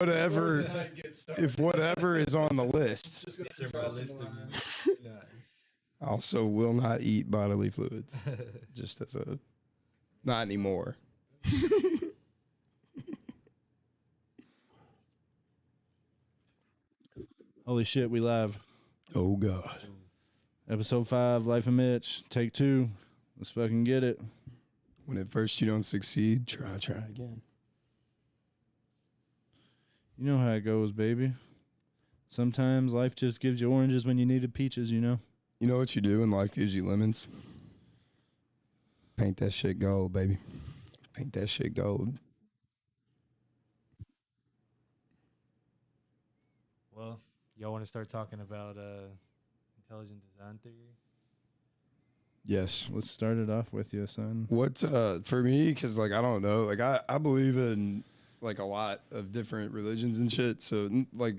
whatever, if whatever is on the list. Also, will not eat bodily fluids. Just as a, not anymore. Holy shit, we live. Oh God. Episode 5, Life of Mitch, take 2. Let's fucking get it. When at first you don't succeed, try again. You know how it goes, baby. Sometimes life just gives you oranges when you needed peaches, you know? You know what you do when life gives you lemons? Paint that shit gold, baby. Paint that shit gold. Well, y'all want to start talking about intelligent design theory? Yes. Let's start it off with you, son. What, for me, because, like, I don't know. Like, I believe in, like, a lot of different religions and shit. So, like,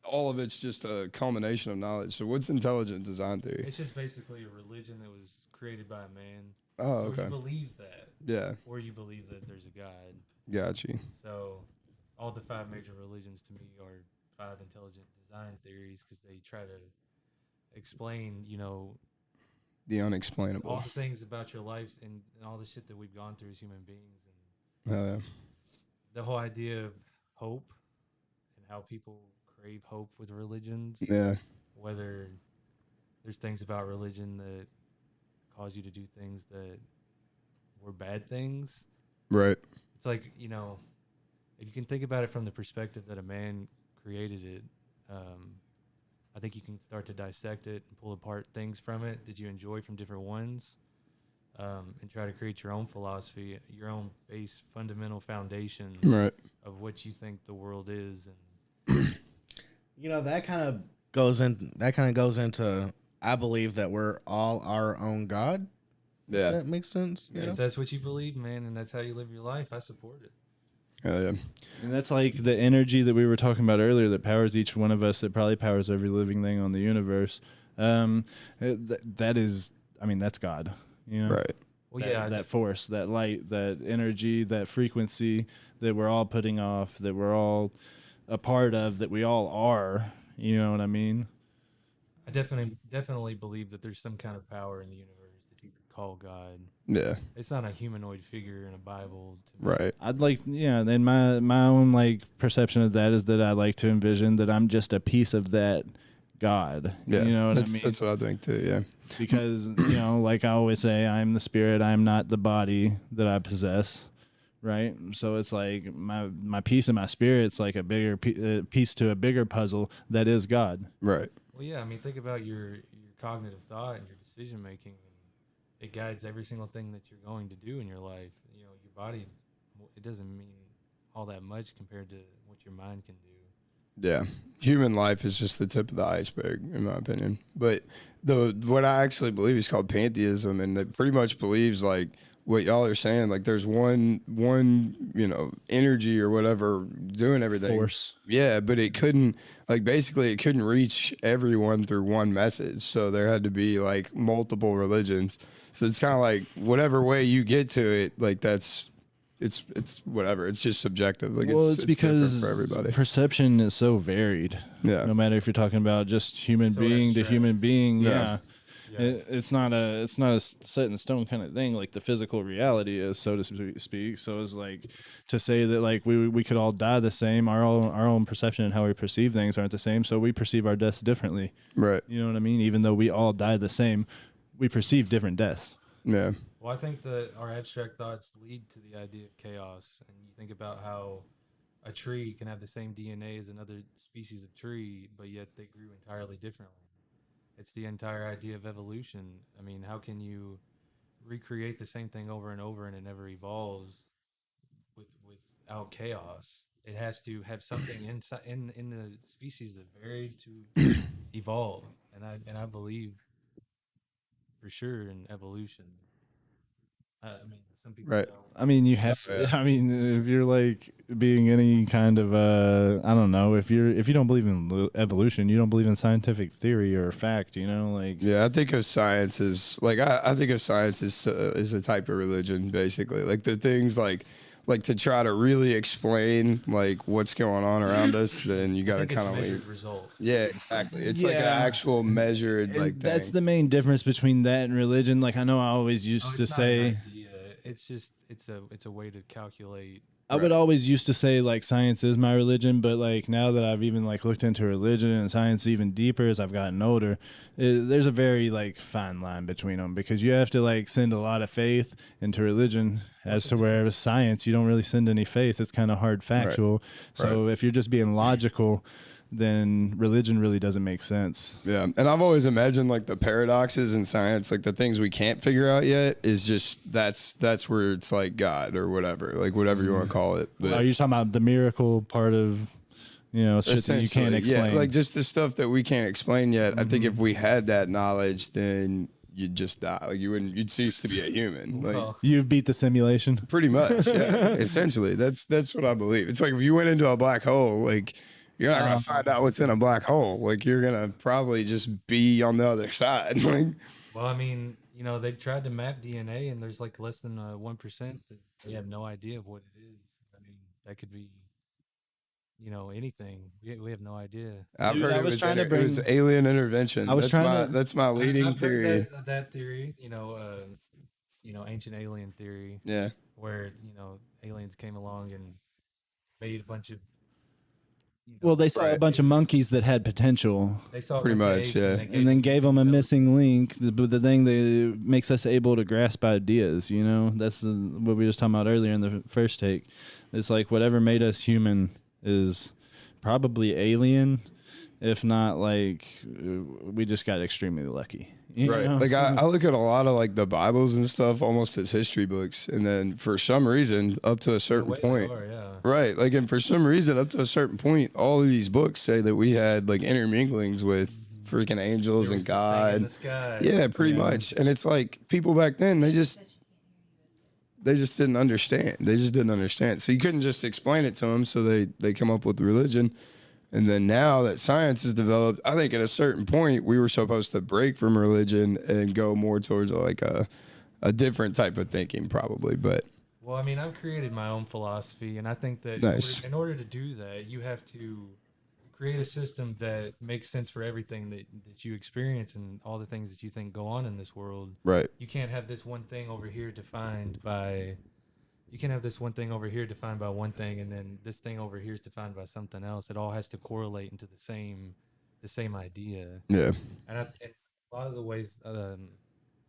all of it's just a culmination of knowledge. So what's intelligent design theory? It's just basically a religion that was created by a man. Oh, Or okay. you believe that. Yeah. Or you believe that there's a God. Got you. So all the 5 major religions to me are 5 intelligent design theories because they try to explain, you know, The unexplainable. all the things about your life and all the shit that we've gone through as human beings. And Oh, yeah. the whole idea of hope and how people crave hope with religions. Yeah. Whether there's things about religion that cause you to do things that were bad things. Right. It's like, you know, if you can think about it from the perspective that a man created it, I think you can start to dissect it and pull apart things from it that you enjoy from different ones, and try to create your own philosophy, your own base fundamental foundation Right. of what you think the world is. And you know, that kind of goes into I believe that we're all our own God. Yeah. That makes sense. And if that's what you believe, man, and that's how you live your life, I support it. Oh, yeah. And that's like the energy that we were talking about earlier that powers each one of us. That probably powers every living thing on the universe. That is, I mean, that's God. You know? Right. Well, that force, that light, that energy, that frequency that we're all putting off, that we're all a part of, that we all are. You know what I mean? I definitely believe that there's some kind of power in the universe that you could call God. Yeah. It's not a humanoid figure in a Bible. To me. Right. I'd like, yeah, and my own like perception of that is that I like to envision that I'm just a piece of that God. Yeah. You know what I that's, mean? That's what I think too. Yeah. Because, you know, like I always say, I'm the spirit. I'm not the body that I possess. Right. So it's like my piece of my spirit's like a bigger piece to a bigger puzzle that is God. Right. Well, yeah. I mean, think about your cognitive thought and your decision making. It guides every single thing that you're going to do in your life. You know, your body, it doesn't mean all that much compared to what your mind can do. Yeah. Human life is just the tip of the iceberg, in my opinion. But what I actually believe is called pantheism, and it pretty much believes like what y'all are saying. Like there's one you know, energy or whatever doing everything. Force. Yeah, but it couldn't, like basically it couldn't reach everyone through one message. So there had to be like multiple religions. So it's kind of like whatever way you get to it, like that's it's whatever. It's just subjective. Like Well, it's because different for everybody. perception is so varied. Yeah. No matter if you're talking about just human So being to abstract. human being. Yeah. Yeah. Yeah. It's not a set in stone kind of thing like the physical reality is, so to speak. So it's like to say that like we could all die the same. Our own perception and how we perceive things aren't the same, so we perceive our deaths differently. Right. You know what I mean? Even though we all die the same, we perceive different deaths. Yeah. Well, I think that our abstract thoughts lead to the idea of chaos. And you think about how a tree can have the same DNA as another species of tree, but yet they grew entirely differently. It's the entire idea of evolution. I mean, how can you recreate the same thing over and over and it never evolves without chaos? It has to have something inside in the species that varied to evolve. And I believe for sure in evolution. I mean, some people Right. don't. I mean, you have. Yeah. I mean, if you're like being any kind of, I don't know, if you don't believe in evolution, you don't believe in scientific theory or fact. You know, like Yeah, I think of science as like I think of science as a type of religion, basically. Like the things like like to try to really explain like what's going on around us, then you got to I think it's kind of measured result. yeah, exactly. It's like an Yeah. actual measured like That's thing. the main difference between that and religion. Like I know I always Oh, used it's to not say. an idea. It's just it's a way to calculate. I would always used to say like science is my religion, but like now that I've even like looked into religion and science even deeper as I've gotten older, there's a very like fine line between them because you have to like send a lot of faith into religion as to where with science you don't really send any faith. It's kind of hard factual. So if you're just being logical, then religion really doesn't make sense. Yeah, and I've always imagined like the paradoxes in science, like the things we can't figure out yet, is just that's where it's like God or whatever, like whatever you want to call it. But Are you talking about the miracle part of, shit that you can't essentially, explain? yeah, like just the stuff that we can't explain yet. I think if we had that knowledge, then you'd just die. Like you'd cease to be a human. Like Well, You've beat the simulation. pretty much, yeah. Essentially, that's what I believe. It's like if you went into a black hole, like. You're not gonna find out what's in a black hole. Like you're gonna probably just be on the other side. Like well, I mean, they've tried to map DNA, and there's like less than 1% that they have no idea of what it is. I mean, that could be, anything. We have no idea. I've Dude, heard I it was was, trying to it was bring- alien intervention. I was that's trying my to- that's my leading I've heard theory. that theory, ancient alien theory, Yeah, where aliens came along and made a bunch of. Well, they saw a bunch of monkeys that had potential They saw a pretty bunch of much, apes yeah. they and then gave them a intelligence. missing link, the thing that makes us able to grasp ideas. That's what we were just talking about earlier in the first take. It's like whatever made us human is probably alien, if not like we just got extremely lucky. right. Like I look at a lot of like the Bibles and stuff almost as history books, and then for some reason, up to a certain Way they point, are, yeah. right? Like, and for some reason, up to a certain point, all of these books say that we had like interminglings with freaking angels There and was this thing in God. the sky. Yeah, pretty much. And it's like people back then, they just didn't understand. They just didn't understand. So you couldn't just explain it to them. So they come up with religion. And then now that science has developed, I think at a certain point we were supposed to break from religion and go more towards like a different type of thinking, probably. But Well, I mean, I've created my own philosophy, and I think that Nice. in order to do that, you have to create a system that makes sense for everything that you experience and all the things that you think go on in this world. right, You can't have this one thing over here defined by. You can have this one thing over here defined by one thing, and then this thing over here is defined by something else. It all has to correlate into the same idea. yeah, And in a lot of the ways,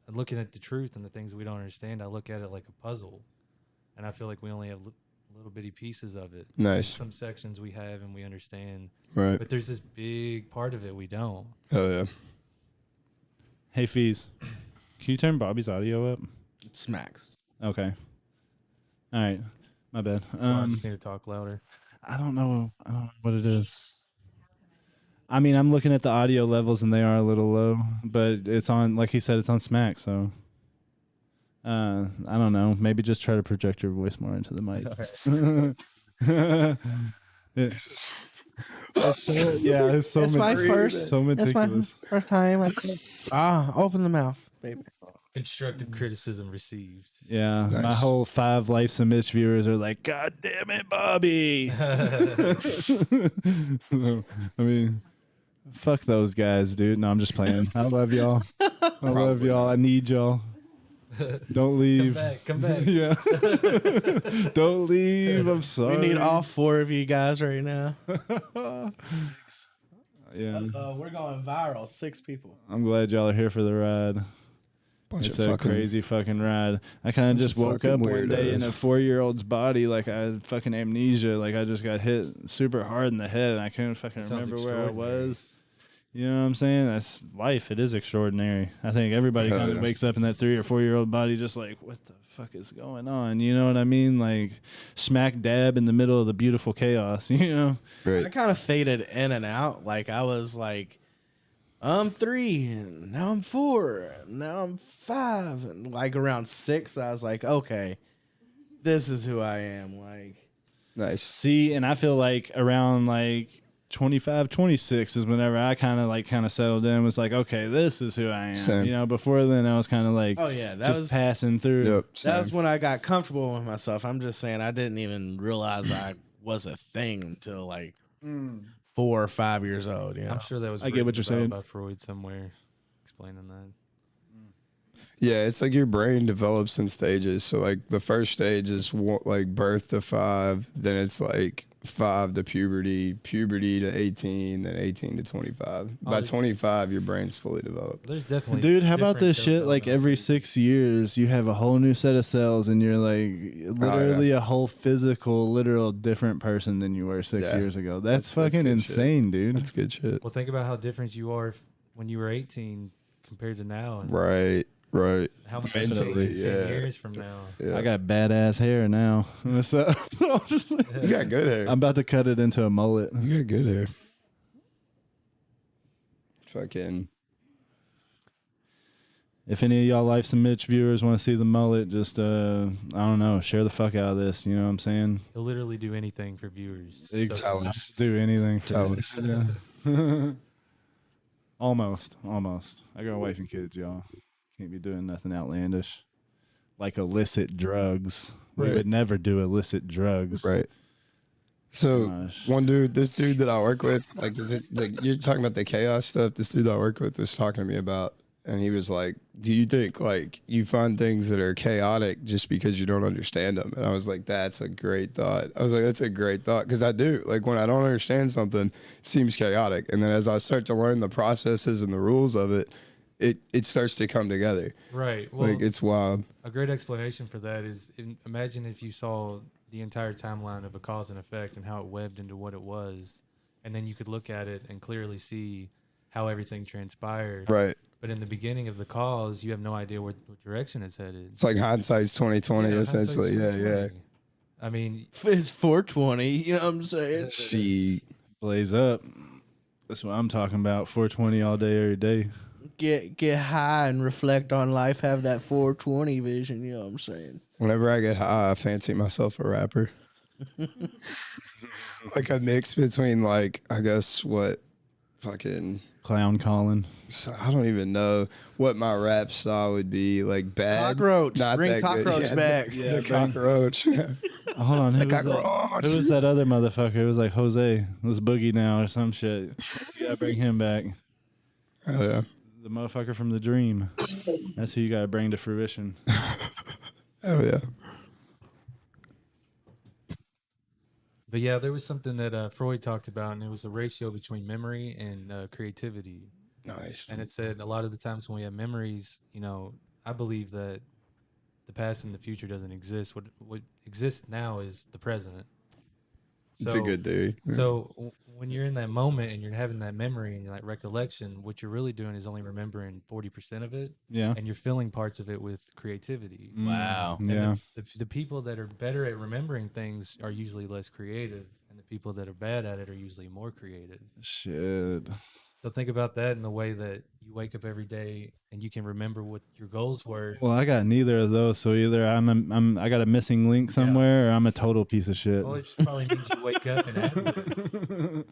looking at the truth and the things we don't understand, I look at it like a puzzle, and I feel like we only have little bitty pieces of it. nice, Some sections we have and we understand, right. but there's this big part of it we don't. Oh yeah, Hey, Fees, can you turn Bobby's audio up? Smacks. Okay. All right. My bad. I just need to talk louder. I don't know what it is. I mean, I'm looking at the audio levels and they are a little low, but it's on, like he said, it's on Smack. So, I don't know. Maybe just try to project your voice more into the mic. It's so It's my first- so That's my meticulous. first time. Open the mouth, baby. Constructive criticism received. Yeah, my Nice. whole 5 Life of Mitch viewers are like, "God damn it, Bobby!" So, I mean, fuck those guys, dude. No, I'm just playing. I love y'all. I love y'all. I need y'all. Don't leave. Come back. Yeah. Don't leave. I'm sorry. We need all 4 of you guys right now. Yeah. We're going viral. 6 people. I'm glad y'all are here for the ride. bunch It's of a fucking crazy fucking ride. I kind of just of woke fucking up one day in weirdos. a 4-year-old's body, like I had fucking amnesia, like I just got hit super hard in the head, and I couldn't fucking That sounds remember where I extraordinary. was. You know what I'm saying? That's life. It is extraordinary. I think everybody Hell kind of yeah. wakes up in that 3 or 4-year-old body, just like, what the fuck is going on? You know what I mean? Like smack dab in the middle of the beautiful chaos. You know? I right. kind of faded in and out. Like I was like, I'm 3, and now I'm 4, and now I'm 5, and like around 6, I was like, okay, this is who I am. Like, Nice. See, and I feel like around like 25, 26 is whenever I kind of settled in. Was like, okay, this is who I am. Same. You know, before then I was kind of like, Oh yeah, that just was passing through. Yep. that was Same. when I got comfortable with myself. I'm just saying I didn't even realize I was a thing until like 4 or 5 years old. You know? I'm sure that was I get what written you're about saying. by Freud somewhere, explaining that. Yeah, it's like your brain develops in stages. So like the first stage is like birth to 5, then it's like 5 to puberty, puberty to 18, then 18 to 25. By dude. 25, your brain's fully developed. There's definitely Dude, how about different this shit? Like developmental every stages. 6 years, you have a whole new set of cells, and you're like literally a whole physical, literal different person than you were 6 Yeah. years ago. That's That's fucking good shit. insane, dude. That's good shit. Well, think about how different you are when you were 18 compared to now, and Right. how much Mentally, different 10 yeah. years from now. Yeah. I got badass hair now. What's up? You got good hair. I'm about to cut it into a mullet. You got good hair. Fucking. If any of y'all Life's and Mitch viewers want to see the mullet, just I don't know, share the fuck out of this. You know what I'm saying? He'll literally do anything for viewers. So Tell just- us. Do anything. For Tell this. us. Yeah. Almost. I got a wife and kids, y'all. Can't be doing nothing outlandish, like illicit drugs. We Right. would never do illicit drugs. Right. So Gosh. this dude that I work with, like, is it like you're talking about the chaos stuff? This dude that I work with was talking to me about, and he was like, "Do you think like you find things that are chaotic just because you don't understand them?" And I was like, "That's a great thought." I was like, "That's a great thought," because I do. Like when I don't understand something, it seems chaotic, and then as I start to learn the processes and the rules of it, it starts to come together. Right. Well, Like it's wild. a great explanation for that is imagine if you saw the entire timeline of a cause and effect and how it webbed into what it was, and then you could look at it and clearly see how everything transpired. Right. But in the beginning of the cause, you have no idea what direction it's headed. It's like hindsight's 2020, Yeah, essentially. hindsight's Yeah, yeah. 2020. I mean, It's 420. You know what I'm saying? She. Blaze up. That's what I'm talking about. 420 all day, every day. Get high and reflect on life. Have that 420 vision. You know what I'm saying? Whenever I get high, I fancy myself a rapper. Like a mix between like I guess what fucking Clown calling. I don't even know what my rap style would be. Like bad Cockroach. not Bring that good. cockroach Yeah, back. The cockroach. Hold on. Who was, Cockroach. who was that other motherfucker? It was like Jose. Let's boogie now or some shit. You gotta bring him back. Oh yeah. The motherfucker from the dream. That's who you gotta bring to fruition. Oh yeah. but yeah, there was something that Freud talked about, and it was a ratio between memory and creativity. Nice. And it said a lot of the times when we have memories, you know, I believe that the past and the future doesn't exist. What exists now is the present. It's a good theory. So when you're in that moment and you're having that memory and like recollection, what you're really doing is only remembering 40% of it, Yeah. and you're filling parts of it with creativity. Wow. And Yeah. the people that are better at remembering things are usually less creative, and the people that are bad at it are usually more creative. Shit. So think about that in the way that you wake up every day and you can remember what your goals were. Well, I got neither of those, so either I got a missing link somewhere, or I'm a total piece of shit. Well, it just probably means you wake up and act it.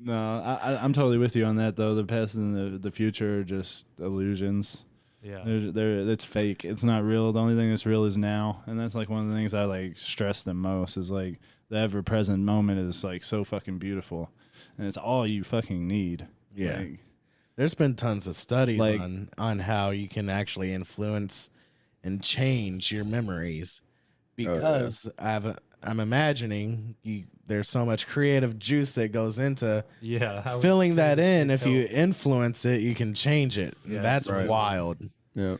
No, I'm totally with you on that though. The past and the future are just illusions. Yeah. It's fake. It's not real. The only thing that's real is now, and that's like one of the things I like stress the most is like the ever present moment is like so fucking beautiful, and it's all you fucking need. Yeah. Like, There's been tons of studies Like- on how you can actually influence and change your memories because I'm imagining there's so much creative juice that goes into Yeah. I would filling say that in. it If you helps. influence it, you can change it. Yeah, That's right. wild. Yeah.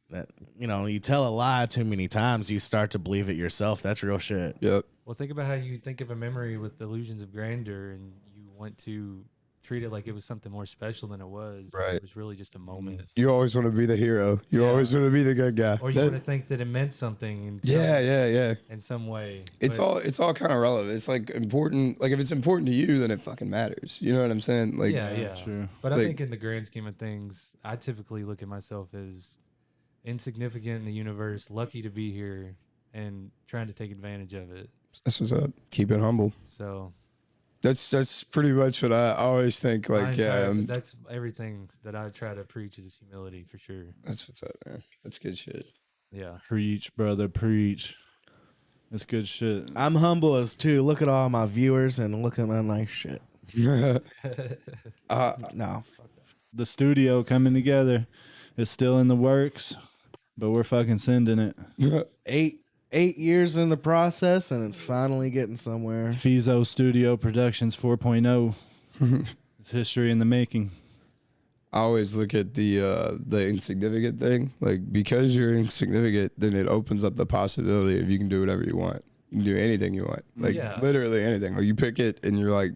That you tell a lie too many times, you start to believe it yourself. That's real shit. Yep. Well, think about how you think of a memory with illusions of grandeur, and you want to treat it like it was something more special than it was. but Right. It was really just a moment. You always want to be the hero. You Yeah. always want to be the good guy. Or you want to think that it meant something in yeah. in some way. It's But- all kind of relevant. It's like important. Like if it's important to you, then it fucking matters. You know what I'm saying? Like yeah. true. But I Like- think in the grand scheme of things, I typically look at myself as insignificant in the universe, lucky to be here, and trying to take advantage of it. that's what's up. Keep it humble. So That's pretty much what I always think. My Like, entire- that's everything that I try to preach is humility for sure. that's what's up, man. That's good shit. Yeah. Preach, brother, preach. That's good shit. I'm humble as too. Look at all my viewers and look at my nice shit. No, fuck The studio coming together. It's still in the works, but we're fucking sending it. that. 8 years in the process, and it's finally getting somewhere. Fizo Studio Productions 4.0. It's history in the making. I always look at the insignificant thing. Like, because you're insignificant, then it opens up the possibility of you can do whatever you want. You can do anything you want. Like, Yeah. literally anything. Like, you pick it and you're like,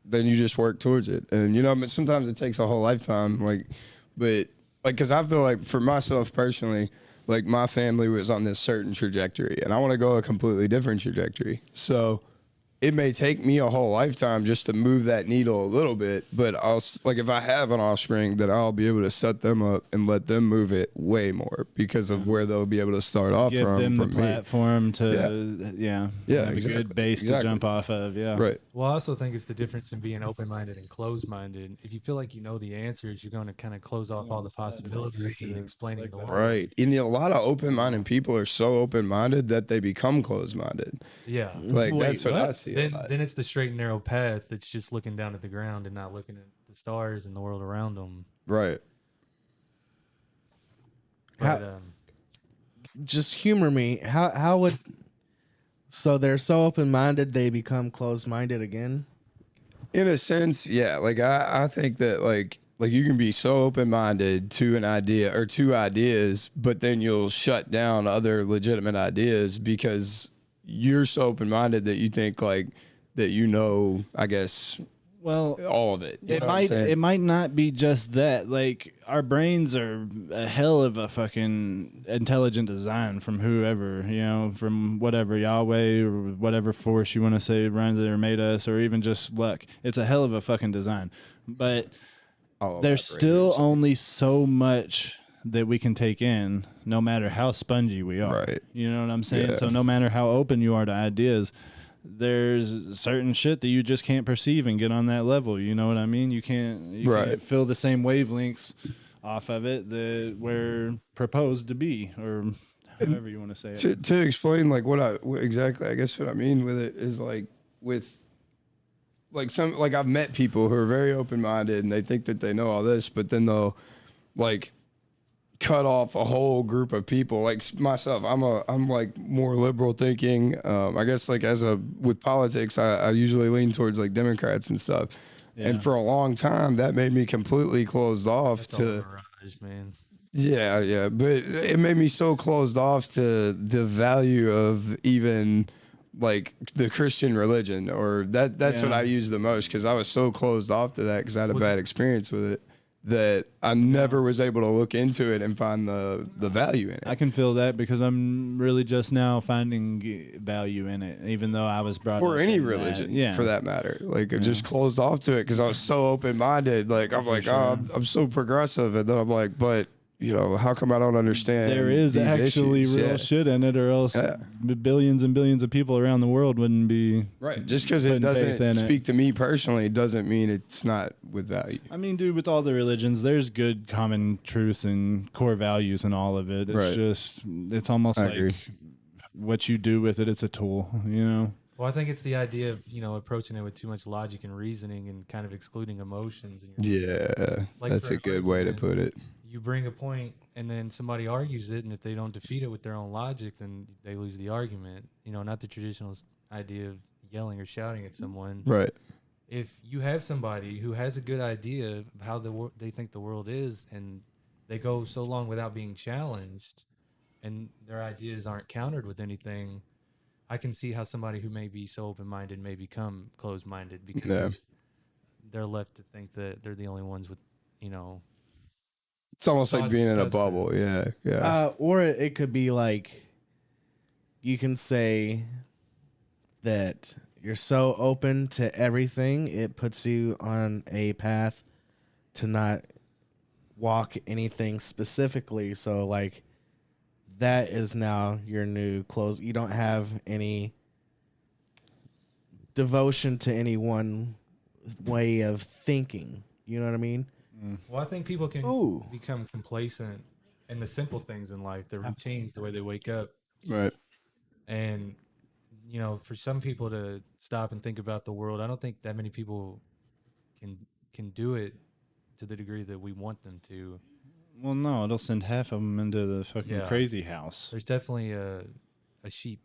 then you just work towards it. And, you know, but sometimes it takes a whole lifetime. Like, but, like, because I feel like for myself personally, like, my family was on this certain trajectory, and I want to go a completely different trajectory. So it may take me a whole lifetime just to move that needle a little bit, but like, if I have an offspring, then I'll be able to set them up and let them move it way more because of where they'll be able to start off Give them the from me. platform to, Yeah, have exactly. a good base to jump off of. Yeah. Right. Well, I also think it's the difference in being open-minded and closed-minded. If you feel like you know the answers, you're going to kind of close off all the possibilities and explaining the world. Right. And a lot of open-minded people are so open-minded that they become closed-minded. Yeah. Like, Wait, that's what I what? see. a Then, lot. then it's the straight and narrow path that's just looking down at the ground and not looking at the stars and the world around them. Right. But, Just humor me. How would so they're so open minded they become closed minded again? In a sense, yeah. Like, I think that like you can be so open-minded to an idea or two ideas, but then you'll shut down other legitimate ideas because you're so open-minded that you think like that, you know, I guess, Well, all of it. You know what I'm saying? it might not be just that. Like, our brains are a hell of a fucking intelligent design from whoever, you know, from whatever Yahweh or whatever force you want to say runs it or made us, or even just luck. It's a hell of a fucking design. But I'll there's elaborate still here, so- only so much that we can take in, no matter how spongy we are. Right. You know what I'm saying? Yeah. So no matter how open you are to ideas, there's certain shit that you just can't perceive and get on that level. You know what I mean? You can't Right. feel the same wavelengths off of it that we're proposed to be, or however you want to say it. to explain like what exactly, I guess what I mean with it is like with like I've met people who are very open-minded and they think that they know all this, but then they'll like cut off a whole group of people. Like myself, I'm like more liberal thinking. I guess like with politics, I usually lean towards like Democrats and stuff. Yeah. And for a long time, that made me completely closed off that's all a to. mirage, man. Yeah, but it made me so closed off to the value of even like the Christian religion, or that's what Yeah. I use the most, because I was so closed off to that because I had a Well, bad experience with it that I never was able to look into it and find the value in it. I can feel that because I'm really just now finding value in it, even though I was brought Or up any in that. religion, Yeah. for that matter. Like, I just closed off to it because I was so open-minded. Like, I'm like, oh, I'm so progressive. And then I'm like, but, you know, how come I don't understand There is these actually issues? real Yeah. shit in it, or else Yeah. billions and billions of people around the world wouldn't be. Right. Just because it Putting faith in doesn't it. speak to me personally doesn't mean it's not with value. I mean, dude, with all the religions, there's good common truth and core values in all of it. It's Right. just, it's almost I like agree. what you do with it, it's a tool, you know? Well, I think it's the idea of, you know, approaching it with too much logic and reasoning and kind of excluding emotions. And Yeah. Like, That's for a good way to argument, put it. you bring a point and then somebody argues it, and if they don't defeat it with their own logic, then they lose the argument. You know, not the traditional idea of yelling or shouting at someone. Right. If you have somebody who has a good idea of how they think the world is, and they go so long without being challenged, and their ideas aren't countered with anything, I can see how somebody who may be so open-minded may become closed-minded because Yeah. they're left to think that they're the only ones with, you know. It's almost like Thought being in a substance. bubble. Yeah. Yeah. Or it could be like you can say that you're so open to everything, it puts you on a path to not walk anything specifically. So like that is now your new close. You don't have any devotion to any one way of thinking. You know what I mean? Well, I think people can Ooh. become complacent in the simple things in life, the routines, the way they wake up, Right. and for some people to stop and think about the world, I don't think that many people can can do it to the degree that we want them to. Well, no, it'll send half of them into the fucking Yeah. crazy house. There's definitely a sheep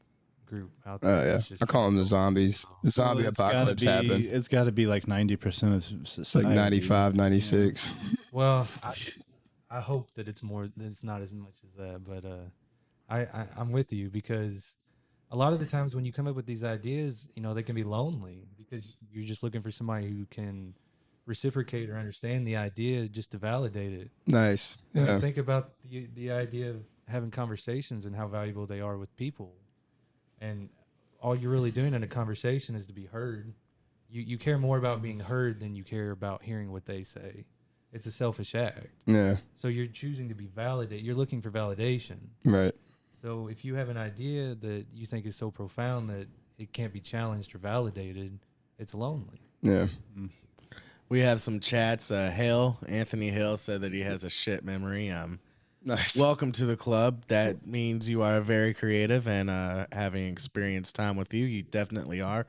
group out Oh there. yeah. That's just I call them the kinda zombies. The zombie Well, it's gotta apocalypse be. happened. It's got to be like 90% of It's like society. 95, 96. Well, I hope that it's more. That it's not as much as that, but I'm with you because a lot of the times when you come up with these ideas, they can be lonely because you're just looking for somebody who can reciprocate or understand the idea just to validate it. Nice. I mean, Yeah. think about the idea of having conversations and how valuable they are with people, and all you're really doing in a conversation is to be heard. You care more about being heard than you care about hearing what they say. It's a selfish act. Yeah. So you're choosing to be validated. You're looking for validation. Right. So if you have an idea that you think is so profound that it can't be challenged or validated, it's lonely. Yeah. We have some chats. Anthony Hill said that he has a shit memory. Nice. Welcome to the club. That means you are very creative and having experienced time with you. You definitely are.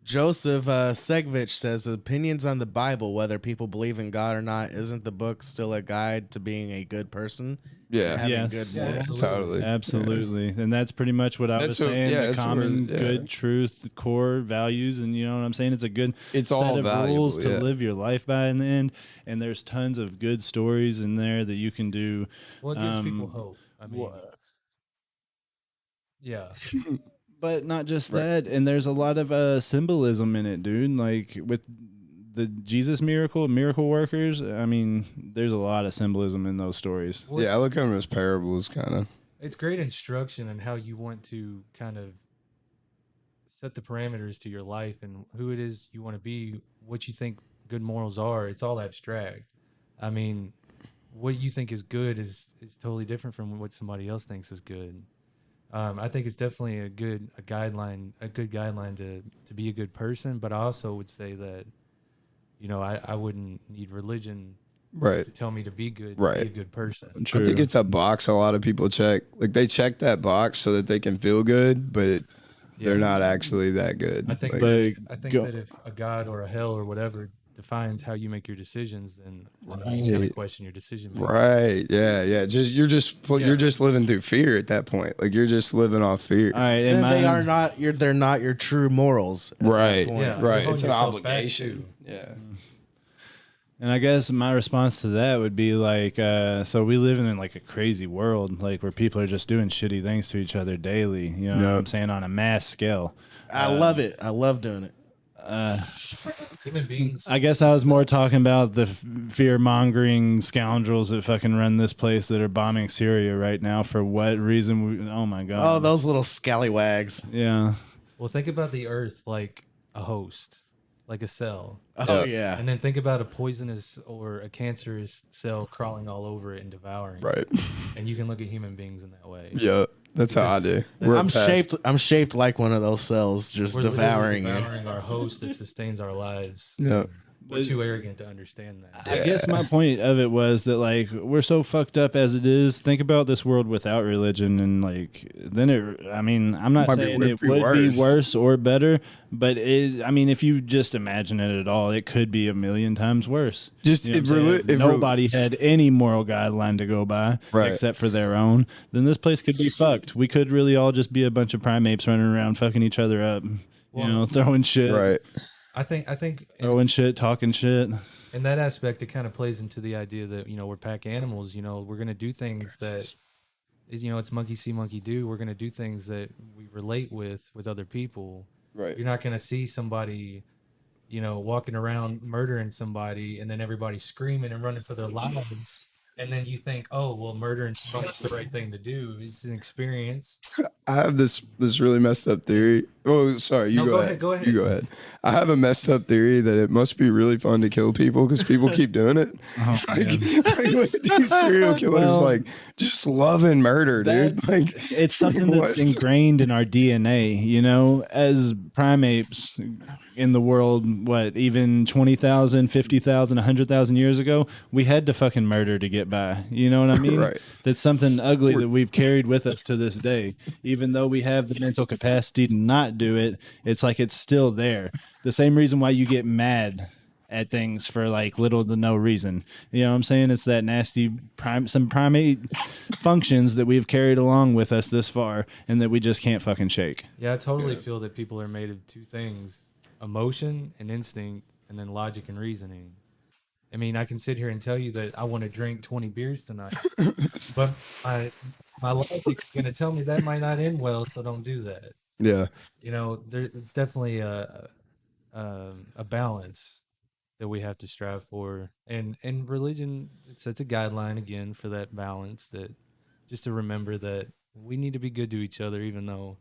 Joseph Segovich says opinions on the Bible, whether people believe in God or not, isn't the book still a guide to being a good person? Yeah. Having Yes. good Yeah, morals? Totally. Absolutely. And that's pretty much what I was That's what- saying. yeah, The that's what common we're- yeah. good truth, core values, and you know what I'm saying? It's a good It's set all of valuable, rules to yeah. live your life by in the end. And there's tons of good stories in there that you can do. Well, it gives people hope. I mean, wha- yeah. But not just Right. that. And there's a lot of symbolism in it, dude. Like with the Jesus miracle workers, I mean, there's a lot of symbolism in those stories. Well, Yeah. I look at them as parables, kind of. it's great instruction in how you want to kind of set the parameters to your life and who it is you want to be, what you think good morals are. It's all abstract. I mean, what you think is good is totally different from what somebody else thinks is good. I think it's definitely a good guideline to be a good person. But I also would say that, I wouldn't need religion Right. to tell me to be good, Right. to be a good person. True. I think it's a box a lot of people check. Like they check that box so that they can feel good, but they're Yeah. not actually that good. I think Like, Go- that if a God or a hell or whatever defines how you make your decisions, then you kind Right. of question your decision making. right. Yeah. Yeah. You're just living through fear at that point. Like you're just living off fear. All right. Then And they are not they're not your true morals. at that Right. point. Yeah. Right. You're It's an holding yourself back, obligation. Yeah. And I guess my response to that would be like, so we live in like a crazy world, like where people are just doing shitty things to each other daily. You know what Yep. I'm saying? On a mass scale. I love it. I love doing it. Human beings. I guess I was more talking about the fear mongering scoundrels that fucking run this place that are bombing Syria right now. For what reason? Oh my Oh, god. those little scallywags. Yeah. Well, think about the Earth like a host, like a cell, Oh Yeah. yeah. and then think about a poisonous or a cancerous cell crawling all over it and devouring. Right. And you can look at human beings in that way. Yeah. That's how I do. We're I'm past- shaped like one of those cells, just We're devouring literally you. devouring our host that sustains our lives. Yeah. We're too arrogant to understand that. I guess my point of it was that like we're so fucked up as it is. Think about this world without religion, and like then it. I mean, I'm not Might be- saying would it be would worse. be worse or better, but it. I mean, if you just imagine it at all, it could be a million times worse. Just You know if what I'm saying? reli- if rel- nobody had any moral guideline to go by Right. except for their own, then this place could be fucked. We could really all just be a bunch of primates running around fucking each other up. Well, Throwing shit, Right. I think throwing shit, talking shit. in that aspect, it kind of plays into the idea that we're pack animals. We're gonna do things that is it's monkey see, monkey do. We're gonna do things that we relate with other people. Right. You're not gonna see somebody, walking around murdering somebody and then everybody screaming and running for their lives. and then you think, oh, well, murdering someone's the right thing to do. It's an experience. I have this really messed up theory. Oh, sorry, you No, go go ahead. ahead, go ahead. You go ahead. I have a messed up theory that it must be really fun to kill people because people keep doing it. Like look at these serial killers, Well, like just loving murder, dude. That's, Like it's something that's what? ingrained in our DNA, you know, as primates in the world, what, even 20,000, 50,000, 100,000 years ago, we had to fucking murder to get by. You know what I mean? Right. That's something ugly that we've carried with us to this day. Even though we have the mental capacity to not do it, it's like it's still there. The same reason why you get mad at things for like little to no reason. You know what I'm saying? It's that nasty some primate functions that we've carried along with us this far and that we just can't fucking shake. Yeah, I totally feel that people are made of two things: emotion and instinct, and then logic and reasoning. I mean, I can sit here and tell you that I want to drink 20 beers tonight, but my logic is going to tell me that might not end well, so don't do that. Yeah. You know, it's definitely a balance that we have to strive for, and religion sets a guideline again for that balance. That just to remember that we need to be good to each other, even though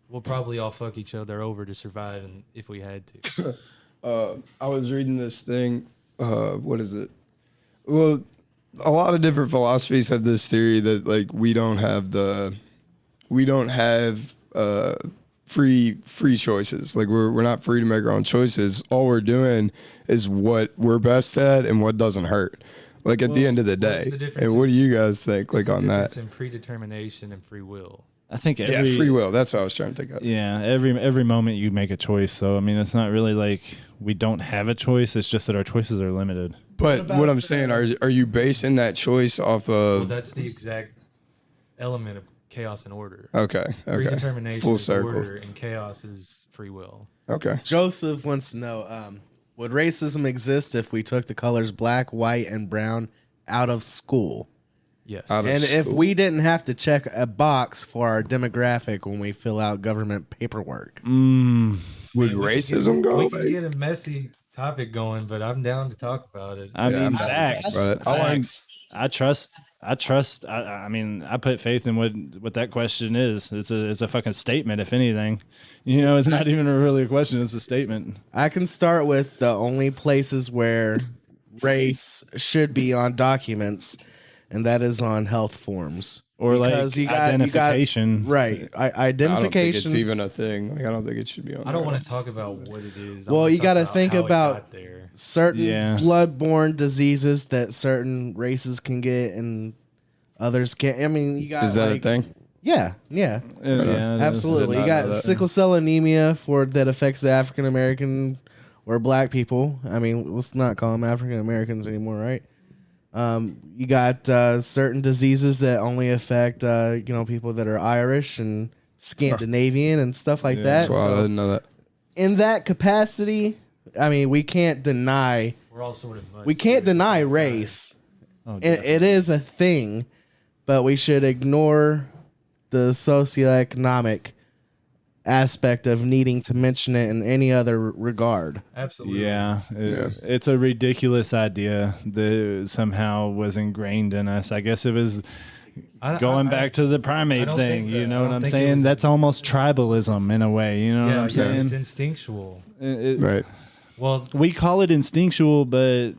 we'll probably all fuck each other over to survive, and if we had to. I was reading this thing. What is it? Well, a lot of different philosophies have this theory that like we don't have free choices. Like we're not free to make our own choices. All we're doing is what we're best at and what doesn't hurt. Like at the end of the day. And what do you guys think? Like on that? It's in predetermination and free will. I think free will. That's what I was trying to think of. Yeah, every moment you make a choice. So I mean, it's not really like we don't have a choice. It's just that our choices are limited. But what I'm saying, are you basing that choice off of? Well, that's the exact element of chaos and order. Okay. Predetermination Full is circle. order, and chaos is free will. Okay. Joseph wants to know, would racism exist if we took the colors black, white, and brown out of school? Yes. Out of And if school. we didn't have to check a box for our demographic when we fill out government paperwork. Would racism go We away? can get a messy topic going, but I'm down to talk about it. I mean, I'm down to facts. talk about it. I like- Facts. I trust. I mean, I put faith in what that question is. It's a fucking statement, if anything. You know, it's not even really a question. It's a statement. I can start with the only places where race should be on documents, and that is on health forms. Or Because like identification. right. I don't think Identification. it's even a thing. Like I don't think it should be on. I don't there. want to talk about what it is. Well, you got to think about there. certain Yeah. bloodborne diseases that certain races can get and others can't. I mean, you got Is that like, a thing? Yeah, yeah. Yeah, it is. Absolutely. Did You not know got that. sickle cell anemia that affects the African American or black people. I mean, let's not call them African Americans anymore, right? You got certain diseases that only affect people that are Irish and Scandinavian and stuff like that. Wow, I So didn't know that. in that capacity, I mean, we can't deny We're all sort of we can't deny race. Oh, It is a thing, but we should ignore the socioeconomic aspect of needing to mention it in any other regard. Absolutely. Yeah, it's a ridiculous idea that somehow was ingrained in us. I guess it was going back to the I primate don't thing. think You that- know I what don't I'm think it saying? was- That's almost tribalism in a way. You know what I'm saying? it's instinctual. Right. Well, We call it instinctual, but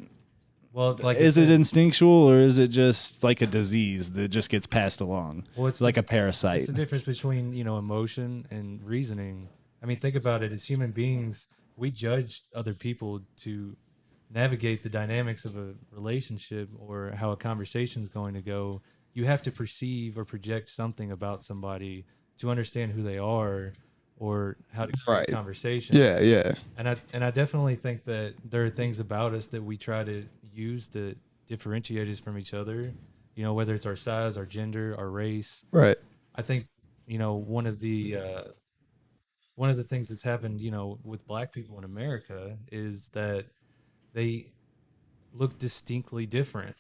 like is it instinctual or is it just like a disease that just gets passed along? Well, It's like a parasite. It's the difference between emotion and reasoning. I mean, think about it. As human beings, we judge other people to navigate the dynamics of a relationship or how a conversation is going to go. You have to perceive or project something about somebody to understand who they are or how to create a conversation. Yeah. And I definitely think that there are things about us that we try to use to differentiate us from each other. Whether it's our size, our gender, our race. Right. I think one of the things that's happened with black people in America is that they look distinctly different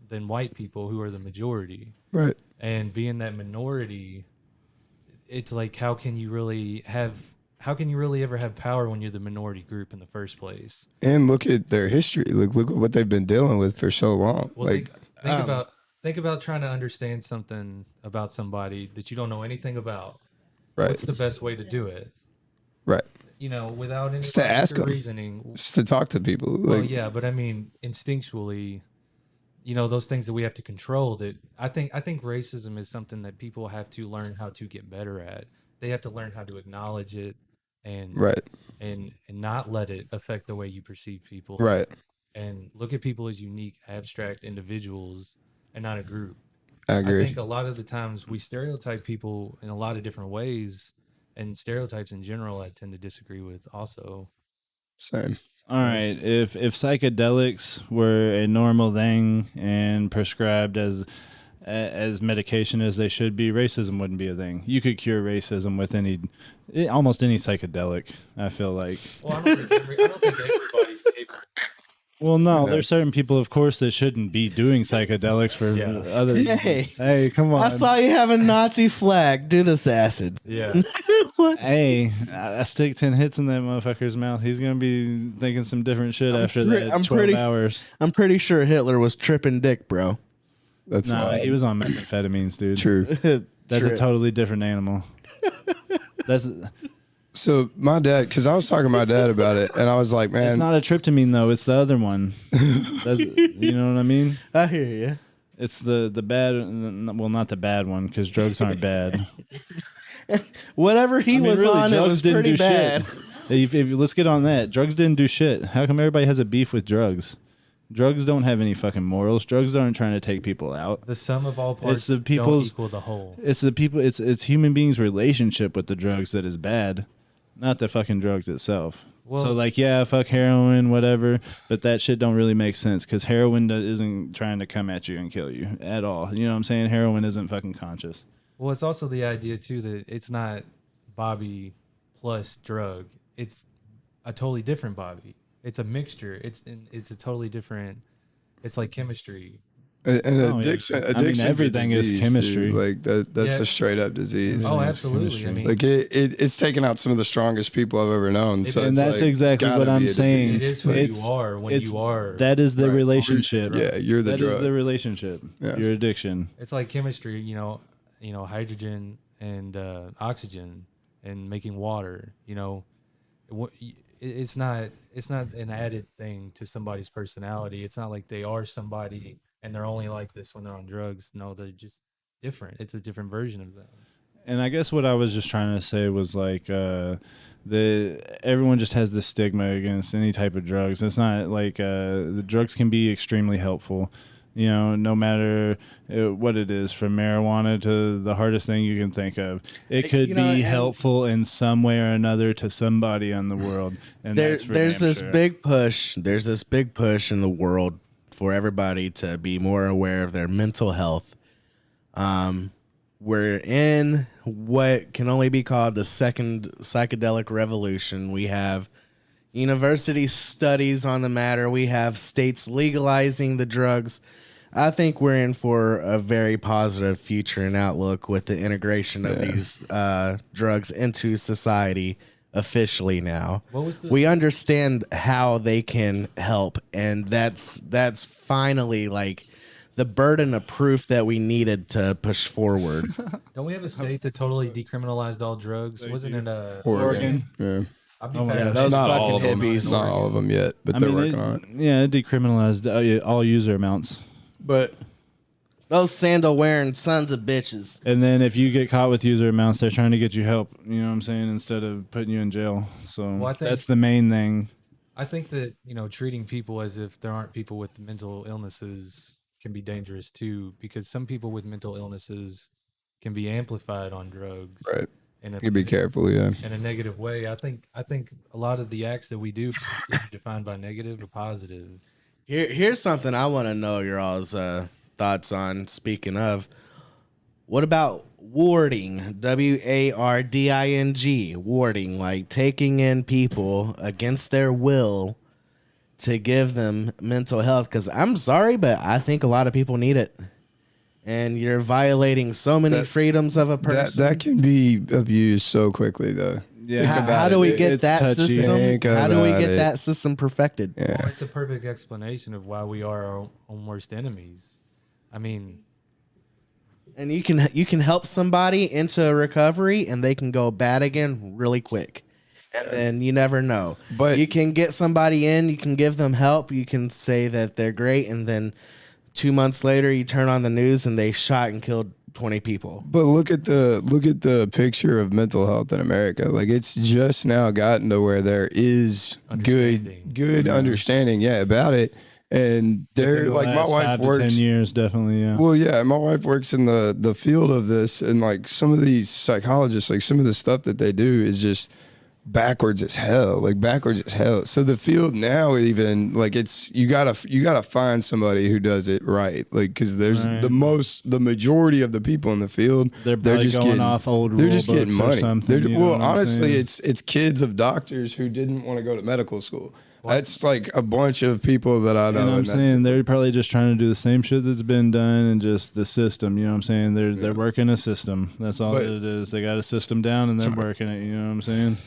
than white people who are the majority. Right. And being that minority, it's like how can you really ever have power when you're the minority group in the first place? And look at their history. Look at what they've been dealing with for so long. Well, like Think about trying to understand something about somebody that you don't know anything about. Right. What's the best way to do it? Right. You know, without any Just to ask logic or them. reasoning. Just to talk to people. Well, Like, yeah, but I mean, instinctually, you know, those things that we have to control. That I think racism is something that people have to learn how to get better at. They have to learn how to acknowledge it and right. and not let it affect the way you perceive people. Right. And look at people as unique, abstract individuals and not a group. I I agree. think a lot of the times we stereotype people in a lot of different ways, and stereotypes in general I tend to disagree with also. Same. All right, if psychedelics were a normal thing and prescribed as medication as they should be, racism wouldn't be a thing. You could cure racism with almost any psychedelic, I feel like. Well, I don't think everybody's capable. Well, no, there's certain people, of course, that shouldn't be doing psychedelics for Yeah. other. Hey. Hey, come on. I saw you have a Nazi flag. Do this acid. Yeah. Hey, I stick 10 hits in that motherfucker's mouth. He's gonna be thinking some different shit after that. I'm 12 hours. I'm pretty sure Hitler was tripping dick, bro. That's Nah, why. he was on methamphetamines, dude. True. That's True. a totally different animal. That's So my dad, because I was talking to my dad about it, and I was like, man, it's not a tryptamine though. It's the other one. You know what I mean? I hear you. It's the bad. Well, not the bad one because drugs aren't bad. Whatever he was on, it drugs was didn't pretty do bad. shit. Let's get on that. Drugs didn't do shit. How come everybody has a beef with drugs? Drugs don't have any fucking morals. Drugs aren't trying to take people out. The sum of all parts It's the don't people's- equal the whole. It's the people. It's human beings' relationship with the drugs that is bad, not the fucking drugs itself. Well- So like, yeah, fuck heroin, whatever, but that shit don't really make sense because heroin isn't trying to come at you and kill you at all. You know what I'm saying? Heroin isn't fucking conscious. Well, it's also the idea too that it's not Bobby plus drug. It's a totally different Bobby. It's a mixture. It's a totally different. It's like chemistry. and Oh, yeah. addiction. I mean, Addiction's a everything is disease, chemistry. too. Like that's Yeah. a straight up disease. Oh, it's absolutely. I chemistry. mean, Like it's taken out some of the strongest people I've ever known. So And it's that's like, exactly gotta what I'm be a saying. it disease. is who It's- you are when you are. That is the Right. relationship. Yeah, you're the That is drug. the relationship. Yeah. Your addiction. It's like chemistry. You know, hydrogen and oxygen and making water. You know, it's not an added thing to somebody's personality. It's not like they are somebody and they're only like this when they're on drugs. No, they're just different. It's a different version of them. And I guess what I was just trying to say was like everyone just has this stigma against any type of drugs. It's not like the drugs can be extremely helpful. You know, no matter what it is, from marijuana to the hardest thing you can think of, it could You know, be and- helpful in some way or another to somebody in the world. And that's for There's damn this sure. big push. There's this big push in the world for everybody to be more aware of their mental health. We're in what can only be called the second psychedelic revolution. We have university studies on the matter. We have states legalizing the drugs. I think we're in for a very positive future and outlook with the integration of these drugs into society officially now. What was the- We understand how they can help, and that's finally like the burden of proof that we needed to push forward. Don't we have a state that totally decriminalized all drugs? Wasn't it Oregon. Yeah. I'd be Oh my fascinated God, those to Not know fucking all of them. hippies. Not all of them yet, but I they're mean, working on it. Yeah, it decriminalized all user amounts. But Those sandal wearing sons of bitches. And then if you get caught with user amounts, they're trying to get you help. You know what I'm saying? Instead of putting you in jail. So Well, I think- that's the main thing. I think that, treating people as if there aren't people with mental illnesses can be dangerous too, because some people with mental illnesses can be amplified on drugs. right, In you be careful. Yeah. in a negative way. I think a lot of the acts that we do are defined by negative or positive. Here's something I want to know your all's thoughts on. Speaking of, what about warding? WARDING, warding, like taking in people against their will to give them mental health. Because I'm sorry, but I think a lot of people need it, and you're violating so many That- freedoms of a That person. that can be abused so quickly though. Yeah. How do we get It's that touchy. system? Think How do we about get it. that system perfected? Yeah. Well, it's a perfect explanation of why we are our own worst enemies. I mean, And you can help somebody into recovery, and they can go bad again really quick. And then you never know. But- you can get somebody in, you can give them help, you can say that they're great, and then 2 months later you turn on the news and they shot and killed 20 people. But look at the picture of mental health in America. Like, it's just now gotten to where there is good understanding, about it. And they're like, my wife 5 works to 10 years, definitely. Yeah. Well, yeah, my wife works in the field of this, and like some of these psychologists, like some of the stuff that they do is just backwards as hell. So the field now, even like, it's you gotta find somebody who does it right, like, because there's the majority of the people in the field, They're just going getting off old they're rule just getting books or money. something, you know what I'm Honestly, saying? it's kids of doctors who didn't want to go to medical school. That's like a bunch of people that I know. And I'm saying they're probably just trying to do the same shit that's been done, and just the system. You know what I'm saying? They're working a system. That's all that it is. They got a system down, and they're working it. You know what I'm saying?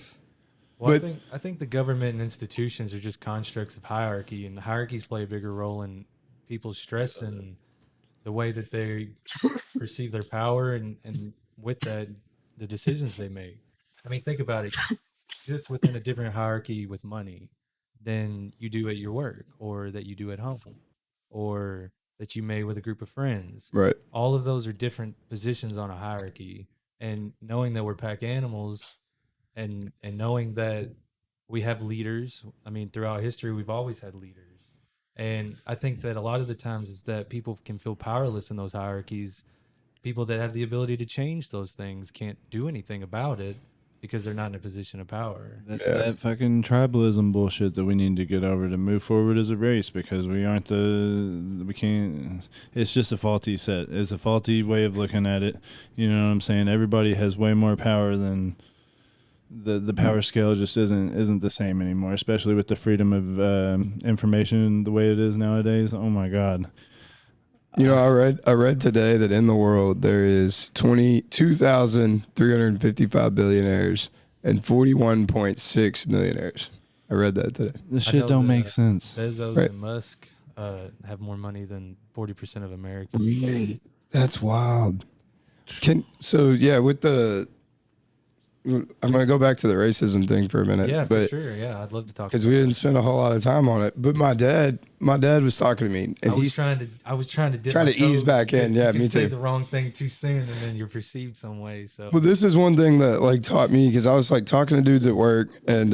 Well, I think the government and institutions are just constructs of hierarchy, and hierarchies play a bigger role in people's stress and the way that they perceive their power, and with that, the decisions they make. I mean, think about it. You exist within a different hierarchy with money than you do at your work, or that you do at home, or that you may with a group of friends. Right. All of those are different positions on a hierarchy, and knowing that we're pack animals, and knowing that we have leaders. I mean, throughout history, we've always had leaders. And I think that a lot of the times is that people can feel powerless in those hierarchies. People that have the ability to change those things can't do anything about it because they're not in a position of power. That's that fucking tribalism bullshit that we need to get over to move forward as a race, because we can't. It's just a faulty set. It's a faulty way of looking at it. You know what I'm saying? Everybody has way more power than the power scale just isn't the same anymore, especially with the freedom of information the way it is nowadays. Oh my God. You know, I read today that in the world there is 22,355 billionaires and 41.6 millionaires. I read that today. This shit don't make sense. Bezos and Musk have more money than 40% of Americans. That's wild. I'm going to go back to the racism thing for a minute. Yeah, for sure. Yeah, I'd love to talk. Because we didn't spend a whole lot of time on it. But my dad was talking to me, and I was trying to dip trying my to ease toes, back in. 'cause Yeah, you can me say too. the wrong thing too soon, and then you're perceived some way. So, Well, this is one thing that like taught me, because I was like talking to dudes at work, and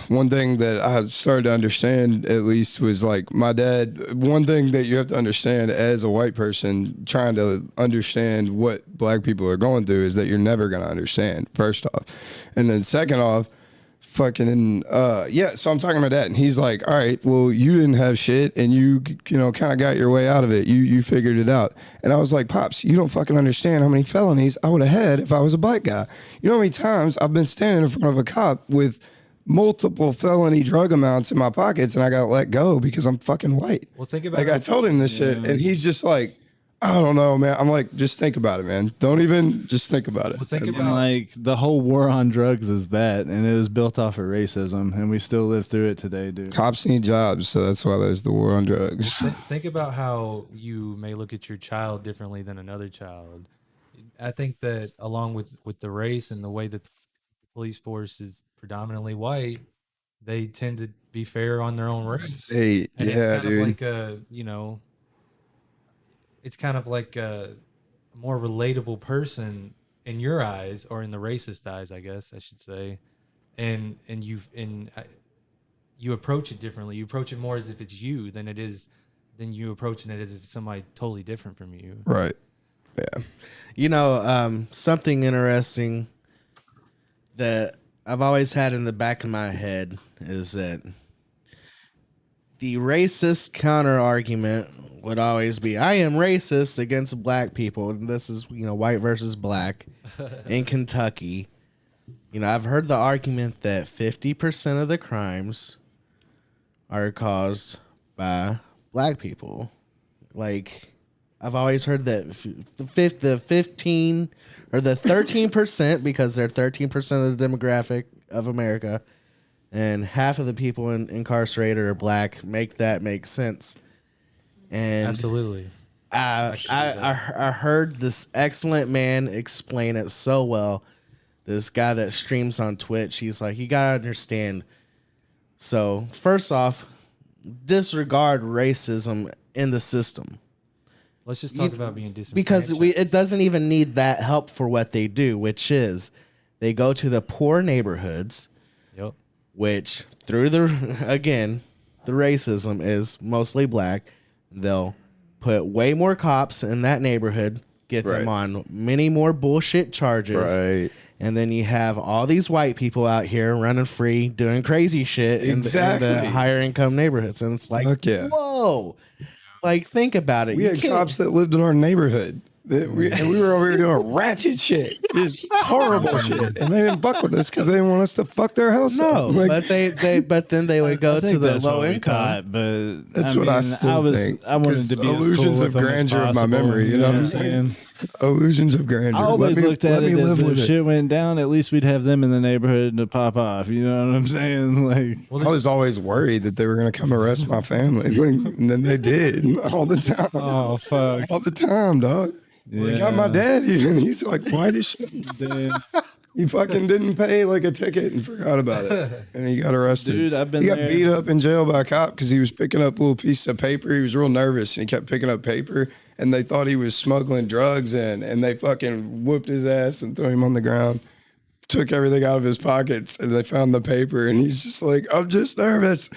one thing that I started to understand at least was like my dad. One thing that you have to understand as a white person trying to understand what black people are going through is that you're never going to understand, first off, and then second off, so I'm talking to my dad, and he's like, all right, well, you didn't have shit, and you kind of got your way out of it. You figured it out. And I was like, Pops, you don't fucking understand how many felonies I would have had if I was a black guy. You know how many times I've been standing in front of a cop with multiple felony drug amounts in my pockets, and I got let go because I'm fucking white. well, think about Like, I told him this shit, and he's just like, I don't know, man. I'm like, just think about it, man. Don't even just think about it. Well, think And about like the whole war on drugs is that, and it was built off of racism, and we still live through it today, dude. Cops need jobs, so that's why there's the war on drugs. think about how you may look at your child differently than another child. I think that along with the race and the way that the police force is predominantly white, they tend to be fair on their own race. Hey, And yeah, it's kind dude. of like it's kind of like a more relatable person in your eyes, or in the racist eyes, I guess I should say. And you approach it differently. You approach it more as if it's you than you approaching it as if it's somebody totally different from you. Right. Yeah. You know, something interesting that I've always had in the back of my head is that the racist counter argument would always be, I am racist against black people. And this is, white versus black in Kentucky. I've heard the argument that 50% of the crimes are caused by black people. Like, I've always heard that the 15 or the 13%, because they're 13% of the demographic of America, and half of the people incarcerated are black, make sense. And Absolutely. I heard this excellent man explain it so well. This guy that streams on Twitch, he's like, you gotta understand. So first off, disregard racism in the system. Let's just talk about being disenfranchised. Because it doesn't even need that help for what they do, which is they go to the poor neighborhoods, Yep. which through the racism is mostly black. They'll put way more cops in that neighborhood, get them on many more bullshit charges. Right. And then you have all these white people out here running free, doing crazy shit in the higher income neighborhoods. And it's like, whoa. Like, think about it. We had cops that lived in our neighborhood. And we were over here doing ratchet shit. Just horrible shit. And they didn't fuck with us because they didn't want us to fuck their house up. Like, but then they would go to the low income. But that's what I still think. I wanted to be illusions as cool of grandeur of my memory. You know what I'm saying? Illusions of grandeur. I always looked at it as if shit went down, at least we'd have them in the neighborhood to pop off. You know what I'm saying? Like, I was always worried that they were going to come arrest my family. Like, and then they did all the time. Oh, fuck. All the time, dog. Yeah. They got my dad even. He's like, why this shit? He fucking didn't pay like a ticket and forgot about it. And he got arrested. Dude, he got beat up in jail by a cop because he was picking up little pieces of paper. He was real nervous and he kept picking up paper. And they thought he was smuggling drugs in. And they fucking whooped his ass and threw him on the ground. Took everything out of his pockets and they found the paper. And he's just like, I'm just nervous.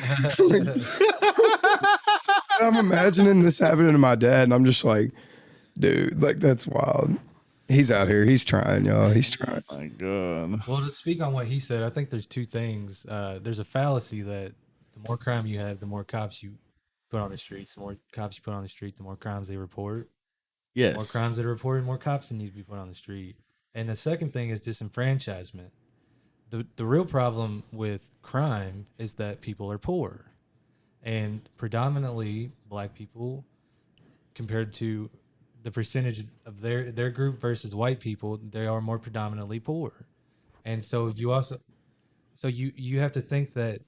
I'm imagining this happening to my dad. And I'm just like, dude, like, that's wild. He's out here. He's trying, y'all. He's trying. My God. Well, to speak on what he said, I think there's two things. There's a fallacy that the more crime you have, the more cops you put on the streets. The more cops you put on the street, the more crimes they report. Yes. The more crimes that are reported, more cops that need to be put on the street. And the second thing is disenfranchisement. The real problem with crime is that people are poor. And predominantly black people, compared to the percentage of their group versus white people, they are more predominantly poor. And so you also, you have to think that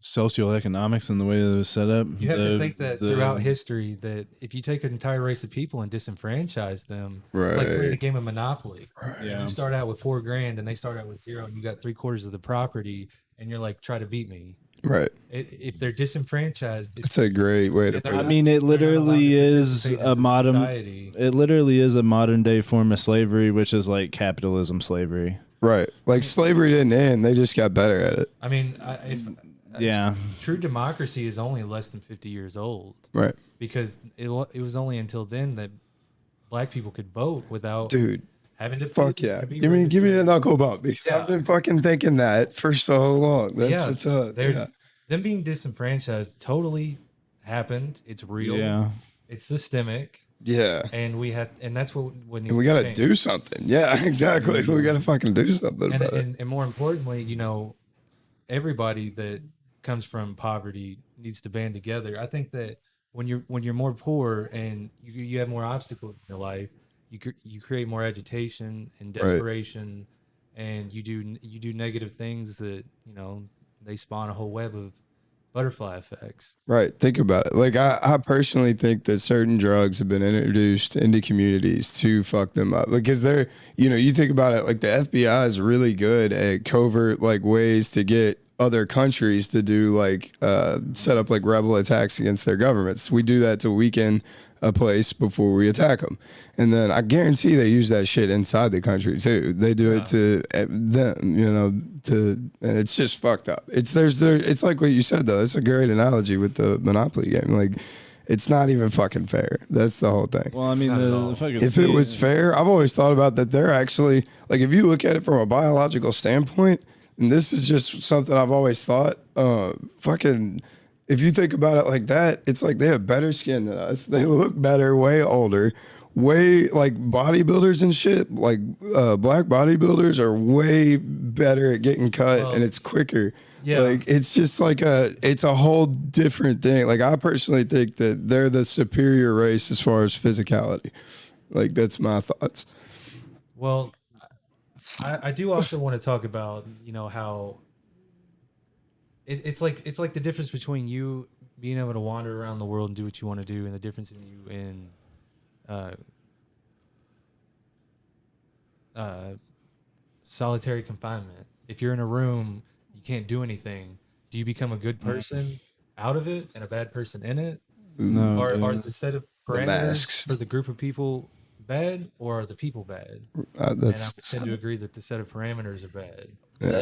socioeconomics and the way that it was set up. You have to think that throughout history, that if you take an entire race of people and disenfranchise them, it's like playing a game of Monopoly. Right. Yeah. You start out with $4,000 and they start out with 0 and you got 3/4 of the property and you're like, try to beat me. Right. If they're disenfranchised, it's a great way to put it. I mean, it literally is a modern society. It literally is a modern day form of slavery, which is like capitalism slavery. Right. Like slavery didn't end, they just got better at it. I mean, yeah, true democracy is only less than 50 years old. Right. Because it was only until then that black people could vote without having to fuck yeah. Give me the knuckle bump because I've been fucking thinking that for so long. That's what's up. Them being disenfranchised totally happened. It's real. Yeah. It's systemic. Yeah. And that's what needs we to gotta change. do something. Yeah, exactly. We gotta fucking do something about it. And more importantly, everybody that comes from poverty needs to band together. I think that when you're more poor and you have more obstacles in your life, you create more agitation and desperation, and you do negative things that they spawn a whole web of butterfly effects. Right. Think about it. Like I personally think that certain drugs have been introduced into communities to fuck them up. Because they're, you think about it, like the FBI is really good at covert like ways to get other countries to do like set up like rebel attacks against their governments. We do that to weaken a place before we attack them, and then I guarantee they use that shit inside the country too. They do it to them, and it's just fucked up. It's like what you said though. It's a great analogy with the Monopoly game. Like, it's not even fucking fair. That's the whole thing. Well, I mean, if it was fair, I've always thought about that. They're actually like, if you look at it from a biological standpoint. And this is just something I've always thought. If you think about it like that, it's like they have better skin than us. They look better, way older, way like bodybuilders and shit. Like black bodybuilders are way better at getting cut, and it's quicker. Yeah. Like it's just like it's a whole different thing. Like I personally think that they're the superior race as far as physicality. Like that's my thoughts. Well, I do also want to talk about, how it's like the difference between you being able to wander around the world and do what you want to do, and the difference in you in uh, solitary confinement. If you're in a room, you can't do anything. Do you become a good person out of it and a bad person in it? No, Are dude. the set of The parameters masks. for the group of people bad, or are the people bad? And I That's would tend to agree that the set of parameters are bad.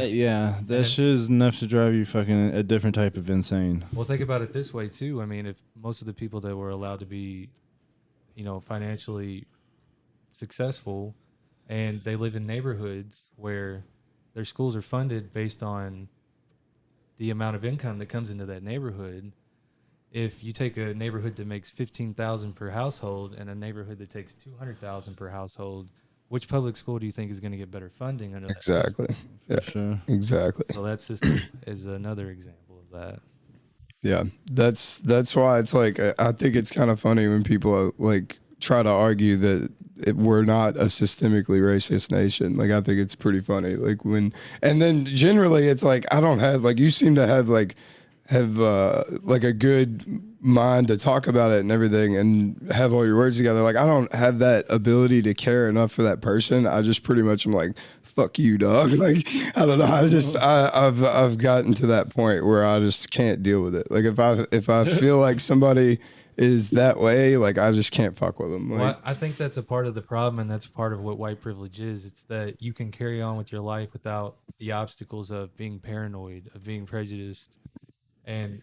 Yeah, that then- shit is enough to drive you fucking a different type of insane. Well, think about it this way too. I mean, if most of the people that were allowed to be, financially successful, and they live in neighborhoods where their schools are funded based on the amount of income that comes into that neighborhood. If you take a neighborhood that makes 15,000 per household and a neighborhood that takes 200,000 per household, which public school do you think is going to get better funding under that system? exactly. Yeah, Sure. exactly. So that system is another example of that. Yeah, that's why it's like I think it's kind of funny when people like try to argue that we're not a systemically racist nation. Like I think it's pretty funny. Like and then generally it's like I don't have like you seem to have like a good mind to talk about it and everything and have all your words together. Like I don't have that ability to care enough for that person. I just pretty much am like, fuck you, dog. Like I don't know. I've gotten to that point where I just can't deal with it. Like if I feel like somebody is that way, like I just can't fuck with them. Like, Well, I think that's a part of the problem, and that's part of what white privilege is. It's that you can carry on with your life without the obstacles of being paranoid, of being prejudiced. And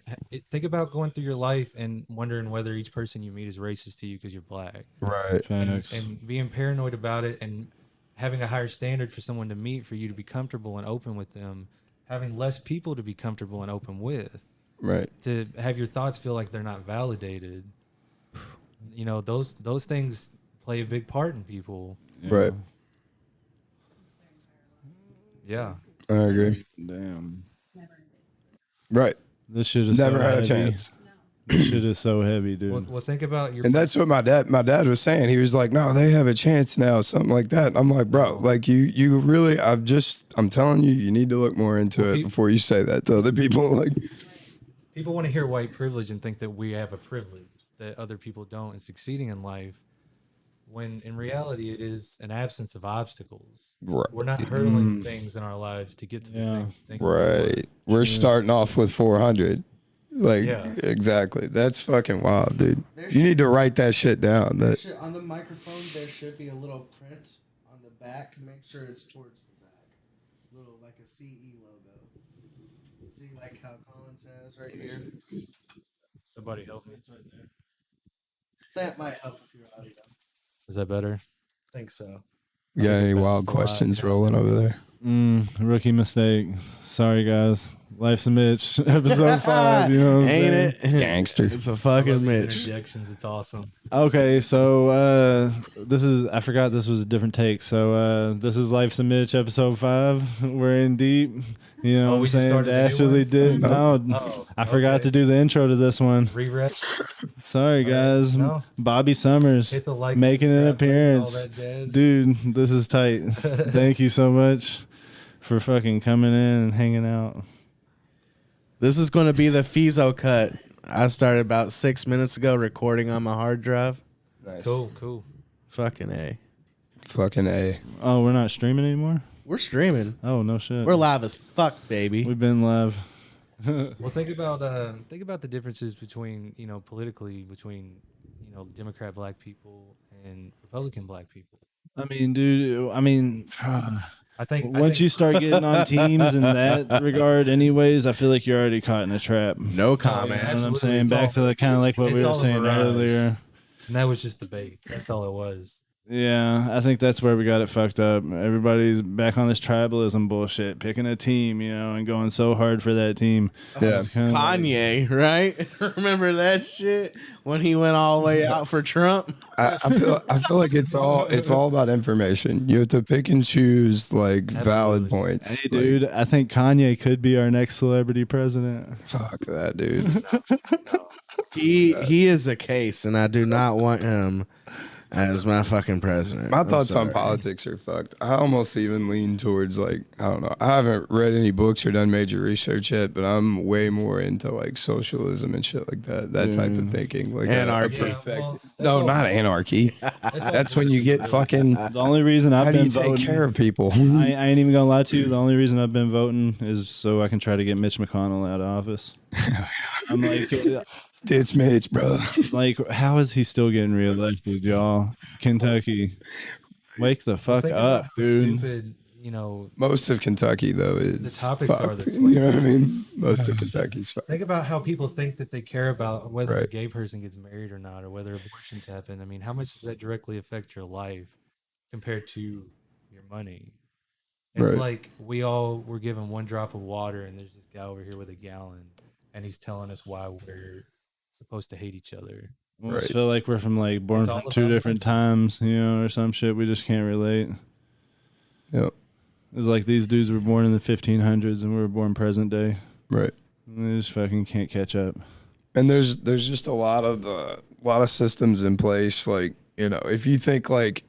think about going through your life and wondering whether each person you meet is racist to you because you're black. right. And being paranoid about it and having a higher standard for someone to meet for you to be comfortable and open with them, having less people to be comfortable and open with, Right. to have your thoughts feel like they're not validated. Those things play a big part in people. Right. Yeah. I agree. Damn. Right. This shit is Never so had a heavy. chance. This shit is so heavy, dude. Well, think about your. And that's what my dad was saying. He was like, "No, they have a chance now," something like that. And I'm like, "Bro, like you really I'm telling you, you need to look more into it before you say that to other people." Like People want to hear white privilege and think that we have a privilege that other people don't in succeeding in life, when in reality it is an absence of obstacles. Right. We're not hurdling things in our lives to get to the same thing. Right. We're starting off with 400. Like Yeah. exactly. That's fucking wild, dude. You need to write that shit down. That On the microphone, there should be a little print on the back. Make sure it's towards the back. Little, like a CE logo. See, like how Collins has right here? Somebody help me. It's right there. That might help with your audio. Is that better? I think so. you got any That's wild a lot, questions yeah. rolling over there? Rookie mistake. Sorry, guys. Life's a Mitch. Episode 5. You know what I'm saying? Ain't it? Gangster. It's a I love fucking these Mitch. interjections. It's awesome. Okay, so I forgot this was a different take. So this is Life's a Mitch, episode 5. We're in deep. You know what we I'm just saying? started a new Dastardly one? did. No, Oh, I forgot okay. to do the intro to this one. Reread. Sorry, All right, guys. no. Bobby Summers Hit the like, making an subscribe button, all appearance. that jazz. Dude, this is tight. Thank you so much for fucking coming in and hanging out. This is going to be the Fizo cut. I started about 6 minutes ago recording on my hard drive. Nice. Cool. Fucking A. Fucking A. Oh, we're not streaming anymore? We're streaming. Oh, no shit. We're live as fuck, baby. We've been live. Well, think about the differences between politically between Democrat black people and Republican black people. I mean, dude, I think once you start getting on teams in that regard, anyways, I feel like you're already caught in a trap. No comment. You know what I'm Absolutely, saying? it's Back all- to the kind of like what it's we were all a saying mirage. earlier. and that was just the bait. That's all it was. Yeah, I think that's where we got it fucked up. Everybody's back on this tribalism bullshit, picking a team, and going so hard for that team. Yeah. It's kinda like- Kanye, right? Remember that shit when he went all the way out for Trump? I feel like it's all about information. You have to pick and choose like valid Absolutely. points. Hey, Like, dude, I think Kanye could be our next celebrity president. fuck that, dude. He is a case, and I do not want him as my fucking president. My I'm thoughts on sorry. politics are fucked. I almost even lean towards like, I don't know. I haven't read any books or done major research yet, but I'm way more into like socialism and shit like that. That type of thinking, like Anarchy. a Yeah, perfect. well, that's No, all- not anarchy. That's all That's when you bullshit, get really. fucking. The only reason How I've do you been take voting, care of people? I ain't even gonna lie to you. The only reason I've been voting is so I can try to get Mitch McConnell out of office. I'm It's Mitch, bro. like, how is he still getting reelected, y'all? Kentucky, wake the fuck Think about up, how dude. stupid, you know. Most of Kentucky though is topics are fucked. this You way. know what I mean? Most of Kentucky's fucked. Think about how people think that they care about whether a Right. gay person gets married or not, or whether abortions happen. I mean, how much does that directly affect your life compared to your money? It's Right. like we all were given one drop of water, and there's this guy over here with a gallon, and he's telling us why we're supposed to hate each other. I almost Right. feel like we're from like born It's from all two about different times, you know, or some shit. We just can't relate. Yep. It's like these dudes were born in the 1500s and we were born present day. Right. And they just fucking can't catch up. And there's just a lot of systems in place. Like, you know, if you think like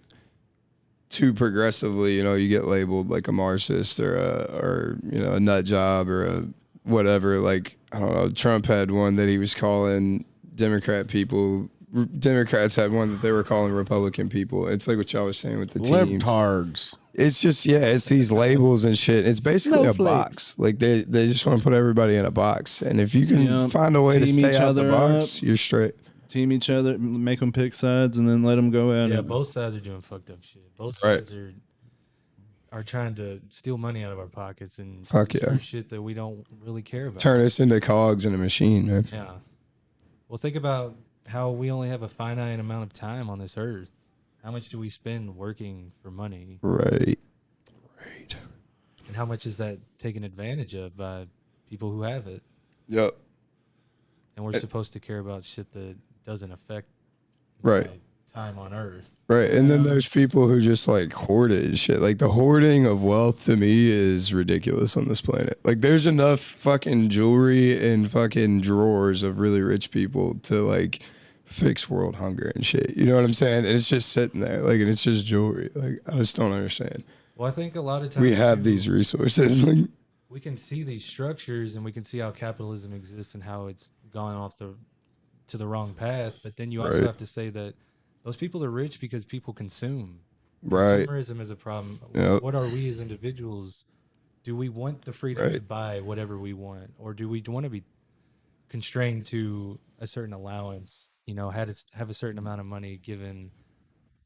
too progressively, you know, you get labeled like a Marxist or you know, a nut job or a whatever. Like, I don't know, Trump had one that he was calling Democrats had one that they were calling Republican people. It's like what y'all was saying with the teams. Libtards. It's just, yeah, it's these labels and shit. It's basically Snowflakes. a box. Like they just want to put everybody in a box. And if you can Yeah, find a way to team stay each out the other box, up. you're straight. Team each other, make them pick sides, and then let them go at Yeah, it. both sides are doing fucked up shit. Both Right. sides are trying to steal money out of our pockets and Fuck push yeah. for shit that we don't really care about. Turn us into cogs in a machine, man. Yeah. Well, think about how we only have a finite amount of time on this earth. How much do we spend working for money? Right. Right. And how much is that taken advantage of by people who have it? Yep. And we're supposed to care about shit that doesn't affect Right. my time on earth. Right. And then there's people who just like hoard it and shit. Like the hoarding of wealth to me is ridiculous on this planet. Like there's enough fucking jewelry and fucking drawers of really rich people to like fix world hunger and shit. You know what I'm saying? And it's just sitting there. Like, and it's just jewelry. Like, I just don't understand. Well, I think a lot of times We have too, these resources. Like, we can see these structures and we can see how capitalism exists and how it's gone off to the wrong path. But then you also Right. have to say that those people are rich because people consume. right. Consumerism is a problem. Yep. What are we as individuals? Do we want the freedom to Right. buy whatever we want, or do we want to be constrained to a certain allowance? You know, have a certain amount of money given.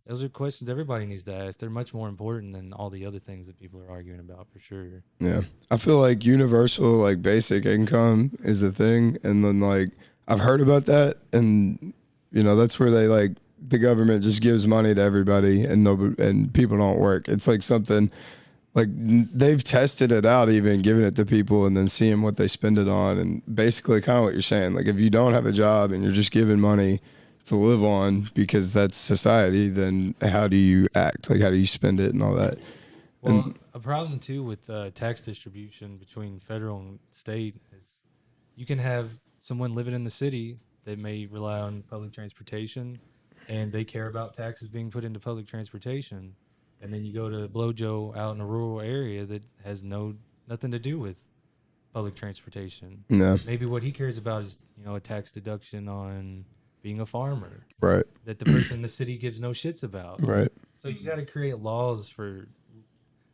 Those are questions everybody needs to ask. They're much more important than all the other things that people are arguing about, for sure. Yeah. I feel like universal, like basic income is a thing. And then, like, I've heard about that. And, you know, that's where they like the government just gives money to everybody and people don't work. It's like something like they've tested it out, even giving it to people and then seeing what they spend it on. And basically, kind of what you're saying, like, if you don't have a job and you're just giving money to live on because that's society, then how do you act? Like, how do you spend it and all that? Well, a problem too with tax distribution between federal and state is you can have someone living in the city that may rely on public transportation and they care about taxes being put into public transportation. And then you go to Blojo out in a rural area that has nothing to do with public transportation. No. Maybe what he cares about is, you know, a tax deduction on being a farmer Right. that the person in the city gives no shits about. Right. So you got to create laws for.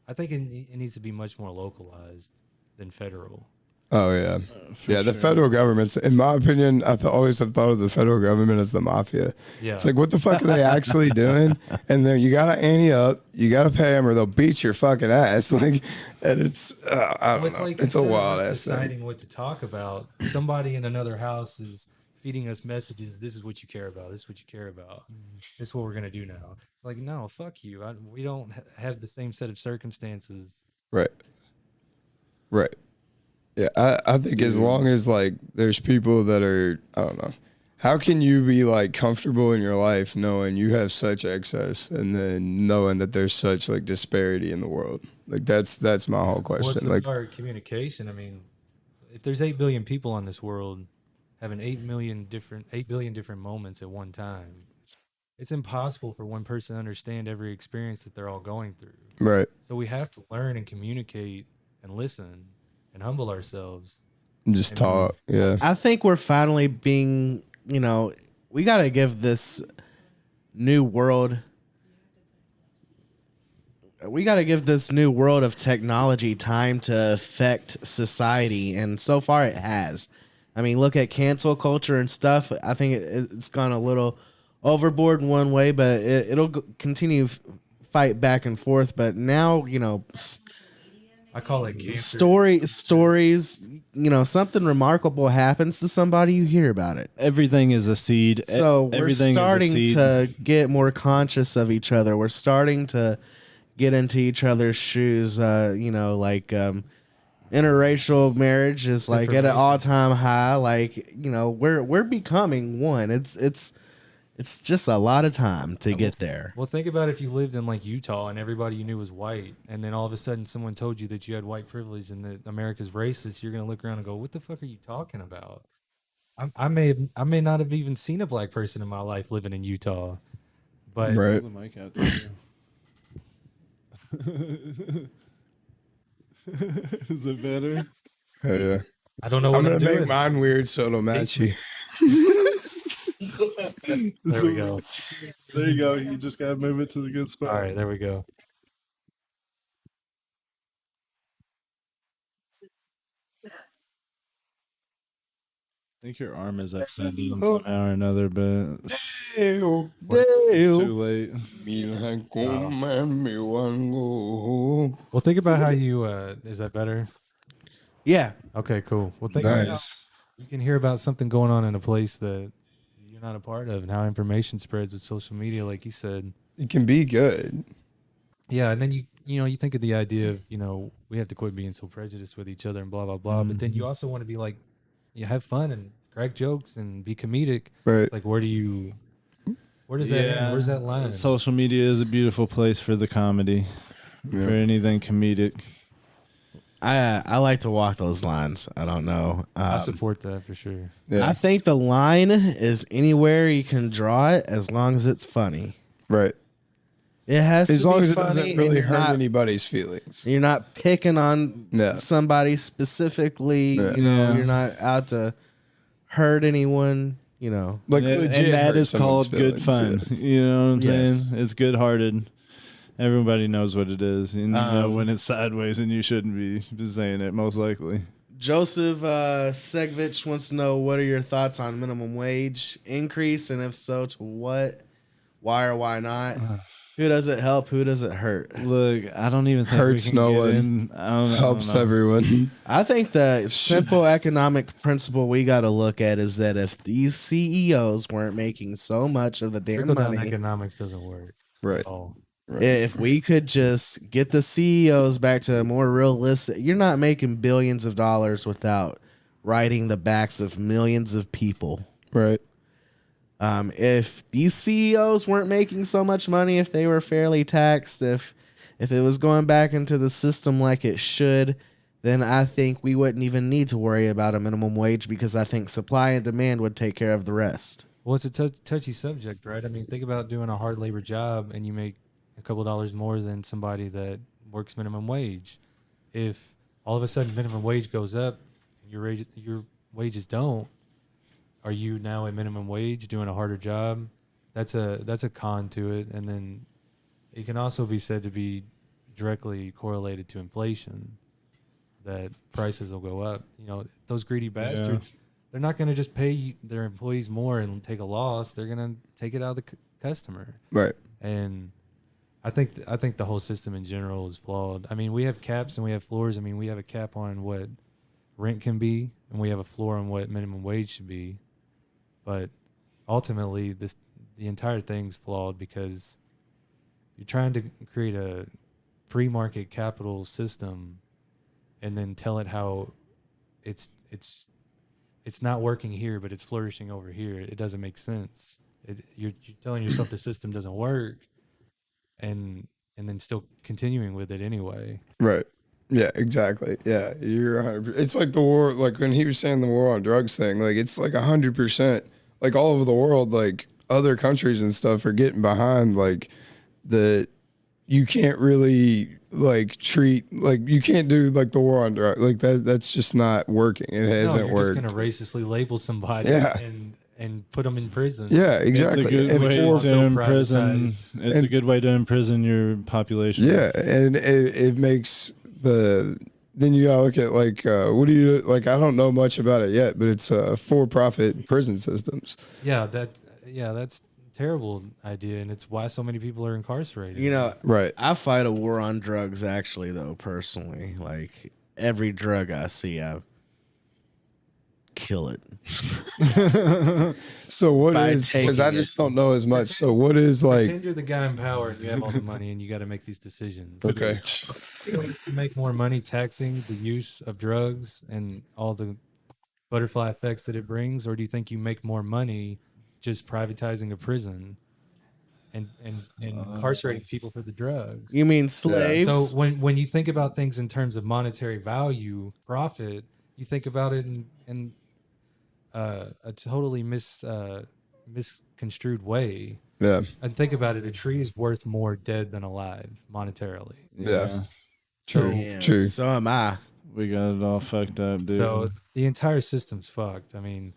I think it needs to be much more localized than federal. Oh yeah, yeah. The sure. federal government's, in my opinion, always have thought of the federal government as the mafia. Yeah. It's like, what the fuck are they actually doing? And then you gotta ante up, you gotta pay them, or they'll beat your fucking ass. Like, and it's, I don't It's know. like It's a instead of wild us ass thing. deciding what to talk about. Somebody in another house is feeding us messages. This is what you care about. This is what you care about. This is what we're gonna do now. It's like, no, fuck you. We don't have the same set of circumstances. Right. Right. Yeah, I think as long as like there's people that are, I don't know, how can you be like comfortable in your life knowing you have such excess and then knowing that there's such like disparity in the world? Like that's my whole What's question. the Like, our communication? I mean, if there's 8 billion people on this world having 8 billion different moments at one time, it's impossible for one person to understand every experience that they're all going through. Right. So we have to learn and communicate and listen and humble ourselves. Just And talk. Yeah. I think we're finally being, we got to give this new world. We got to give this new world of technology time to affect society, and so far it has. I mean, look at cancel culture and stuff. I think it's gone a little overboard in one way, but it'll continue fight back and forth. But now, I call it cancer. stories. Something remarkable happens to somebody, you hear about it. Everything is a seed. So we're Everything starting is a seed. to get more conscious of each other. We're starting to get into each other's shoes. Interracial marriage is like at an all-time high. Like, we're becoming one. It's just a lot of time to get there. Well, think about if you lived in like Utah and everybody you knew was white, and then all of a sudden someone told you that you had white privilege and that America's racist. You're gonna look around and go, "What the fuck are you talking about?" I may not have even seen a black person in my life living in Utah, but Right. Pull the mic out there. Is it better? Yeah. I don't know I'm what gonna I'm make doing. mine weird so it'll match you. There we go. There you go. You just gotta move it to the good spot. All right, there we go. I think your arm is upside down somehow or another, but Ew. it's too late. Well, think about how you. Is that better? Yeah. Okay, cool. Well, think about how Nice. you can hear about something going on in a place that you're not a part of, and how information spreads with social media, like you said. It can be good. Yeah, and then you think of the idea of we have to quit being so prejudiced with each other and blah blah blah. But then you also want to be like, you have fun and crack jokes and be comedic. Right. It's like where does that end? Where's that line? Social media is a beautiful place for the comedy, Yeah. for anything comedic. I like to walk those lines. I don't know. I support that for sure. Yeah. I think the line is anywhere you can draw it as long as it's funny. Right. It has As to long be as it funny doesn't and really you're hurt not, anybody's feelings. you're not picking on Yeah. somebody specifically. Yeah. Yeah. You're not out to hurt anyone. Like and, legit and that hurt is someone's called good feelings. fun. You know what I'm Yes. saying? It's good hearted. Everybody knows what it is. And you know when it's sideways and you shouldn't be saying it, most likely. Joseph Segovich wants to know, what are your thoughts on minimum wage increase, and if so, to what, why or why not? Who does it help? Who does it hurt? Look, I don't even think Hurts we can no get one. in. I don't Helps know. everyone. I think the simple economic principle we got to look at is that if these CEOs weren't making so much of the damn Trickle down money, economics doesn't work. Right. At all. if we could just get the CEOs back to a more realistic, you're not making billions of dollars without riding the backs of millions of people. Right. If these CEOs weren't making so much money, if they were fairly taxed, if it was going back into the system like it should, then I think we wouldn't even need to worry about a minimum wage, because I think supply and demand would take care of the rest. Well, it's a touchy subject, right? I mean, think about doing a hard labor job and you make a couple dollars more than somebody that works minimum wage. If all of a sudden minimum wage goes up, your wages don't, are you now at minimum wage doing a harder job? That's a con to it. And then it can also be said to be directly correlated to inflation, that prices will go up. Those greedy bastards, they're not going to just pay their employees more and take a loss. They're going to take it out of the customer. Right. And I think the whole system in general is flawed. I mean, we have caps and we have floors. I mean, we have a cap on what rent can be, and we have a floor on what minimum wage should be. But ultimately, the entire thing's flawed, because you're trying to create a free market capital system and then tell it how it's not working here, but it's flourishing over here. It doesn't make sense. You're telling yourself the system doesn't work, and then still continuing with it anyway. Right. Yeah, exactly. Yeah, you're 100%. It's like the war, like when he was saying the war on drugs thing, like it's like 100%, like all over the world, like other countries and stuff are getting behind like the you can't really like treat like you can't do like the war on drugs like that's just not working. It hasn't you're worked. just gonna racistly label somebody Yeah. and put them in prison. Yeah, exactly. It's a good And way for- to imprison. privatized. It's a good way to imprison your population. yeah, and it makes the then you gotta look at like what do you like? I don't know much about it yet, but it's for-profit prison systems. Yeah, that's a terrible idea, and it's why so many people are incarcerated. You know, Right. I fight a war on drugs actually though, personally. Like every drug I see, I kill it. So what By is because I taking just it. don't know as much. So what is like Pretend you're the guy in power and you have all the money and you got to make these decisions. okay. You make more money taxing the use of drugs and all the butterfly effects that it brings, or do you think you make more money just privatizing a prison and incarcerating people for the drugs? You mean slaves? So when you think about things in terms of monetary value, profit, you think about it in a totally misconstrued way. Yeah. And think about it, a tree is worth more dead than alive monetarily. Yeah. So, Damn, True. So am I. We got it all fucked up, dude. so the entire system's fucked. I mean,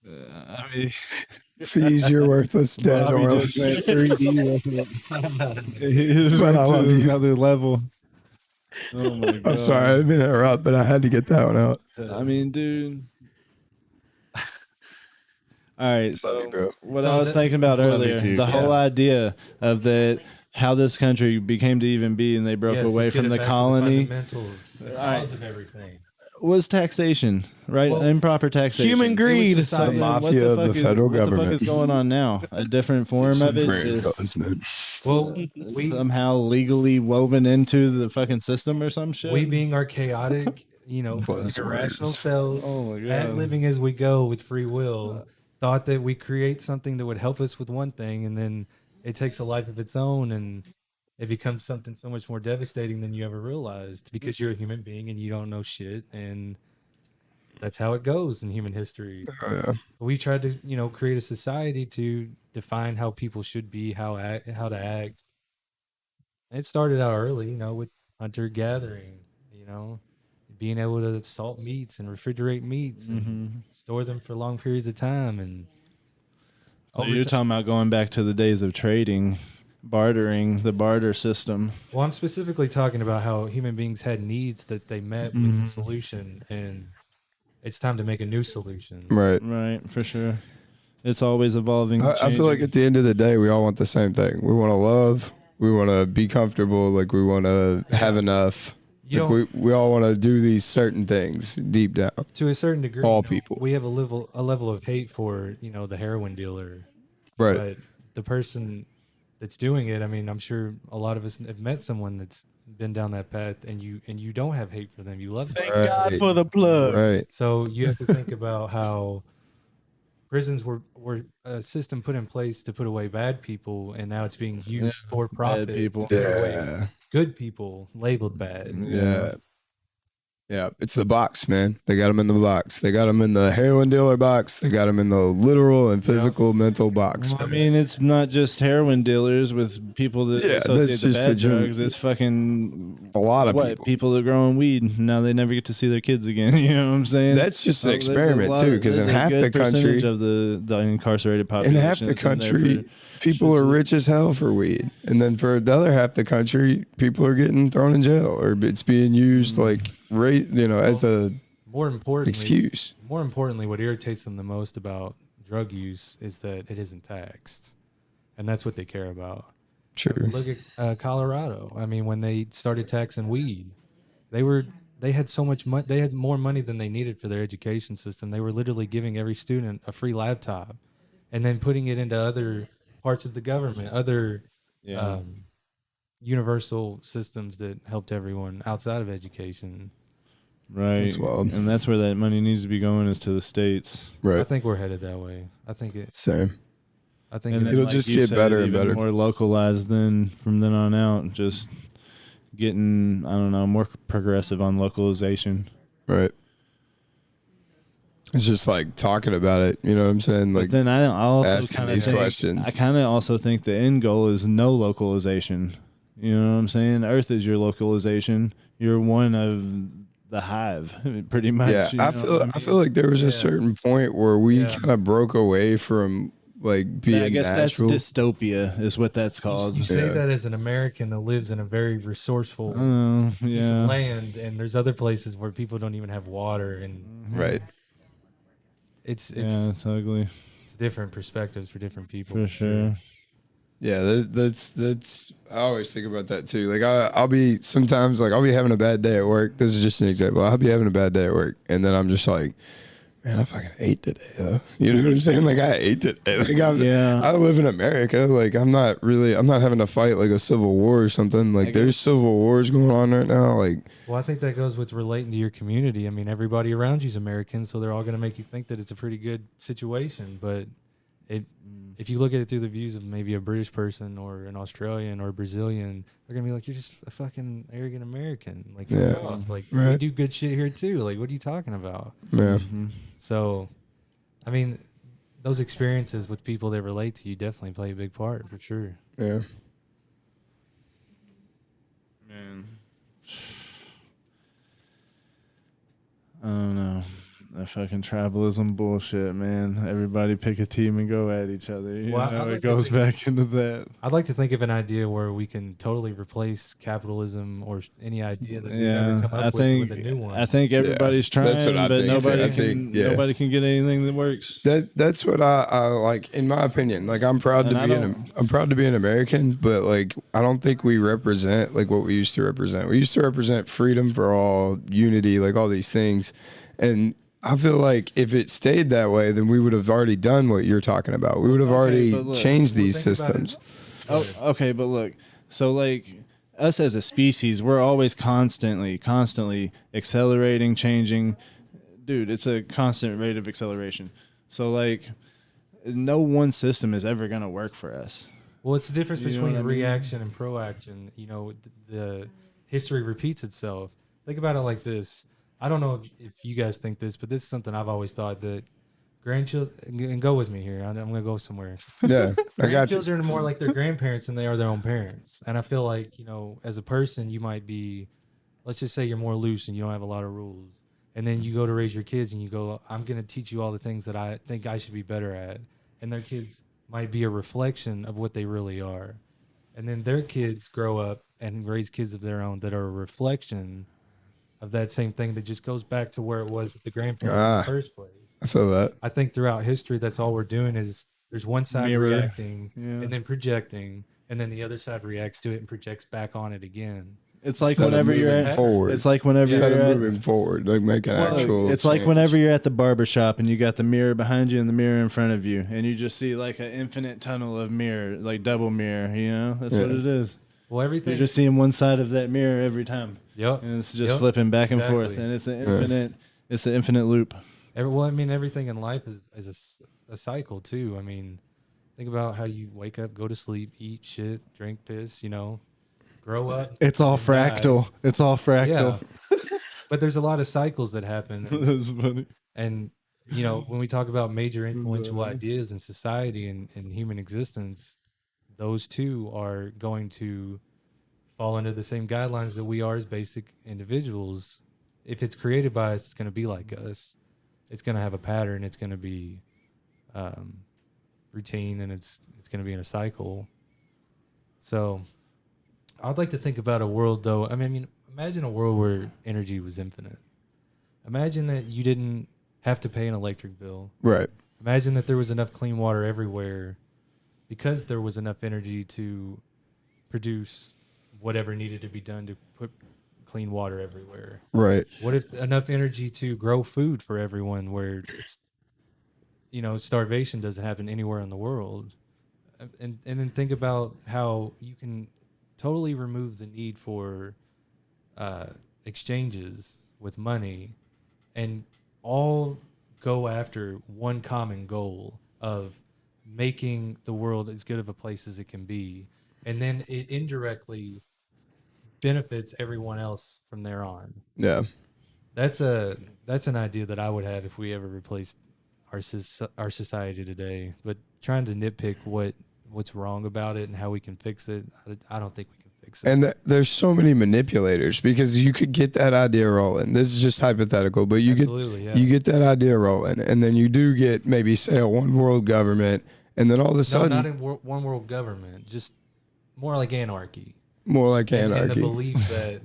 I mean, Fees your worthless dead Bobby or just went 3D with it. He just But went I love to you. another level. Oh my god! I'm sorry, I didn't mean to interrupt, but I had to get that one out. I mean, dude. All right, Love you, bro. what So I was that- thinking about Love you earlier, too. the whole Yes. idea of that, how this country became to even be, and they broke yes, away let's get from it the back to colony, fundamentals, the right. cause of everything. was taxation, right? Well, improper taxation. human greed. It was society. The What mafia of fuck the federal what the government. fuck is going on now? A different form of it, Well, we somehow legally woven into the fucking system or some shit. we being our chaotic, irrational selves, Oh my god! ad living as we go with free will, thought that we create something that would help us with one thing, and then it takes a life of its own, and it becomes something so much more devastating than you ever realized because you're a human being and you don't know shit, and that's how it goes in human history. Oh, yeah. We tried to, create a society to define how people should be, how to act. It started out early, with hunter gathering, being able to salt meats and refrigerate meats and store them for long periods of time. And So over you're ti- talking about going back to the days of trading, bartering, the barter system. well, I'm specifically talking about how human beings had needs that they met with the solution, and it's time to make a new solution. Right. Right, for sure. It's always evolving. I feel like changing. at the end of the day, we all want the same thing. We want to love. We want to be comfortable. Like we want to have enough. You Like don't- we all want to do these certain things deep down. To a certain degree, All people. we have a level of hate for the heroin dealer, Right. but the person that's doing it, I mean, I'm sure a lot of us have met someone that's been down that path, and you don't have hate for them. You love them. Thank God for the plug. Right. So you have to think about how prisons were a system put in place to put away bad people, and now it's being used for profit. people. to put away Yeah. good people labeled bad. Yeah. Yeah. It's the box, man. They got them in the box. They got them in the heroin dealer box. They got them in the literal and physical mental box. I mean, it's not just heroin dealers with people that Yeah, associate that's the just bad a gen- drugs. It's fucking A lot of what people. that growing weed. Now they never get to see their kids again. You know what I'm saying? That's just an There's a experiment lot too, of- because in there's a half good the country, percentage of the incarcerated in population, half the that's in there country, for- people are rich as hell for weed, and then for the other half the country, people are getting thrown in jail, or it's being used like as a More importantly, excuse. More importantly, what irritates them the most about drug use is that it isn't taxed, and that's what they care about. True. Look at Colorado. I mean, when they started taxing weed, they had so much money. They had more money than they needed for their education system. They were literally giving every student a free laptop, and then putting it into other parts of the government, other universal systems that helped everyone outside of education. right, That's wild. and that's where that money needs to be going, is to the states. I Right. think we're headed that way. I think Same. And it, then, It'll like just you get said, better and even better. more localized. Then from then on out, just getting more progressive on localization. Right. It's just like talking about it. You know what I'm saying? But Like then I also asking kind of these think, questions. I kind of also think the end goal is no localization. You know what I'm saying? Earth is your localization. You're one of the hive, pretty much. Yeah, you I know feel what I I mean? feel like there was a Yeah. certain point where we Yeah. kind of broke away from like I being guess natural. that's dystopia, is what that's You, called. you say Yeah. that as an American that lives in a very resourceful piece of Yeah. land, and there's other places where people don't even have water, and Right. it's Yeah, it's ugly it's different perspectives for different people. for sure. Yeah, that's. I always think about that too. Like I'll be sometimes like I'll be having a bad day at work. This is just an example. I'll be having a bad day at work, and then I'm just like, man, I fucking ate today. Though. You know what I'm saying? Like I ate today. Like Yeah. I live in America. Like I'm not having to fight like a civil war or something. Like there's civil wars going on right now. Like Well, I think that goes with relating to your community. I mean, everybody around you's American, so they're all going to make you think that it's a pretty good situation. But if you look at it through the views of maybe a British person or an Australian or a Brazilian, they're going to be like, you're just a fucking arrogant American. Like, fuck Yeah. off. Like, we Right. do good shit here too. Like, what are you talking about? yeah, So, I mean, those experiences with people that relate to you definitely play a big part for sure. yeah. Man. I don't know. That fucking tribalism bullshit, man. Everybody pick a team and go at each other. You Well, I'd know, like it to goes think- back into that. I'd like to think of an idea where we can totally replace capitalism or any idea that we've ever Yeah, come up with a new one. I think everybody's trying, That's what I but think, too. nobody I can. think, yeah. Nobody can get anything that works. That's what I like in my opinion. Like I'm proud And to I be don't- I'm proud to be an American, but like I don't think we represent like what we used to represent. We used to represent freedom for all, unity, like all these things. And I feel like if it stayed that way, then we would have already done what you're talking about. We would have already but look, changed well, these think about it. systems. Oh, okay, but look, so like us as a species, we're always constantly accelerating, changing. Dude, it's a constant rate of acceleration. So like, no one system is ever gonna work for us. Well, it's the difference You know between what I mean? reaction and proaction. You know, the history repeats itself. Think about it like this. I don't know if you guys think this, but this is something I've always thought that grandchildren, and go with me here. I'm going to go somewhere. Yeah, I got you. Grandchildren are more like their grandparents than they are their own parents. And I feel like, you know, as a person, you might be, let's just say you're more loose and you don't have a lot of rules. And then you go to raise your kids and you go, I'm going to teach you all the things that I think I should be better at. And their kids might be a reflection of what they really are. And then their kids grow up and raise kids of their own that are a reflection of that same thing that just goes back to where it was with the grandparents in the first place. I feel that. I think throughout history, that's all we're doing is there's one side Mirror. reacting Yeah. and then projecting, and then the other side reacts to it and projects back on it again. It's like Instead of whenever you're moving at, forward. it's like whenever Instead you're of at, moving forward, like make an Well, actual. it's like change. whenever you're at the barber shop and you got the mirror behind you and the mirror in front of you, and you just see like an infinite tunnel of mirror, like double mirror. You know, that's what Yeah. it is. Well, everything. You're just seeing one side of that mirror every time, Yep. and it's just Yep. flipping back and forth, Exactly. and it's an infinite. It's an infinite loop. Well, I mean, everything in life is a cycle too. I mean, think about how you wake up, go to sleep, eat shit, drink piss. You know, grow up. It's all and die. fractal. It's all fractal. Yeah. But there's a lot of cycles that happen. That's funny. And you know, when we talk about major influential ideas in society and human existence, those two are going to fall under the same guidelines that we are as basic individuals. If it's created by us, it's going to be like us. It's going to have a pattern. It's going to be routine, and it's going to be in a cycle. So I'd like to think about a world, though. I mean, imagine a world where energy was infinite. Imagine that you didn't have to pay an electric bill. right. Imagine that there was enough clean water everywhere because there was enough energy to produce whatever needed to be done to put clean water everywhere. Right. What if enough energy to grow food for everyone where it's, you know, starvation doesn't happen anywhere in the world? And then think about how you can totally remove the need for exchanges with money and all go after one common goal of making the world as good of a place as it can be. And then it indirectly benefits everyone else from there on. Yeah. That's an idea that I would have if we ever replaced our society today. But trying to nitpick what's wrong about it and how we can fix it, I don't think we can fix it. And there's so many manipulators because you could get that idea rolling. This is just hypothetical, but you Absolutely, get yeah. you get that idea rolling, and then you do get maybe say a one world government, and then all of a No, sudden not in one world government, just more like anarchy. more like And anarchy. the belief that,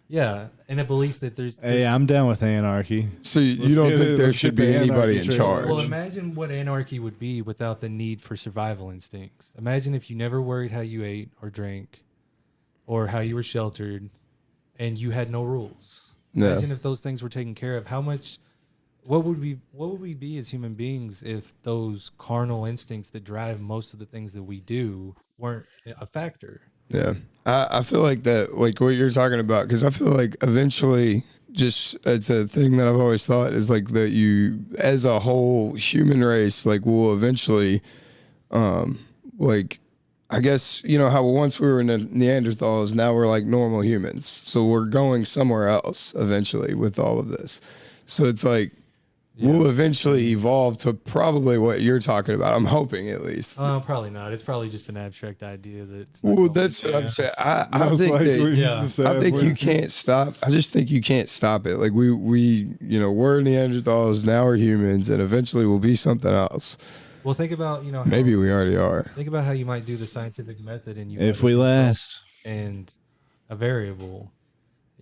yeah, and a belief that there's Hey, I'm down with anarchy. So you Let's don't get think it- there let's should get be the anybody anarchy in train charge? Well, imagine what anarchy would be without the need for survival instincts. Imagine if you never worried how you ate or drank or how you were sheltered and you had no rules. Yeah. Imagine if those things were taken care of. What would we be as human beings if those carnal instincts that drive most of the things that we do weren't a factor? Yeah. I feel like that, like what you're talking about, because I feel like eventually, just it's a thing that I've always thought is like that you, as a whole human race, like will eventually, like, I guess, you know, how once we were Neanderthals, now we're like normal humans. So we're going somewhere else eventually with all of this. So it's like, we'll eventually evolve to probably what you're talking about. I'm hoping at least. Probably not. It's probably just an abstract idea that's not Well, going that's to- what I'm saying. I Most think likely, that, Yeah. I think you can't stop. I just think you can't stop it. Like we, you know, we're Neanderthals, now we're humans, and eventually we'll be something else. Well, think about, how, Maybe we already are. think about how you might do the scientific method and you If have a we result last. and a variable.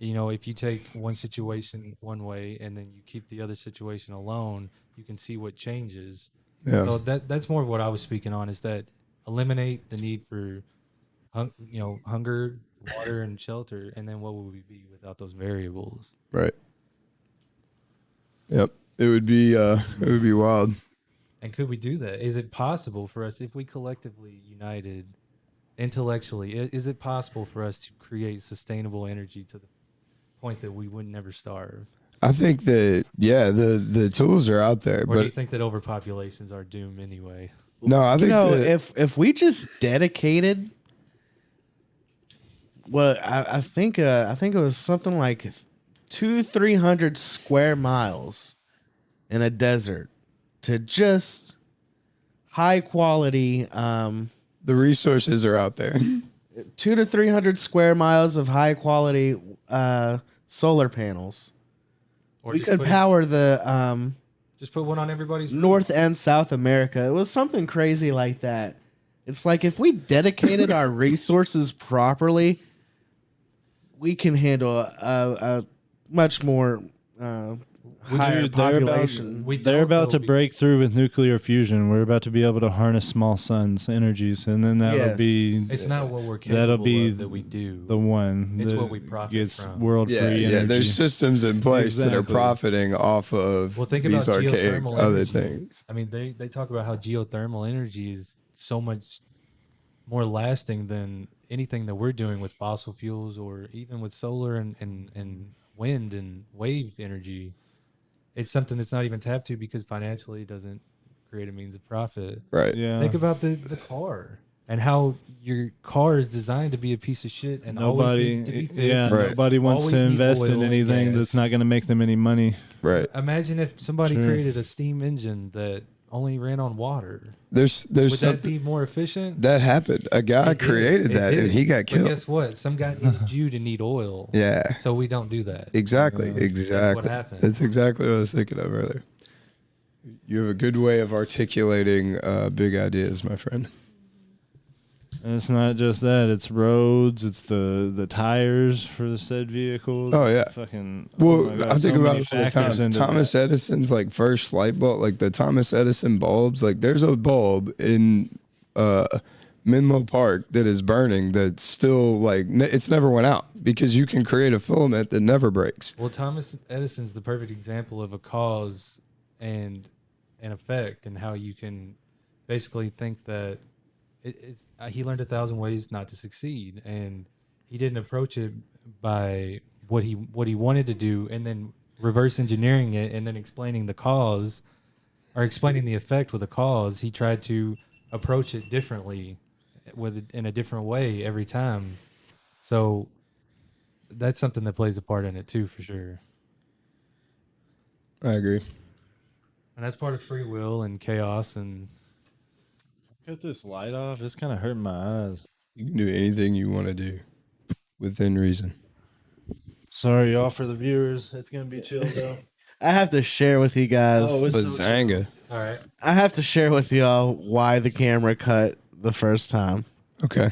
If you take one situation one way and then you keep the other situation alone, you can see what changes. Yeah. So that's more of what I was speaking on, is that eliminate the need for hunger, water, and shelter, and then what would we be without those variables? Right. Yep. It would be wild. And could we do that? Is it possible for us, if we collectively united intellectually, is it possible for us to create sustainable energy to the point that we would never starve? I think that the tools are out there, Or do you but think that overpopulations are doomed anyway? no, I think that, if we just dedicated, well, I think it was something like 300 square miles in a desert to just high quality, the resources are out there. 200 to 300 square miles of high quality solar panels. Or We just could put power the just put one on everybody's roof? North and South America. It was something crazy like that. It's like if we dedicated our resources properly, we can handle a much more higher Dude, they're population. They're about to break through with nuclear fusion. We're about to be able to harness small suns energies, and then that'll Yes. be It's not what we're capable that'll be of that we do. the one. It's that what we profit gets from. world Yeah, free yeah. energy. There's systems in place that are Exactly. profiting off of Well, think these about archaic geothermal other energy. things. I mean, they talk about how geothermal energy is so much more lasting than anything that we're doing with fossil fuels or even with solar and wind and wave energy. It's something that's not even tapped to because financially it doesn't create a means of profit. Right. yeah. Think about the car and how your car is designed to be a piece of shit and always Nobody, need to be fixed. yeah, Right. nobody wants Always to need invest oil in and anything gas. that's not going to make them any money. Right. Imagine if somebody Sure. created a steam engine that only ran on water. There's Would that something be more efficient? that happened. A guy It did. created It that, and did. he got But killed. guess what? Some guy needed you to need oil. Yeah. So we don't do that. Exactly. Yeah. Exactly. happened. That's exactly what I was thinking of earlier. You have a good way of articulating big ideas, my friend. And it's not just that; it's roads, it's the tires for the said vehicles. Oh, yeah. Fucking. Well, oh my God, I think so about many it all the factors time. into Thomas that. Edison's like first light bulb, like the Thomas Edison bulbs. Like there's a bulb in Menlo Park that is burning. That's still like it's never went out because you can create a filament that never breaks. Well, Thomas Edison's the perfect example of a cause and an effect, and how you can basically think that it's. He learned 1,000 ways not to succeed, and he didn't approach it by what he wanted to do, and then reverse engineering it, and then explaining the cause, or explaining the effect with a cause. He tried to approach it differently, in a different way every time. So that's something that plays a part in it too, for sure. I agree. And that's part of free will and chaos. And Cut this light off. It's kind of hurting my eyes. You can do anything you want to do within reason. Sorry, y'all, for the viewers. It's gonna be chill though. I have to share with you guys. Oh, it's so chill. Bazanga. all right, I have to share with y'all why the camera cut the first time. Okay.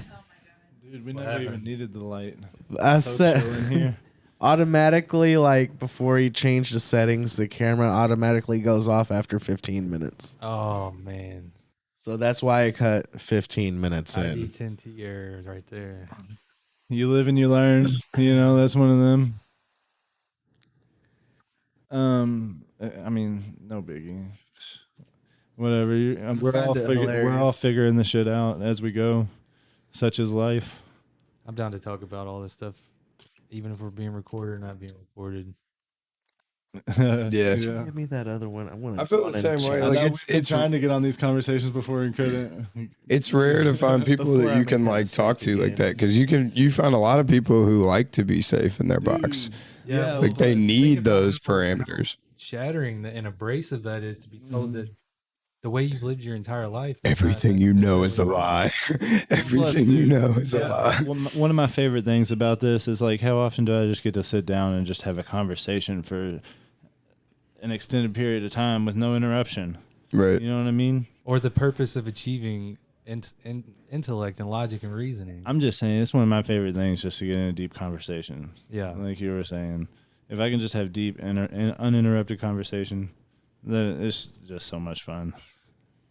Dude, we What never happened? even needed the light. I So chill said in here. automatically, like before he changed the settings, the camera automatically goes off after 15 minutes. oh man, So that's why I cut 15 minutes in. ID10T errors right there. You live and you learn. You know, that's one of them. I mean, no biggie. Whatever. We're find all it we're all hilarious. figuring the shit out as we go. Such is life. I'm down to talk about all this stuff, even if we're being recorded or not being recorded. Yeah. Give me that other one. I want. I feel the same way. I Like know it's we've been it's trying to get on these conversations before and couldn't. it's rare to find people Before that I'm you can kinda like talk sick to like again. that because you find a lot of people who like to be safe in their box. Yeah, Like they think need about those how parameters. shattering and abrasive that is to be told that the way you've lived your entire life. is not Everything you know is a necessarily lie. Plus, Everything you dude, know is a yeah, lie. one of my favorite things about this is like how often do I just get to sit down and just have a conversation for an extended period of time with no interruption. Right. You know what I mean? or the purpose of achieving intellect and logic and reasoning. I'm just saying it's one of my favorite things just to get in a deep conversation. Yeah. Like you were saying, if I can just have deep and uninterrupted conversation, then it's just so much fun.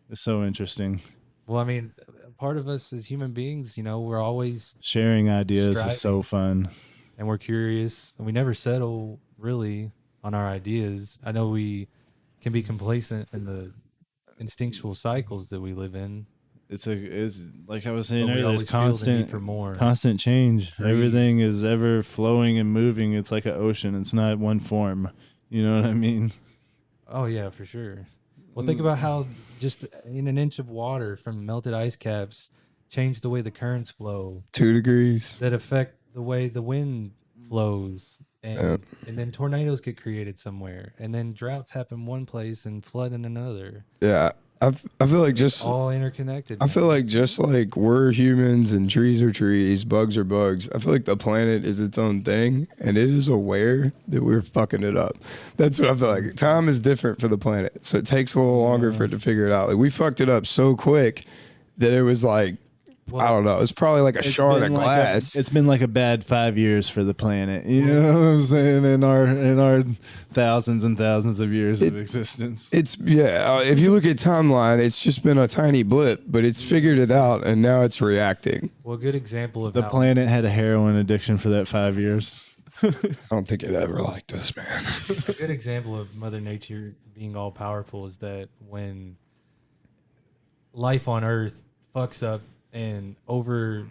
It's so interesting. Well, I mean, part of us as human beings, we're always Sharing ideas is so fun. and we're curious and we never settle really on our ideas. I know we can be complacent in the instinctual cycles that we live in. It's like I was saying But we earlier, always it's feel the need constant for more. constant change. Greed. Everything is ever flowing and moving. It's like an ocean. It's not one form. You know what I mean? Oh yeah, for sure. Well, think about how just in an inch of water from melted ice caps change the way the currents flow 2 degrees. that affect the way the wind flows, and then tornadoes get created somewhere, and then droughts happen one place and flood in another. Yeah. I feel like just All interconnected. I man. feel like just like we're humans and trees are trees, bugs are bugs. I feel like the planet is its own thing and it is aware that we're fucking it up. That's what I feel like. Time is different for the planet. So it takes a little longer for it to figure it out. Like we fucked it up so quick that it was like, I don't know. It's probably like a shard of glass. It's been like a bad 5 years for the planet. You know what I'm saying? In our thousands and thousands of years of existence. It's if you look at timeline, it's just been a tiny blip, but it's figured it out and now it's reacting. Well, a good example of The how planet had a heroin addiction for that 5 years. I don't think it ever liked us, man. a good example of Mother Nature being all powerful is that when life on Earth fucks up and Well,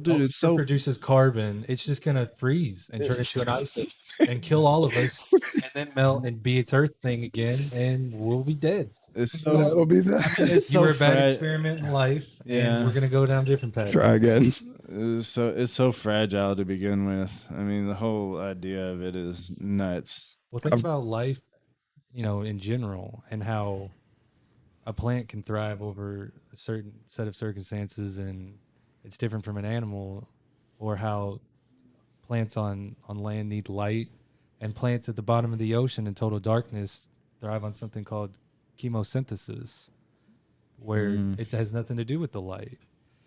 dude, it's so produces carbon, it's just gonna freeze and turn into an ice age and kill all of us, and then melt and be its Earth thing again, and we'll be dead. it's That'll so be that. it's You so were a bad fra- experiment in life, Yeah. and we're gonna go down different paths. Try again. it's so fragile to begin with. I mean, the whole idea of it is nuts. Well, think about life, in general, and how a plant can thrive over a certain set of circumstances, and it's different from an animal, or how plants on land need light, and plants at the bottom of the ocean in total darkness thrive on something called chemosynthesis, where it has nothing to do with the light.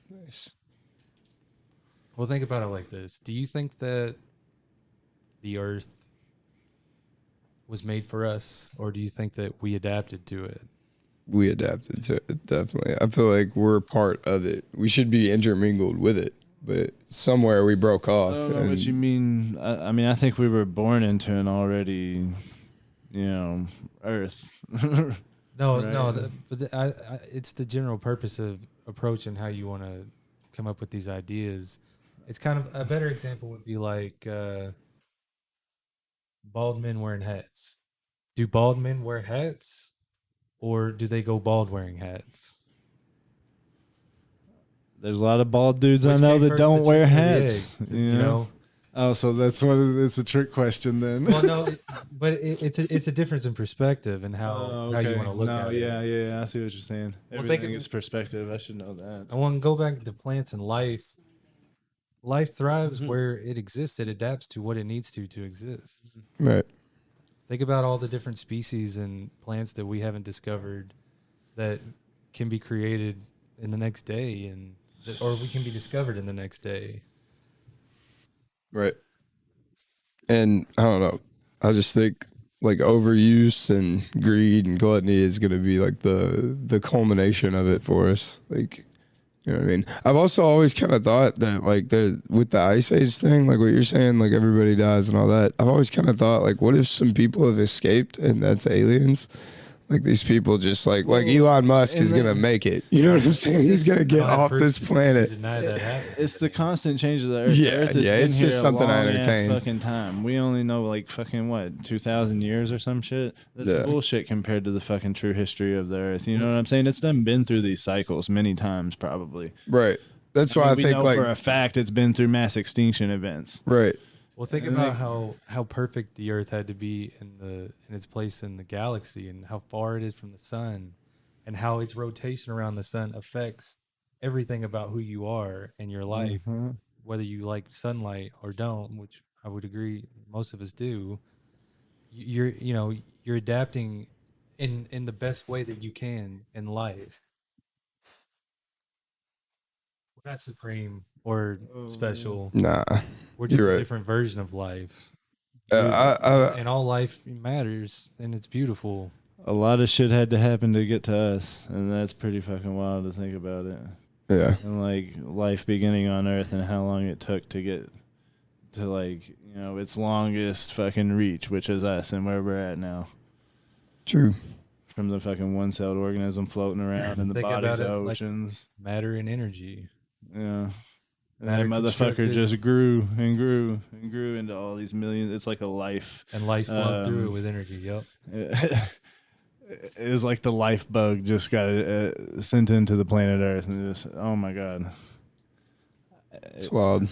Nice. Well, think about it like this. Do you think that the Earth was made for us, or do you think that we adapted to it? We adapted to it, definitely. I feel like we're part of it. We should be intermingled with it, but somewhere we broke off. I don't know what and you mean. I mean, I think we were born into an already, Earth. No, Right. no, it's the general purpose of approach and how you want to come up with these ideas. It's kind of a better example would be like bald men wearing hats. Do bald men wear hats, or do they go bald wearing hats? There's a lot of bald dudes I Which know came that first, don't the wear chicken or the hats. egg? You know? Oh, so that's what it's a trick question then. Well, no, but it's a difference in perspective and Oh, how you okay. want to look No, at yeah, it. yeah, I see what you're saying. Well, think Everything is perspective. I should know that. I want to go back to plants and life. Life thrives Mhm. where it exists. It adapts to what it needs to exist. Right. Think about all the different species and plants that we haven't discovered that can be created in the next day, and that, or we can be discovered in the next day. Right. And I don't know. I just think like overuse and greed and gluttony is going to be like the culmination of it for us. Like, you know what I mean? I've also always kind of thought that like the with the ice age thing, like what you're saying, like everybody dies and all that. I've always kind of thought like, what if some people have escaped and that's aliens? Like these people just like Elon Musk is and gonna make it. You know what I'm saying? He's gonna get I don't have off proof this to planet. deny that happened. It's the constant change of the Earth. Yeah, The Earth has yeah, been it's here just a something I long-ass entertain. fucking time. We only know like fucking what 2,000 years or some shit. That's Yeah. bullshit compared to the fucking true history of the Earth. You know what I'm saying? It's done been through these cycles many times, probably. Right. That's why I We think know like for a fact it's been through mass extinction events. right. Well, think And about like- how perfect the Earth had to be in its place in the galaxy, and how far it is from the sun, and how its rotation around the sun affects everything about who you are and your life, Mhm. whether you like sunlight or don't, which I would agree most of us do. You're adapting in the best way that you can in life. We're not supreme or special. Nah. We're just You're a right. different version of life. I And all life matters, and it's beautiful. A lot of shit had to happen to get to us, and that's pretty fucking wild to think about it. yeah. And like life beginning on Earth and how long it took to get to like its longest fucking reach, which is us and where we're at now. True. From the fucking one-celled organism floating around in the Think about bodies it of like oceans. matter and energy. Yeah. And Matter that motherfucker constructed. just grew and grew and grew into all these millions. It's like a life. And life flowed through it Um, with energy. Yep. It was like the life bug just got sent into the planet Earth, and just oh my god, It's wild.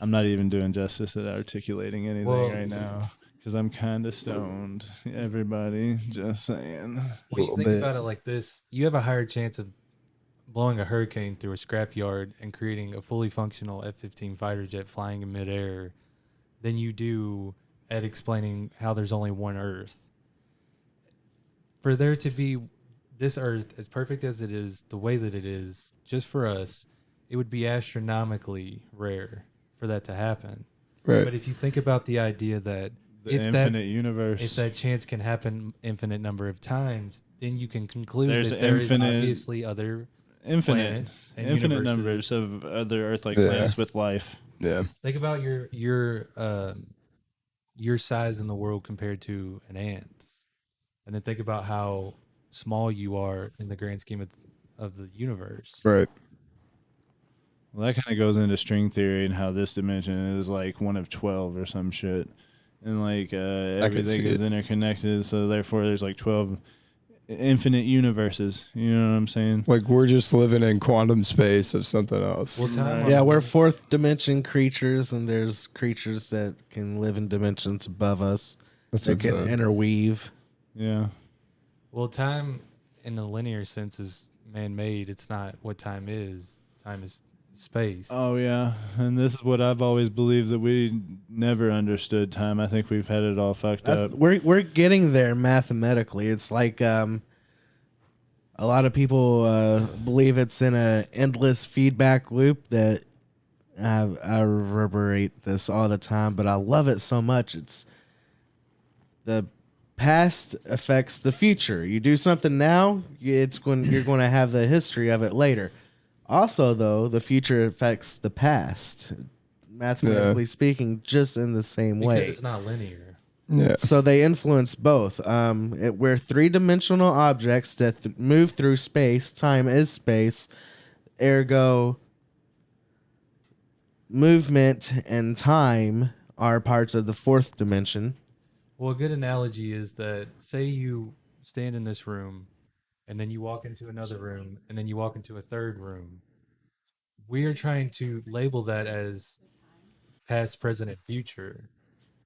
I'm not even doing justice at articulating anything Well- right now because I'm kind of stoned. Everybody, just saying. When you little think bit. about it like this, you have a higher chance of blowing a hurricane through a scrapyard and creating a fully functional F-15 fighter jet flying in midair than you do at explaining how there's only one Earth. For there to be this Earth as perfect as it is, the way that it is, just for us, it would be astronomically rare for that to happen. Right. But if you think about the idea that The if infinite universe. if that chance can happen infinite number of times, then you can conclude There's that there is infinite- obviously other infinite, planets and infinite universes. numbers of other Earth-like Yeah. planets with life. Yeah. Think about your size in the world compared to an ant, and then think about how small you are in the grand scheme of the universe. Right. Well, that kind of goes into string theory and how this dimension is like one of 12 or some shit. And like everything see is it. interconnected, so therefore there's like 12 infinite universes. You know what I'm saying? Like we're just living in quantum space of something else. Well, time Right. on Yeah, the- we're fourth dimension creatures, and there's creatures that can live in dimensions above us That's that what's can up. interweave. Yeah. Well, time in the linear sense is man-made. It's not what time is. Time is space. Oh yeah, and this is what I've always believed, that we never understood time. I think we've had it all fucked up. We're getting there mathematically. It's like a lot of people believe it's in a endless feedback loop that I reverberate this all the time, but I love it so much. It's the past affects the future. You do something now, you're going to have the history of it later. Also, though, the future affects the past, mathematically speaking, just in the same because way. it's not linear. Yeah. So they influence both. We're three-dimensional objects that move through space. Time is space. Ergo, movement and time are parts of the fourth dimension. Well, a good analogy is that say you stand in this room and then you walk into another room and then you walk into a third room. We are trying to label that as past, present, and future.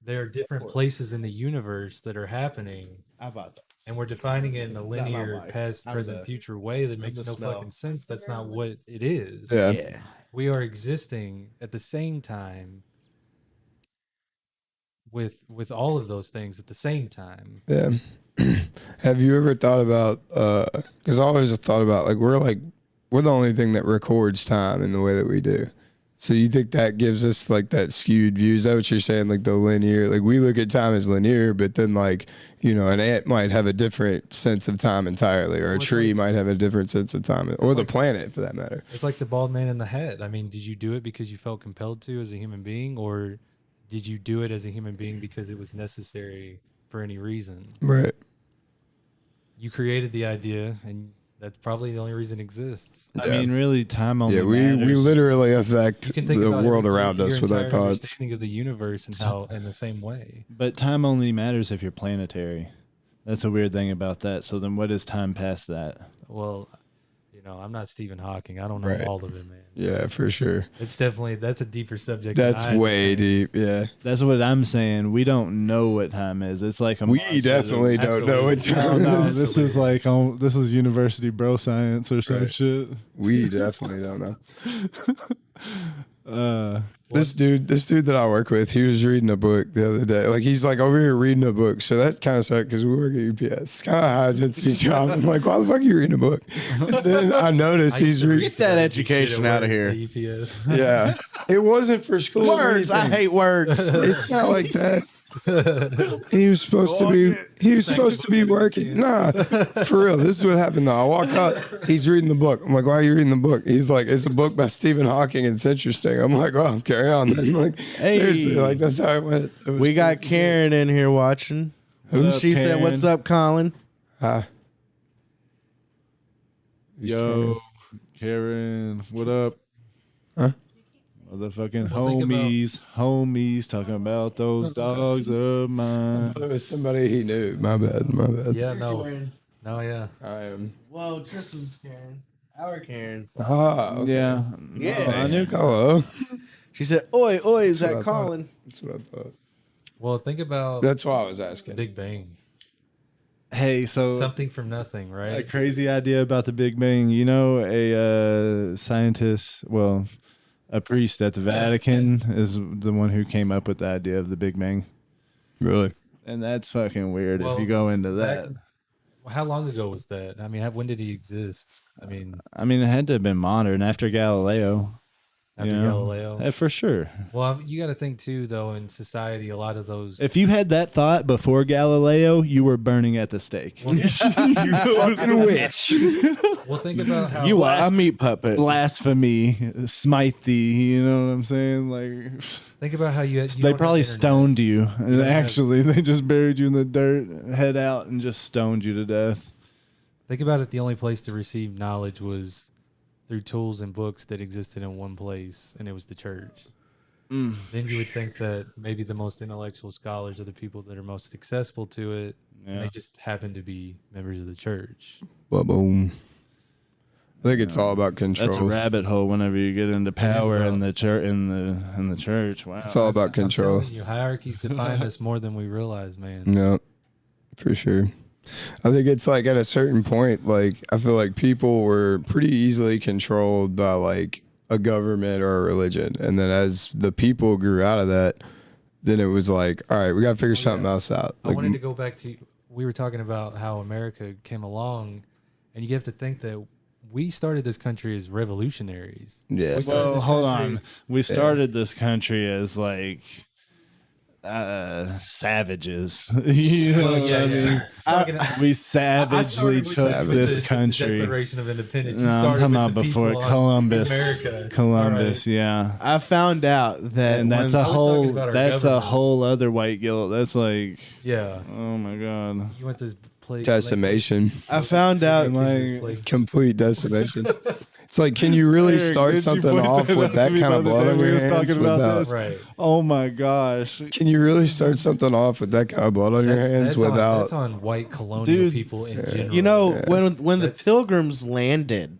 There are different places in the universe that are happening, How about that? and we're defining it in a my linear wife. past, I'm present, the- future way that I'm makes the no smell. fucking sense. That's not what it is. Yeah. Yeah. We are existing at the same time with all of those things at the same time. Yeah. Have you ever thought about? Because I always thought about we're the only thing that records time in the way that we do. So you think that gives us like that skewed view? Is that what you're saying? Like the linear, like we look at time as linear, but then an ant might have a different sense of time entirely, or a it's tree like- might have a different sense of time, or the like- planet for that matter. It's like the bald man in the hat. I mean, did you do it because you felt compelled to as a human being, or did you do it as a human being because it was necessary for any reason? Right. You created the idea, and that's probably the only reason it exists. I mean, really, time only Yeah, we matters. literally affect You can think the about world every- around us your with our entire thoughts. understanding of the universe and how in the same way. But time only matters if you're planetary. That's a weird thing about that. So then what is time past that? Well, I'm not Stephen Hawking. I don't know Right. all of it, man. Yeah, for sure. That's a deeper subject. than That's I way understand. deep. Yeah. That's what I'm saying. We don't know what time is. It's like a We monster that- definitely don't know what Absolutely. time No, is. this is like this is university bro science or some Right. shit. We definitely don't know. Uh, This dude that I work with, he was reading a book the other day. Like he's like over here reading a book. So that kind of sucked because we work at UPS. It's kind of a high intensity job. I'm like, why the fuck are you reading a book? Then I noticed I used he's to reading. read Get that shit education at out of work here. at UPS. Yeah, it wasn't for school. or Words. I anything. hate words. It's not like that. He was supposed to be. He was supposed to be working. Nah, for real. This is what happened though. I walk out. He's reading the book. I'm like, why are you reading the book? He's like, it's a book by Stephen Hawking. And it's interesting. I'm like, oh, carry on then. Like, seriously, like that's how it went. It was We got pretty Karen in here watching. What up, She said, "What's Karen? up, Colin?" cool. Hi. yo, Karen, what up? Huh? Motherfucking Well, think about- homies talking about those dogs of mine. It was somebody he knew. My bad. My bad. Yeah, no, yeah. I am. Well, Tristan's Karen. Our Karen. Ah, okay. Yeah, Yeah. I knew. Hello. She said, "Oi, oi, is That's that what I thought. Colin?" That's what I thought. Well, think about That's why I was asking. Big Bang. Hey, so Something from nothing, a right? crazy idea about the Big Bang. You know, a scientist, well, a priest at the Vatican is the one who came up with the idea of the Big Bang, Really? and that's fucking weird Well, if you go into that. back- How long ago was that? I mean, when did he exist? I mean, I mean, it had to have been modern after Galileo. after you know? Galileo. For sure. Well, you got to think too, though. In society, a lot of those. If you had that thought before Galileo, you were burning at the stake. well, You fucking witch. well, think about how You are a meat puppet. Blasphemy, smite thee. You know what I'm saying? Like, think about how you. they probably stoned you. And don't have- actually, they just buried you in the dirt, head out, and just stoned you to death. Think about it. The only place to receive knowledge was through tools and books that existed in one place, and it was the church. Then you would think that maybe the most intellectual scholars are the people that are most accessible to it, and Yeah. they just happen to be members of the church. Boom. I think it's all about control. That's a rabbit hole. Whenever you get into is power in rough. the church, in the church, wow. It's all about I'm control. telling you, hierarchies define us more than we realize, man. No, for sure. I think it's like at a certain point, like I feel like people were pretty easily controlled by like a government or a religion, and then as the people grew out of that, then it was like, all right, we got to figure something else out. I Like, wanted to go back to we were talking about how America came along, and you have to think that we started this country as revolutionaries. yeah, We started Well, this hold country- on. We started this country as like savages. You know Well, what yeah, I yeah. mean? Talking- We I savagely started took with this the country. Declaration of Independence. You No, I'm started talking with about the before people on Columbus. America. Columbus, All right. yeah. I found out that And that's when- a I was talking whole about our that's a government. whole other white guilt. That's like, Yeah. oh my god. You went this play decimation, I found out Like- complete decimation. It's like, can you really Eric, start did you something point off that with out that to me kind the of other blood day on we your was hands talking about without? this? Right. Oh my gosh. Can you really start something off with that kind of blood on your hands without? That's on white colonial Dude, people in general. you know when the That's- Pilgrims landed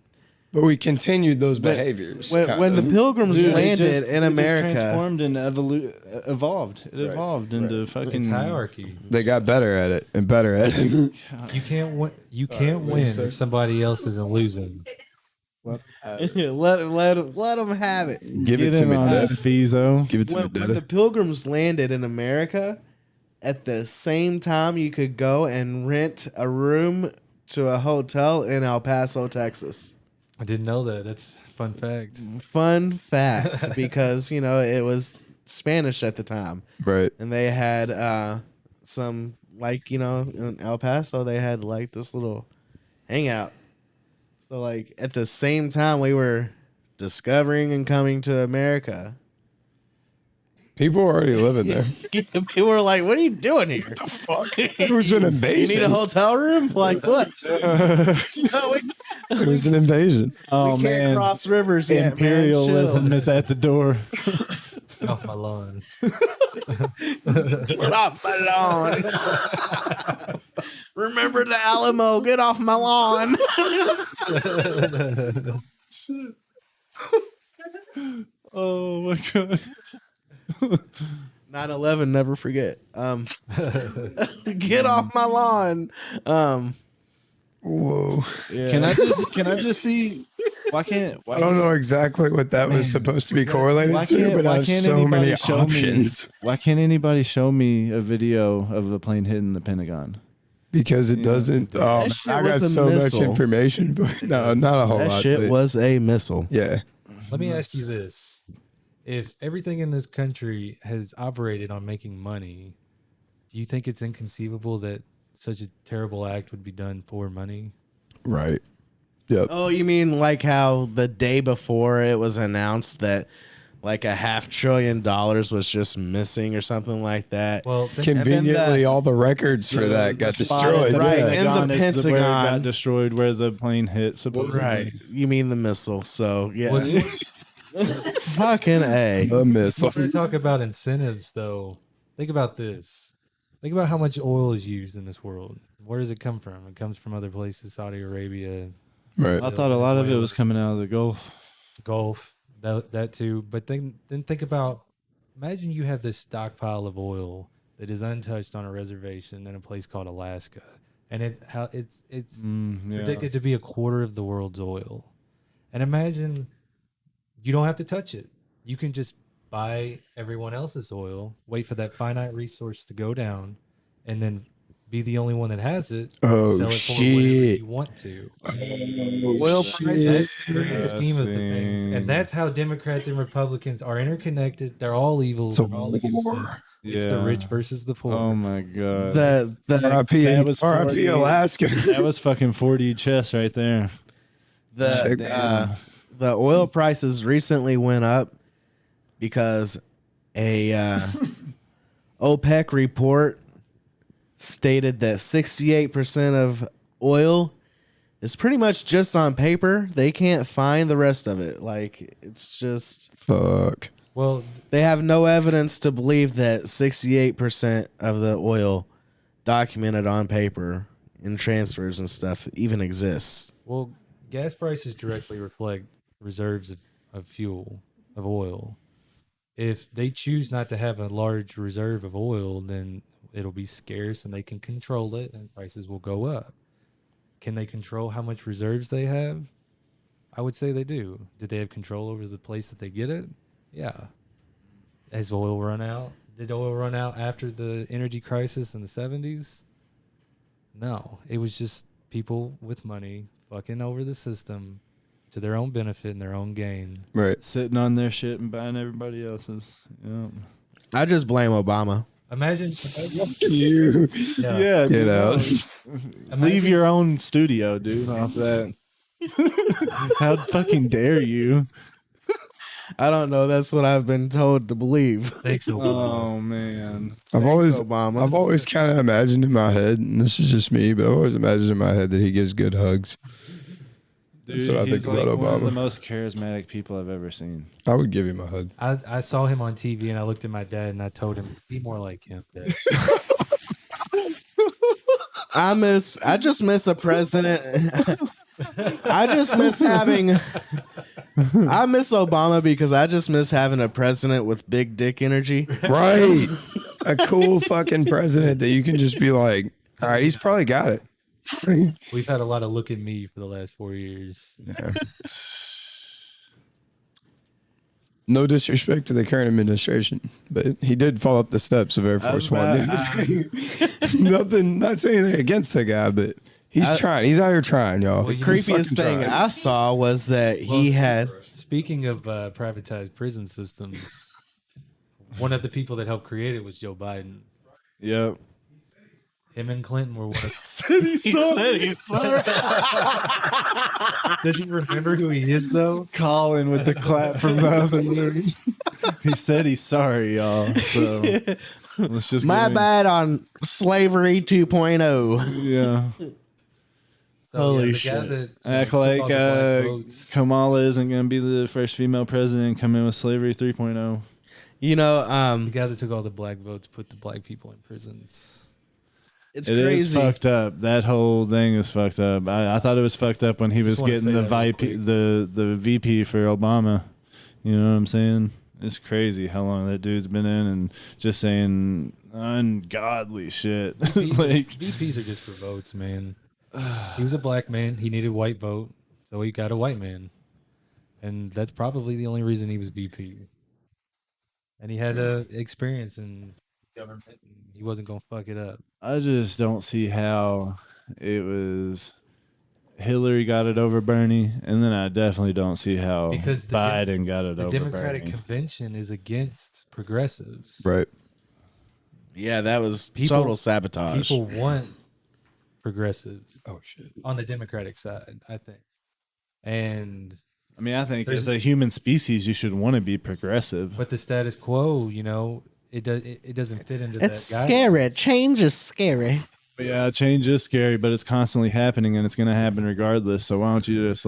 But we continued those behaviors. When the Pilgrims Dude, landed in America, transformed and evolved. It evolved into fucking It's hierarchy. they got better at it and better at it. You can't win. You can't win if somebody else isn't losing. let them have it. Give it Get to in me, on Dad. this, Fizo. Give it to me, When the Dad. Pilgrims landed in America, at the same time you could go and rent a room to a hotel in El Paso, Texas. I didn't know that. That's a fun fact. Fun fact, because it was Spanish at the time, Right. and they had some in El Paso they had like this little hangout. So like at the same time we were discovering and coming to America, People were already living there. people were like, "What are you doing here? Fuck. It was an You invasion. need a hotel room? Like what? No, It was an invasion. Oh we can't man, cross rivers yet, man. imperialism Chill. is at the door. Get off my lawn. Get off my lawn. Remember the Alamo. Get off my lawn. Oh my god. 9/11, never forget. Get off my lawn. Whoa. Yeah. Can I just see? Why can't? I don't know exactly what that was supposed to be correlated Why to, can't, but I why have can't so anybody many show options. me? Why can't anybody show me a video of a plane hitting the Pentagon? Because it doesn't. Oh, That shit I was got a so much missile. information, but no, not a whole That lot. shit but was a missile. yeah. Let me ask you this: if everything in this country has operated on making money, do you think it's inconceivable that such a terrible act would be done for money? Right. Yep. Oh, you mean like how the day before it was announced that like $500 billion was just missing or something like that? Well, Conveniently, all the records for that got destroyed. Right. Yeah. In the Pentagon is where it Pentagon. got destroyed, where the plane hit. Supposedly. Right. You mean the missile. So, yeah. Well, Fucking A. The missile. when we talk about incentives, though, think about this. Think about how much oil is used in this world. Where does it come from? It comes from other places, Saudi Arabia, Right. I thought a lot of it was coming out of the Gulf. Gulf, that too. But then think about, imagine you have this stockpile of oil that is untouched on a reservation in a place called Alaska, and it's Yeah. predicted to be a quarter of the world's oil. And imagine you don't have to touch it. You can just buy everyone else's oil, wait for that finite resource to go down, and then be the only one that has it. Oh, sell it for whatever shit. you want to. Oil shit. prices. That's the grand scheme of the things, and that's how Democrats and Republicans are interconnected. They're all evil. It's a They're all against war. us. It's the Yeah. rich versus the poor. Oh my god. The RIP, That was RIP 40. Alaska. That was fucking 4D chess right there. the oil prices recently went up because a OPEC report stated that 68% of oil is pretty much just on paper. They can't find the rest of it. Like, it's just, Fuck. Well, they have no evidence to believe that 68% of the oil documented on paper in transfers and stuff even exists. well, gas prices directly reflect reserves of fuel, of oil. If they choose not to have a large reserve of oil, then it'll be scarce and they can control it and prices will go up. Can they control how much reserves they have? I would say they do. Did they have control over the place that they get it? Yeah. Has oil run out? Did oil run out after the energy crisis in the 70s? No. It was just people with money fucking over the system to their own benefit and their own gain. Right. Sitting on their shit and buying everybody else's. Yeah. I just blame Obama. Imagine. You. Yeah. Get out. Leave your own studio, dude, off that. How fucking dare you? I don't know. That's what I've been told to believe. Thanks, Obama. Oh man. I've always Obama. kind of imagined in my head, and this is just me, but I've always imagined in my head that he gives good hugs. That's what I he's think about like one of the Obama. most charismatic people I've ever seen. I would give him a hug. I saw him on TV and I looked at my dad and I told him, be more like him, Dad. I just miss a president. I just miss having. I miss Obama because I just miss having a president with big dick energy. Right. A cool fucking president that you can just be like, all right, he's probably got it. We've had a lot of look at me for the last 4 years. Yeah. No disrespect to the current administration, but he did fall up the steps of Air Force One. Nothing, not saying anything against the guy, but he's trying. He's out here trying, y'all. Well, The creepiest thing I saw was that he had. Speaking of privatized prison systems, one of the people that helped create it was Joe Biden. Yep. Him and Clinton were one of He said he's sorry. Does he remember who he is, though? Colin with the clap from nothing. He said he's sorry, y'all. So let's just My get bad on slavery 2.0. Yeah. Holy the shit. guy that, Act took all like the black votes. Kamala isn't going to be the first female president come in with slavery 3.0. You know, The guy that took all the black votes put the black people in prisons. it's It crazy. is fucked up. That whole thing is fucked up. I thought it was fucked up when he was Just wanna getting say the that real VP, quick. the VP for Obama. You know what I'm saying? It's crazy how long that dude's been in and just saying ungodly shit. Like, VPs are just for votes, man. He was a black man. He needed white vote, so he got a white man. And that's probably the only reason he was VP. And he had experience in government, and he wasn't going to fuck it up. I just don't see how it was Hillary got it over Bernie, and then I definitely don't see how Because the Biden got it The over Democratic Bernie. Convention is against progressives. Right. Yeah, that was People- total sabotage. People want progressives Oh shit. on the Democratic side, I think. And I mean, I think There's- as a human species, you should want to be progressive. but the status quo, it doesn't fit into it's that scary. guidelines. Change is scary. Yeah, change is scary, but it's constantly happening, and it's going to happen regardless. So why don't you just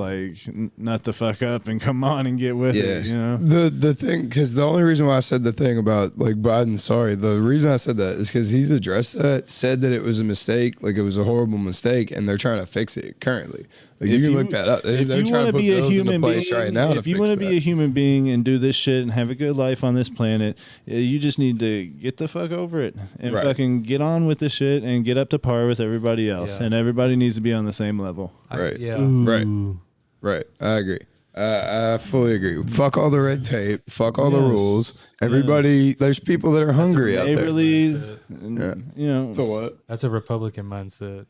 nut the fuck up and come on and get with it? You know, The thing, because the only reason why I said the thing about like Biden, sorry, the reason I said that is because he's addressed that, said that it was a mistake, like it was a horrible mistake, and they're trying to fix it currently. Like you can look that up. They're If you trying want to to put be a bills human into place being, right now. if you want to be a human being and do this shit and have a good life on this planet, you just need to get the fuck over it and Right. fucking get on with this shit and get up to par with everybody else. Yeah. And everybody needs to be on the same level. Right. Yeah. Right. I agree. I fully agree. Fuck all the red tape. Fuck all the Yes. rules. Everybody, there's people that are hungry out there. Neighborly, mindset. you know. So what? That's a Republican mindset.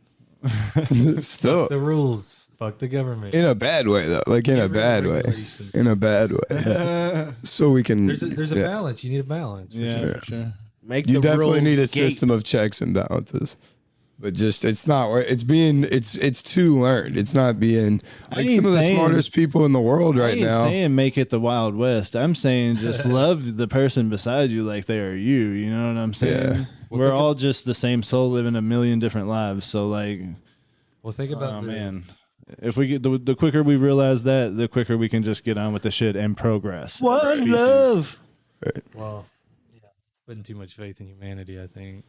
Still, The rules. Fuck the government. in a bad way though. Like in a Get rid of bad way. regulations. In a bad way. So we can. There's a yeah. balance. You need a balance. For Yeah, sure. for sure. Make You the definitely rules need a gate. system of checks and balances. But just it's not where it's being it's too learned. It's not being like ain't some of the saying- smartest people in the world I right ain't now. saying make it the Wild West. I'm saying just love the person beside you like they are you. You know what I'm saying? Yeah. We're all just the same soul living a million different lives. So like, Well, think about oh the, man, if we get the quicker we realize that, the quicker we can just get on with the shit and progress. as a One species. love. Well, yeah, putting too much faith in humanity, I think.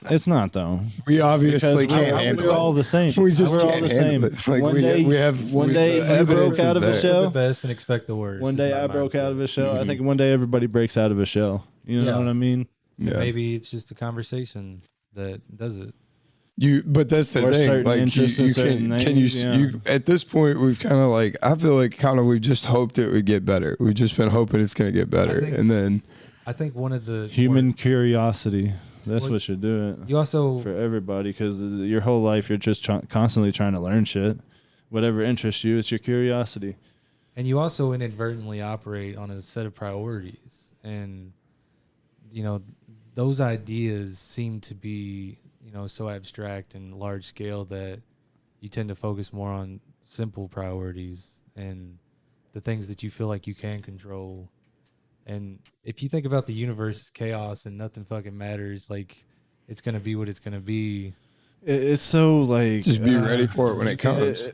It's not though. We obviously Because can't we're handle all it. the same. We just we're all can't the handle same. it. Like one we, day, we have one day the you evidence broke out is of a there. shell. The best and expect the worst. One is day my I broke out mindset. of a shell. I think one day everybody breaks out of a shell. You know Yeah. what I mean? Yeah. Maybe it's just a conversation that does it. But that's the Or thing. certain Like interests in you certain can you, things, yeah. you at this point we've kind of like I feel like kind of we've just hoped it would get better. We've just been hoping it's gonna get better, think- and then I think one of the Human curiosity. That's Well, what should do it. You also For everybody, because your whole life you're just constantly trying to learn shit. Whatever interests you, it's your curiosity. And you also inadvertently operate on a set of priorities. And, those ideas seem to be, so abstract and large scale that you tend to focus more on simple priorities and the things that you feel like you can control. And if you think about the universe as chaos and nothing fucking matters, like it's going to be what it's going to be. It's so like just be ready for it when it comes.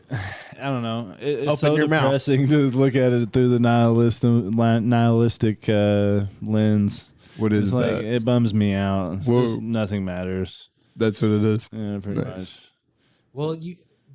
I don't know. It's Open so your mouth. depressing to look at it through the nihilistic lens. What is It's like that? it bums me out. Whoa. Just nothing matters. That's what it is. Yeah, pretty Nice. much. Well,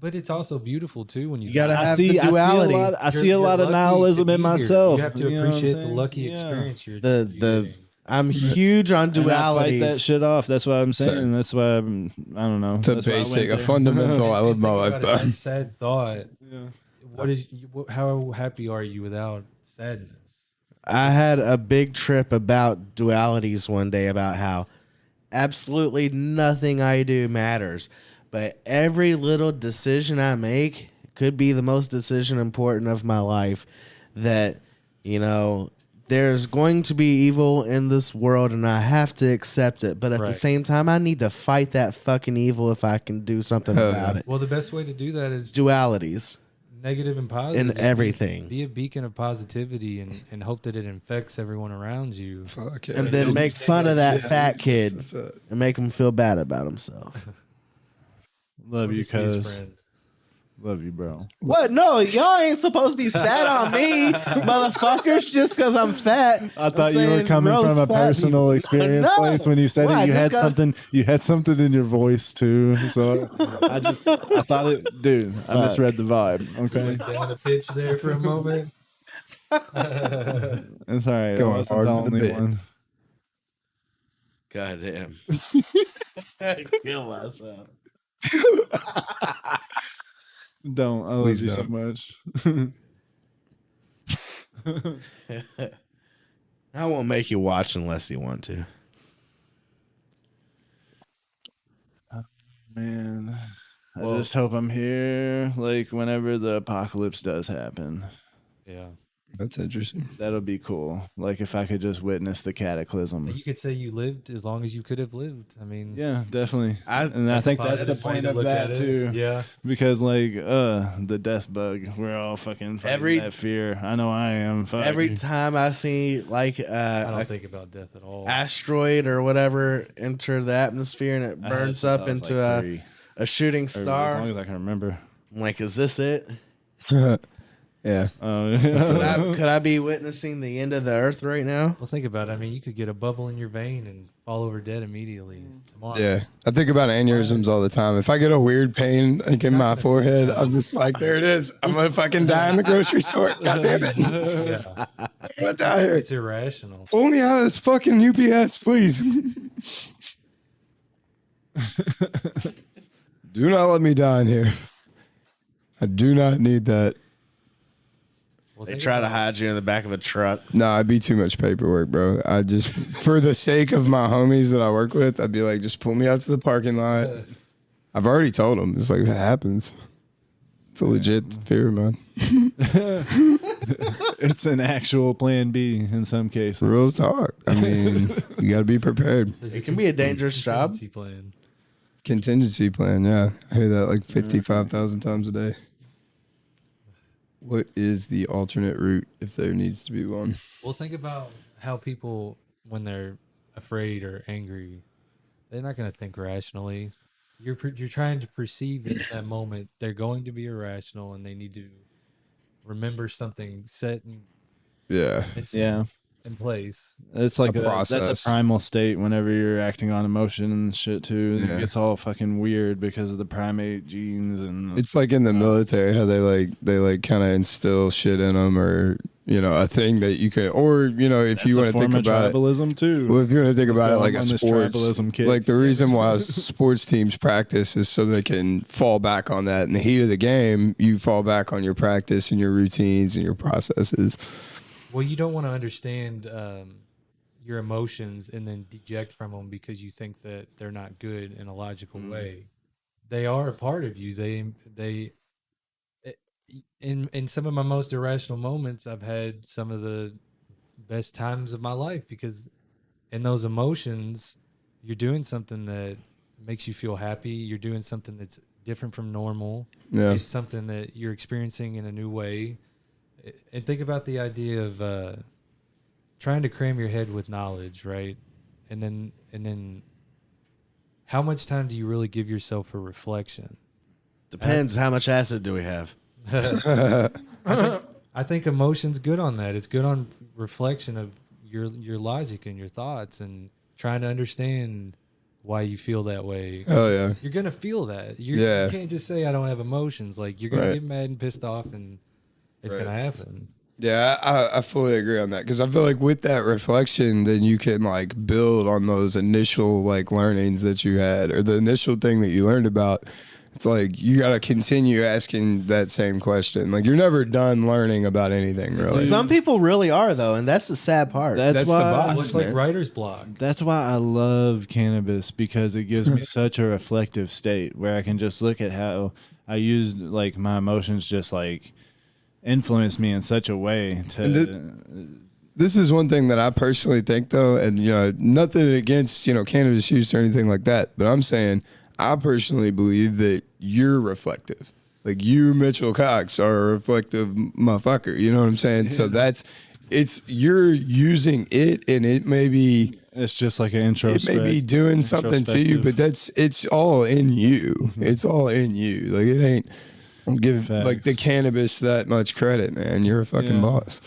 But it's also beautiful too when You gotta I have see, the duality. I see a lot of lucky to nihilism be in here. myself. You have to know what I'm appreciate the saying? lucky Yeah. experience you're the getting. I'm huge on And I fight that dualities. shit off. That's what I'm saying. Same. That's why I don't know. It's a That's why I went basic, a there. fundamental. I live my Think life about it, by. that sad thought. Yeah. How happy are you without sadness? I had a big trip about dualities one day about how absolutely nothing I do matters, but every little decision I make could be the most decision important of my life. That, you know, there's going to be evil in this world and I have to accept it, but at the Right. same time I need to fight that fucking evil if I can do something Hell about yeah. it. Well, the best way to do that is Dualities negative and positive. in Just everything. Be a beacon of positivity and hope that it infects everyone around you. Fuck yeah. And then make fun of that fat kid That's it. and make him feel bad about himself. Love Or you, just be his cuz. friend. Love you, bro. What? No, y'all ain't supposed to be sad on me, motherfuckers, just because I'm fat. I thought you were coming from a personal experience No. place when you said Why? it. You Just had 'cause- something. You had something in your voice too. So I thought it, dude. I Fuck. misread the vibe. Okay, Went down a pitch there for a moment. it's all right. I Going wasn't hard the for the only bit. one. God damn. I kill myself. Don't. I love Please you so don't. much. I won't make you watch unless you want to. Man, I Well- just hope I'm here. Like whenever the apocalypse does happen, Yeah. That's interesting. that'll be cool. Like if I could just witness the cataclysm. You could say you lived as long as you could have lived. I mean, Yeah, definitely. And I that's a think that's the positive way point to of look that at it. too. Yeah. Because like the death bug, we're all fucking fighting Every- that fear. I know I am. Fuck. Every time I see like I don't a think about death at all. asteroid or whatever enter the atmosphere and it I have burns since up I was, into like, 3, a shooting or as long star, as I can remember. I'm like, is this it? Yeah. Could I be witnessing the end of the earth right now? Well, think about it. I mean, you could get a bubble in your vein and fall over dead immediately tomorrow. Yeah. I think about aneurysms all the time. If I get a weird pain like in my forehead, I'm just like, there it is. I'm gonna fucking die in the grocery store. God damn it. Yeah. I'm gonna die here. It's irrational. Pull me out of this fucking UPS, please. Do not let me die in here. I do not need that. Well, They think try to about- hide you in the back of a truck. Nah, it'd be too much paperwork, bro. I just, for the sake of my homies that I work with, I'd be like, just pull me out to the parking lot. I've already told them. It's like, if it happens, it's a legit fear of mine. It's an actual plan B in some cases. Real talk. I mean, you got to be prepared. There's It can be a dangerous job. contingency plan. Contingency plan, yeah. I hear that like 55,000 times a day. What is the alternate route if there needs to be one? Well, think about how people, when they're afraid or angry, they're not going to think rationally. You're trying to perceive that in that moment they're going to be irrational and they need to remember something set Yeah. Yeah, in place. it's like A that's process. a primal state whenever you're acting on emotion and shit too. Yeah. It gets all fucking weird because of the primate genes and It's like in the military how they kind of instill shit in them, or a thing that you could, or if you want to think about it. tribalism too. Well, if you want to think Let's about go it like on a this sports, tribalism kick. like the reason why sports teams practice is so they can fall back on that. In the heat of the game, you fall back on your practice and your routines and your processes. Well, you don't want to understand your emotions and then deject from them because you think that they're not good in a logical way. They are a part of you. In some of my most irrational moments, I've had some of the best times of my life because in those emotions, you're doing something that makes you feel happy. You're doing something that's different from normal. Yeah. It's something that you're experiencing in a new way. And think about the idea of trying to cram your head with knowledge, right? And then how much time do you really give yourself for reflection? Depends. How much acid do we have? I think emotion's good on that. It's good on reflection of your logic and your thoughts and trying to understand why you feel that way. Oh yeah. You're gonna feel that. Yeah. You can't just say I don't have emotions. Like you're gonna Right. get mad and pissed off, and it's Right. gonna happen. Yeah, I fully agree on that because I feel like with that reflection, then you can like build on those initial like learnings that you had or the initial thing that you learned about. It's like you got to continue asking that same question. Like you're never done learning about anything, really. Some people really are though, and that's the sad part. That's the why. box. Looks like man. writer's block. That's why I love cannabis because it gives me such a reflective state where I can just look at how I use like my emotions just like influence me in such a way to This is one thing that I personally think, though, and nothing against cannabis use or anything like that, but I'm saying I personally believe that you're reflective. Like you, Mitchell Cox, are a reflective motherfucker. You know what I'm saying? So you're using it, and it may be. it's just like an It may be doing something to you, but it's all in you. It's all in you. Like it ain't. Don't give like the cannabis that much credit, man. You're a fucking boss.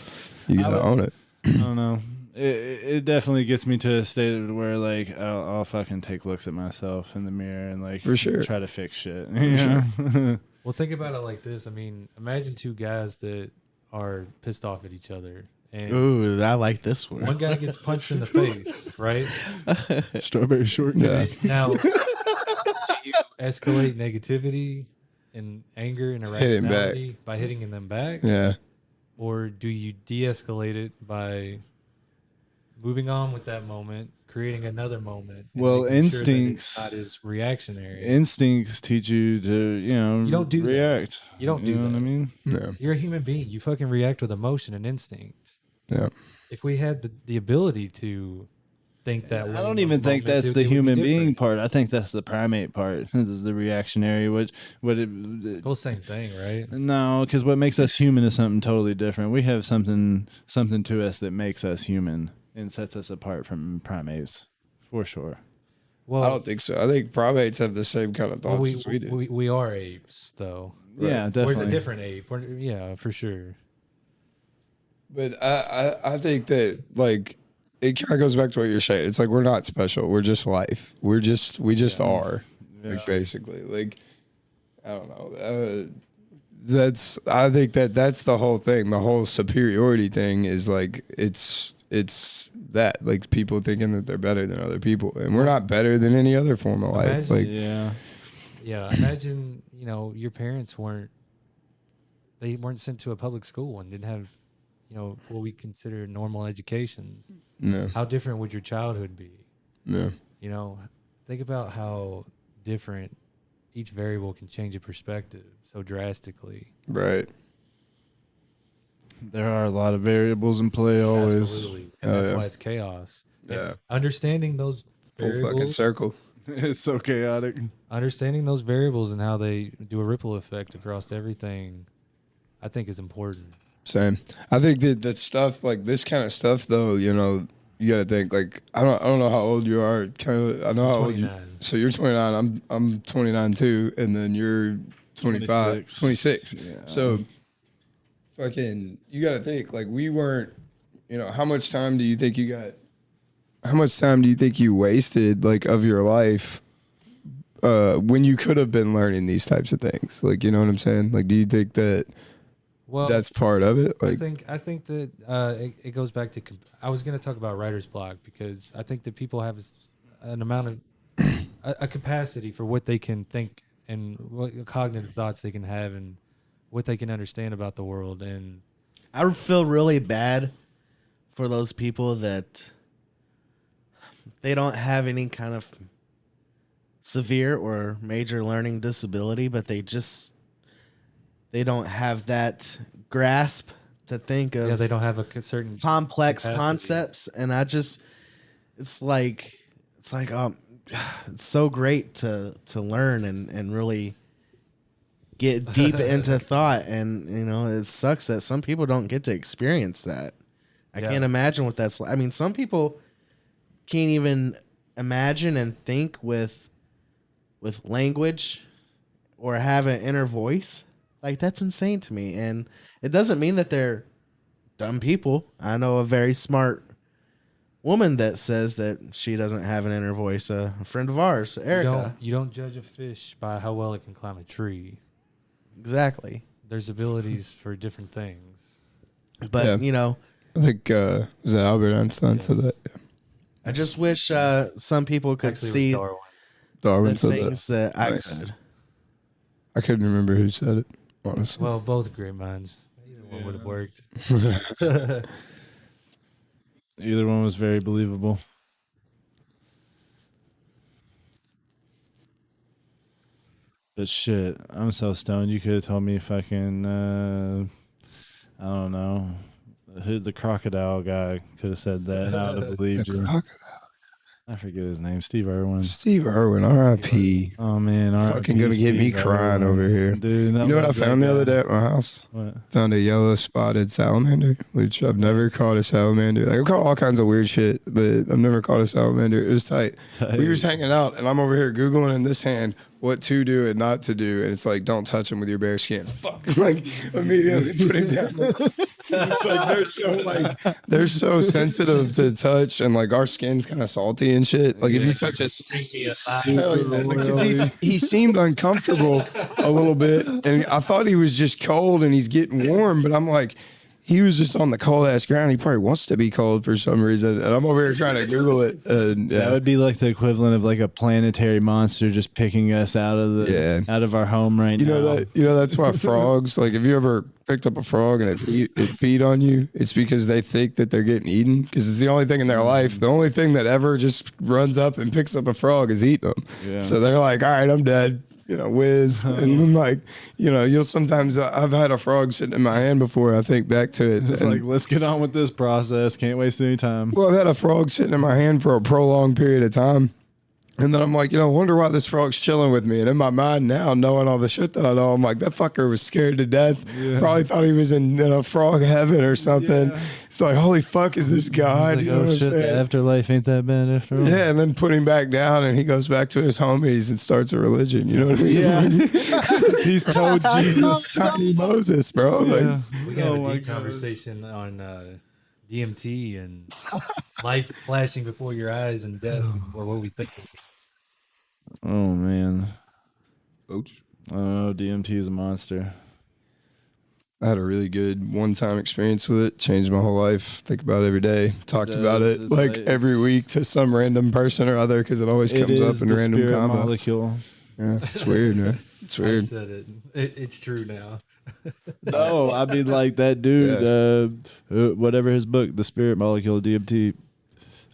You gotta own it. I don't know. It definitely gets me to a state where like I'll fucking take looks at myself in the mirror and like For sure. try to fix shit. Sure. Well, think about it like this. I mean, imagine two guys that are pissed off at each other, and Ooh, I like this one. one guy gets punched in the face, right? Strawberry shortcake. Yeah. Now, do you escalate negativity and anger and Hit him back. irrationality by hitting them back? Yeah. Or do you de-escalate it by moving on with that moment, creating another moment? and Well, making sure that instincts- it's not as reactionary. Instincts teach you to You don't do that. react. You don't do know that. what I mean? Yeah. You're a human being. You fucking react with emotion and instinct. Yeah. If we had the ability to think that way, I don't in even those think moments, that's it the would be human being different. part. I think that's the primate part. This is the reactionary. Whole same thing, right? No, because what makes us human is something totally different. We have something to us that makes us human and sets us apart from primates, for sure. Well, I don't think so. I think primates have the same kind of thoughts as we do. we are apes, though. Yeah, definitely. We're the different ape. Yeah, for sure. But I think that like it kind of goes back to what you're saying. It's like we're not special. We're just life. We just are. Like basically, like I don't know. I think that's the whole thing. The whole superiority thing is like it's that like people thinking that they're better than other people, and we're not better than any other form of life. Imagine- Like Yeah. Yeah, imagine your parents weren't sent to a public school and didn't have what we consider normal educations. no, How different would your childhood be? no, Think about how different each variable can change a perspective so drastically. right. There are a lot of variables in play always. Absolutely. And Oh, that's yeah. why it's chaos. And Yeah. understanding those Full fucking variables, circle. It's so chaotic. understanding those variables and how they do a ripple effect across everything, I think is important. Same. I think that stuff like this kind of stuff though, you gotta think like I don't know how old you are. Kind of I know how old you. 29. So you're 29. I'm 29 too, and then you're 25, 26. Yeah. So fucking, you gotta think like we weren't. How much time do you think you got? How much time do you think you wasted like of your life? When you could have been learning these types of things, like you know what I'm saying? Like, do you think that Well, that's part of it? Like, I think that it goes back to. I was going to talk about writer's block because I think that people have an amount of a capacity for what they can think and what cognitive thoughts they can have and what they can understand about the world. And I feel really bad for those people that they don't have any kind of severe or major learning disability, but they don't have that grasp to think of they don't have a certain complex capacity. concepts. And it's like it's so great to learn and really get deep into thought. And it sucks that some people don't get to experience that. I Yeah. can't imagine what that's like. I mean, some people can't even imagine and think with language or have an inner voice. Like, that's insane to me. And it doesn't mean that they're dumb people. I know a very smart woman that says that she doesn't have an inner voice. A friend of ours, Erica. You don't judge a fish by how well it can climb a tree. Exactly. There's abilities for different things. But Yeah. you know, I think was it Albert Einstein said Yes. that? I just wish some people could Actually, see it was Darwin. Darwin the said things that. that I Nice. could. I couldn't remember who said it, honestly. Well, both great minds. Either one would have worked. Either one was very believable. But shit, I'm so stoned. You could have told me fucking, I don't know, who the crocodile guy could have said that. And I would have believed you. I forget his name. Steve Irwin. Steve Irwin, R.I.P. Oh man, Fucking gonna get me crying over here. dude. You know what I found the other day at my house? What? Found a yellow spotted salamander, which I've never caught a salamander. Like, I've caught all kinds of weird shit, but I've never caught a salamander. It was tight. We were just hanging out, and I'm over here Googling in this hand what to do and not to do, and it's like, don't touch them with your bare skin. Fuck. Like, immediately put it down. It's like, they're so sensitive to touch, and like, our skin's kind of salty and shit. Like, if you touch us, he seemed uncomfortable a little bit, and I thought he was just cold and he's getting warm, but I'm like, he was just on the cold ass ground. He probably wants to be cold for some reason, and I'm over here trying to Google it. That would be like the equivalent of like a planetary monster just picking us out of the out of our home right now. That's why frogs. Like, have you ever picked up a frog and it peed on you? It's because they think that they're getting eaten, because it's the only thing in their life. The only thing that ever just runs up and picks up a frog is eating them. Yeah. So they're like, all right, I'm dead. Whiz. And then, like, you'll sometimes, I've had a frog sitting in my hand before. I think back to it. It's like, let's get on with this process. Can't waste any time. Well, I've had a frog sitting in my hand for a prolonged period of time. And then I'm like, wonder why this frog's chilling with me. And in my mind now, knowing all the shit that I know, I'm like, that fucker was scared to death. Yeah. Probably thought he was in frog heaven or something. Yeah. It's like, holy fuck, is this God? Like, you know what I'm saying? The afterlife ain't that bad after all. Yeah, and then put him back down, and he goes back to his homies and starts a religion. You know what I mean? Yeah. He's told Jesus, tiny Moses, bro. Yeah. Like, we got a deep conversation on DMT and life flashing before your eyes and death, or what we think it is. Oh man, Ouch. I don't know. DMT is a monster. I had a really good one-time experience with it. Changed my whole life. Think about it every day. Talked about it It's like every week to some random person or other, because it always comes up in random spirit combo. molecule. Yeah, it's weird, man. It's weird. I said it. It's true now. No, I mean like that dude. Whatever his book, The Spirit Molecule, DMT.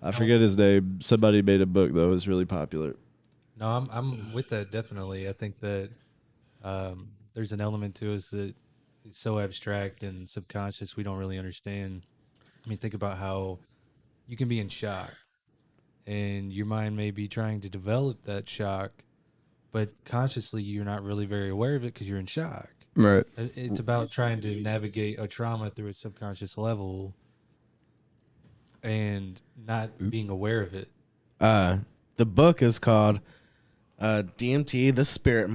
I forget his name. Somebody made a book though. It's really popular. No, I'm with that definitely. I think that there's an element to us that is so abstract and subconscious we don't really understand. I mean, think about how you can be in shock, and your mind may be trying to develop that shock, but consciously you're not really very aware of it because you're in shock. Right. It's about trying to navigate a trauma through a subconscious level and not being aware of it. The book is called DMT, The Spirit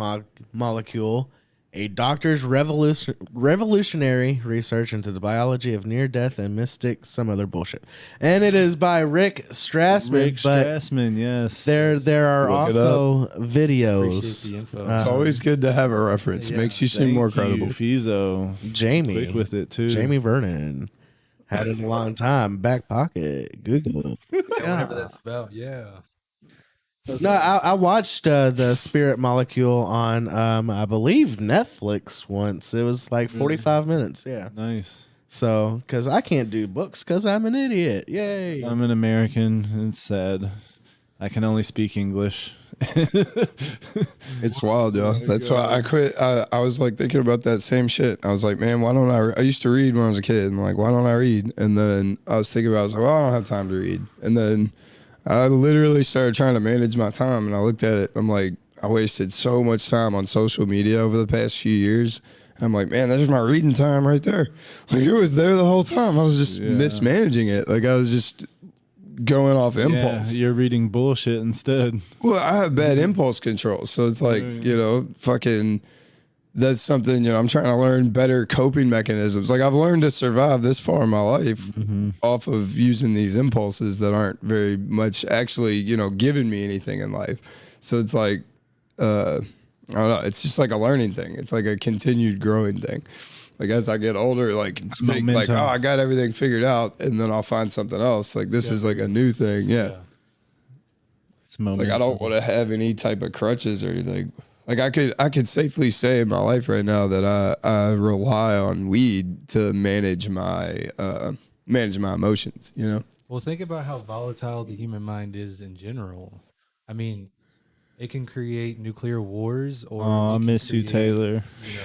Molecule, a doctor's revolutionary research into the biology of near-death and mystic, some other bullshit. And it is by Rick Strassman. Rick Strassman, yes. There are Look it also Appreciate videos. the info. It's always good to have a reference. It makes you seem more credible. Fizo. Jamie. Quick with it too. Jamie Vernon. Had it a long time. Back pocket. Google. Whatever that's about, yeah. No, I watched The Spirit Molecule on, I believe, Netflix once. It was like 45 minutes. Yeah. Nice. So, because I can't do books because I'm an idiot. Yay. I'm an American. It's sad. I can only speak English. It's wild, yo. That's why I quit. I was like thinking about that same shit. I was like, man, why don't I used to read when I was a kid. And like, why don't I read? And then I was thinking about it. I was like, well, I don't have time to read. And then I literally started trying to manage my time. And I looked at it. I'm like, I wasted so much time on social media over the past few years. And I'm like, man, there's my reading time right there. Like, it was there the whole time. I was just mismanaging it. Like, I was just going off impulse. Yeah, you're reading bullshit instead. Well, I have bad impulse control, so it's like, fucking that's something, you know, I'm trying to learn better coping mechanisms. Like I've learned to survive this far in my life off of using these impulses that aren't very much actually, you know, giving me anything in life. So it's like, I don't know. It's just like a learning thing. It's like a continued growing thing. Like as I get older, like It's think like, momentum. oh, I got everything figured out, and then I'll find something else. Like this is like a new thing. Yeah. It's It's like I don't want to have any type of crutches or anything. Like I could safely say in my life right now that I rely on weed to manage my emotions. You know. Well, think about how volatile the human mind is in general. I mean, it can create nuclear wars, or Oh, I it can miss you, create, Taylor. You know,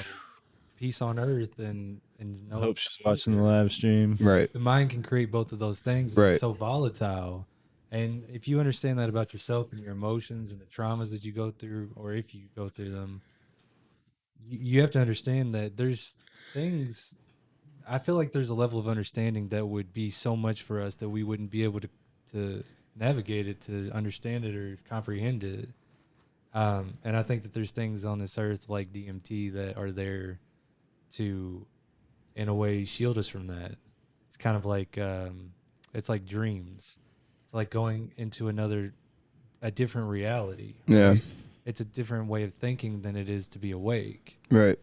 peace on Earth, and I hope she's watching the live stream. Right. The mind can create both of those things. And Right. It's so volatile. And if you understand that about yourself and your emotions and the traumas that you go through, or if you go through them, you have to understand that there's things. I feel like there's a level of understanding that would be so much for us that we wouldn't be able to navigate it, to understand it or comprehend it. And I think that there's things on this earth like DMT that are there to, in a way, shield us from that. It's kind of like it's like dreams. It's like going into a different reality. Yeah. It's a different way of thinking than it is to be awake. Right.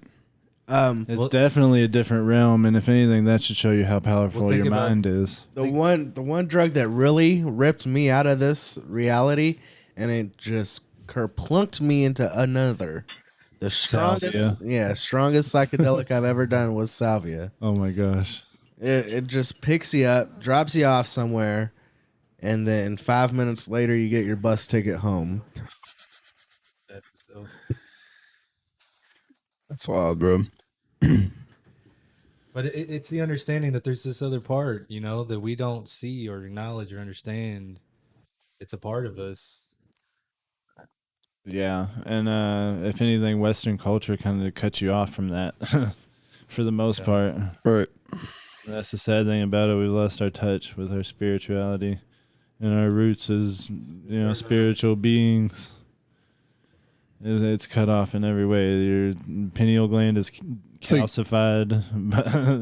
It's definitely a different realm, and if anything, that should show you how powerful think your about- mind is. The one drug that really ripped me out of this reality, and it just kerplunked me into another. The strongest, strongest psychedelic I've ever done was salvia. Oh my gosh. It just picks you up, drops you off somewhere, and then 5 minutes later you get your bus ticket home. So, That's wild, bro. but it's the understanding that there's this other part, you know, that we don't see or acknowledge or understand. It's a part of us. Yeah, and if anything, Western culture kind of cuts you off from that, for the most part. Right. That's the sad thing about it. We lost our touch with our spirituality, and our roots as spiritual beings. It's cut off in every way. Your pineal gland is calcified.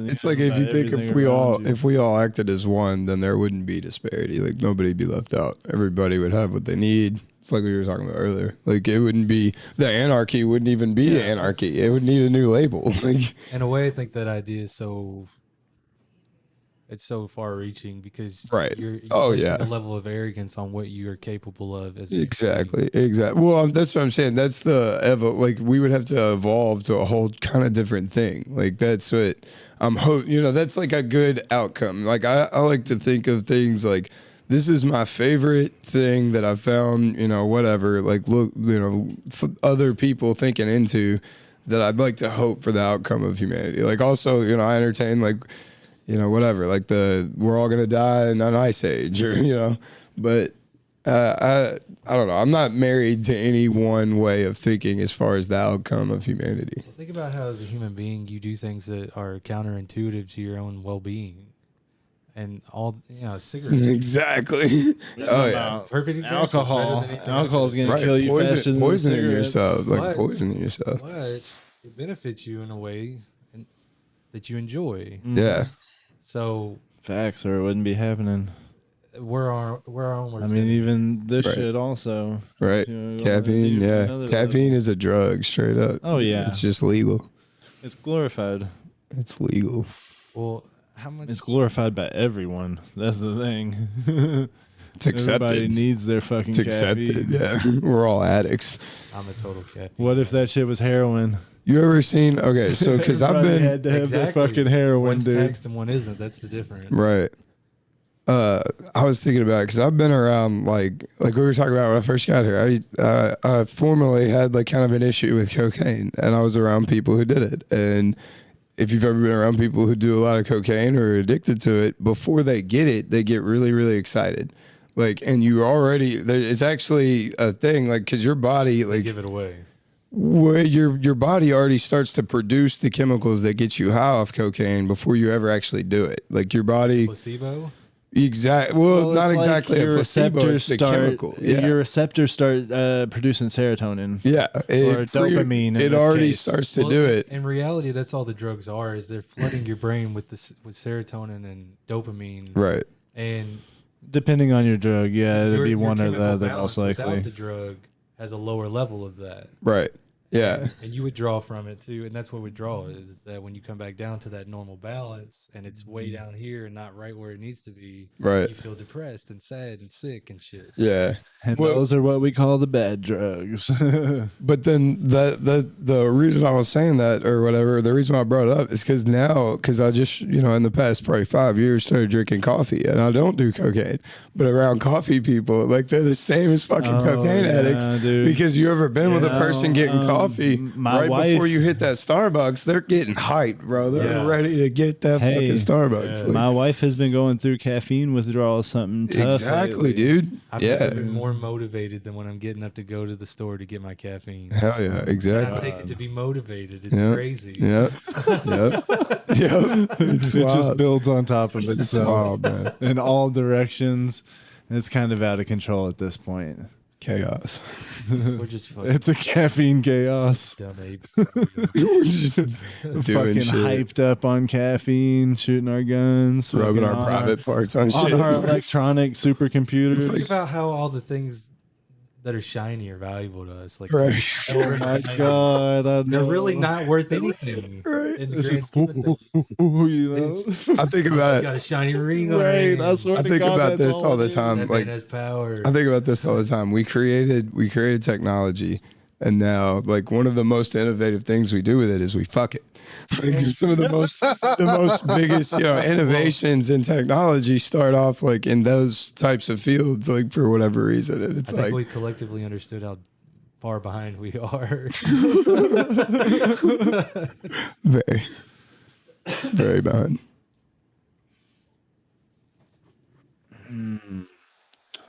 It's like if you think if we all acted as one, then there wouldn't be disparity. Like nobody'd be left out. Everybody would have what they need. It's like we were talking about earlier. Like it wouldn't be the anarchy. Wouldn't even be anarchy. It would need a new label. Like In a way, I think that idea is so far-reaching because you're placing a level of arrogance on what you are capable of as exactly. Well, that's what I'm saying. That's like we would have to evolve to a whole kind of different thing. Like that's what I'm that's like a good outcome. Like I like to think of things like this is my favorite thing that I found, whatever, like look, other people thinking into that I'd like to hope for the outcome of humanity. Like also, I entertain like, whatever, like we're all going to die in an ice age or, but I don't know. I'm not married to any one way of thinking as far as the outcome of humanity. Well, think about how as a human being, you do things that are counterintuitive to your own well-being. And all, cigarettes. Exactly. Oh yeah. Perfect example. Alcohol's gonna kill you faster than poisoning cigarettes. yourself, like poisoning yourself. But it benefits you in a way that you enjoy. Yeah. So facts, or it wouldn't be happening. We're our own worst I mean, enemy. even this Right. shit also. Right. Caffeine, yeah. Caffeine is a drug, straight up. Oh yeah. It's just legal. It's glorified. It's legal. Well, how much? It's glorified by everyone. That's the thing. It's accepted. Everybody needs their fucking It's accepted. caffeine. Yeah. We're all addicts. I'm a total caffeine. What if that shit was heroin? You ever seen, okay, so because I've Everybody been, had to have Exactly. their fucking heroin, One's dude. taxed and one isn't. That's the difference. right. I was thinking about it because I've been around like we were talking about when I first got here. I formerly had like kind of an issue with cocaine, and I was around people who did it. And if you've ever been around people who do a lot of cocaine or are addicted to it, before they get it, they get really, really excited. Like, and you already, it's actually a thing, like, because your body, They like, give it away. your body already starts to produce the chemicals that get you high off cocaine before you ever actually do it. Like your body, Placebo. Exactly. Well, not it's like exactly a your placebo. receptors It's the start. chemical. Yeah. Your receptors start producing serotonin. Yeah. Or dopamine in It this already case. starts to Well, do it. In reality, that's all the drugs are. Is they're flooding your brain with with serotonin and dopamine. Right. And Depending on your drug, yeah, it'd be one or the chemical other balance most likely. without the drug has a lower level of that. Right. Yeah. And you withdraw from it too, and that's what withdrawal is that when you come back down to that normal balance and it's way down here and not right where it needs to be, Right. you feel depressed and sad and sick and shit. Yeah. And Well- those are what we call the bad drugs. But then the reason I was saying that or whatever, the reason I brought it up is because I just, in the past probably 5 years started drinking coffee, and I don't do cocaine, but around coffee people, like they're the same as fucking cocaine yeah, addicts. dude. Because you ever been with a Yeah, person getting coffee my right wife- before you hit that Starbucks, they're getting hyped, bro. They're Yeah. ready to get that Hey, fucking Starbucks. yeah. Like, My wife has been going through caffeine withdrawal, something tough exactly, lately. dude. I've Yeah. never been more motivated than when I'm getting up to go to the store to get my caffeine. Hell yeah, And I exactly. take it to be motivated. It's Yeah. crazy. Yep. Yep. Yep. It's It just wild. builds on top of It's itself wild, man. in all directions. It's kind of out of control at this point. Chaos. We're just fucking It's a caffeine chaos. dumb apes. We're just doing Fucking shit. hyped up on caffeine, shooting our guns, Rubbing fucking our private parts on on shit. our electronic supercomputers. Think about how all the things that are shiny are valuable to us. Like, Right. Oh my god, I they're know. really not worth anything Right. in the It's grand scheme of things. you know? It's- I think She's about got a shiny ring on her Right, hand. I swear I to think God, about that's this all it the is. time. That Like man has power. I think about this all the time. We created technology, and now like one of the most innovative things we do with it is we fuck it. Like some of the most biggest innovations in technology start off like in those types of fields, like for whatever reason, and it's I think like we collectively understood how far behind we are. very, very behind.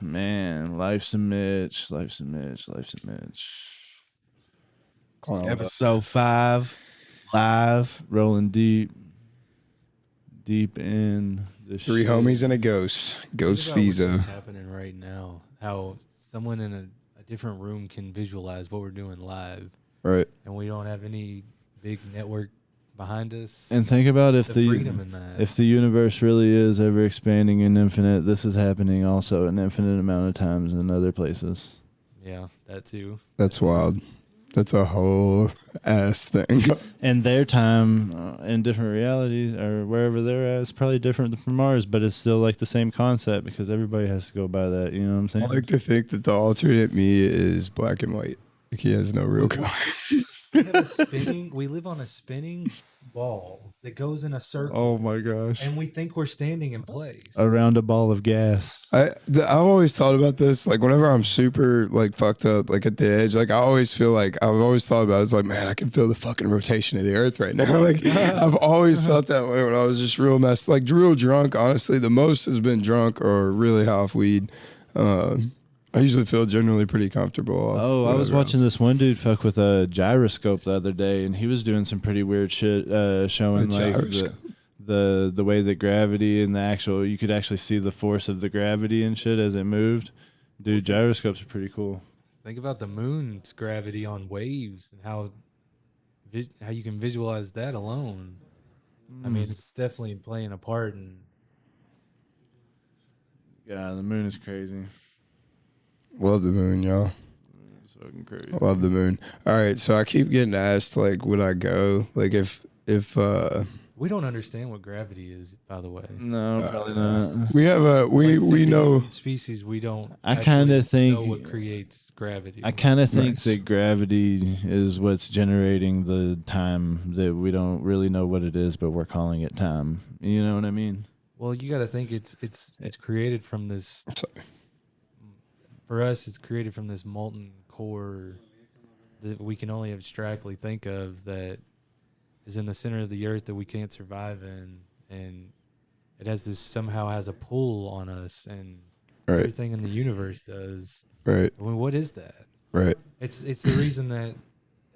Man, life's a Mitch, life's a Mitch, life's a Mitch. Clown. Episode 5, live. Rolling deep in the Three shit. homies and a ghost. Ghost Think about what's Visa. just happening right now. How someone in a different room can visualize what we're doing live, Right. and we don't have any big network behind us. And think about if the freedom in that. if the universe really is ever expanding and infinite, this is happening also an infinite amount of times in other places. Yeah, that too. That's wild. That's a whole ass thing. And their time in different realities or wherever they're at is probably different from ours, but it's still like the same concept because everybody has to go by that. You know what I'm I saying? like to think that the alternate me is black and white. Like he has no real color. We live on a spinning ball that goes in a circle, Oh my gosh. and we think we're standing in place. Around a ball of gas. I've always thought about this. Like whenever I'm super like fucked up, like at the edge, like I always feel like I've always thought about it. It's like, man, I can feel the fucking rotation of the earth right now. Like I've always felt that way when I was just real messed, like real drunk. Honestly, the most has been drunk or really high off weed. I usually feel generally pretty comfortable. Off Oh, I was whatever watching else. this one dude fuck with a gyroscope the other day, and he was doing some pretty weird shit, showing A like gyroscope. the way that gravity and the actual you could actually see the force of the gravity and shit as it moved. Dude, gyroscopes are pretty cool. Think about the moon's gravity on waves and how you can visualize that alone. I mean, it's definitely playing a part in. Yeah, the moon is crazy. Love the moon, y'all. It's fucking crazy. Love the moon. All right, so I keep getting asked like, would I go? Like if We don't understand what gravity is, by the way. No, probably not. we have a we Like, as a know. human species, we don't. I actually kinda think- know what creates gravity. I kind of think Nice. that gravity is what's generating the time that we don't really know what it is, but we're calling it time. You know what I mean? Well, you got to think it's created from this. Sorry. For us, it's created from this molten core that we can only abstractly think of that is in the center of the earth that we can't survive in, and it has this somehow has a pull on us, and Right, everything in the universe does. right, I mean, what is that? right. It's the reason that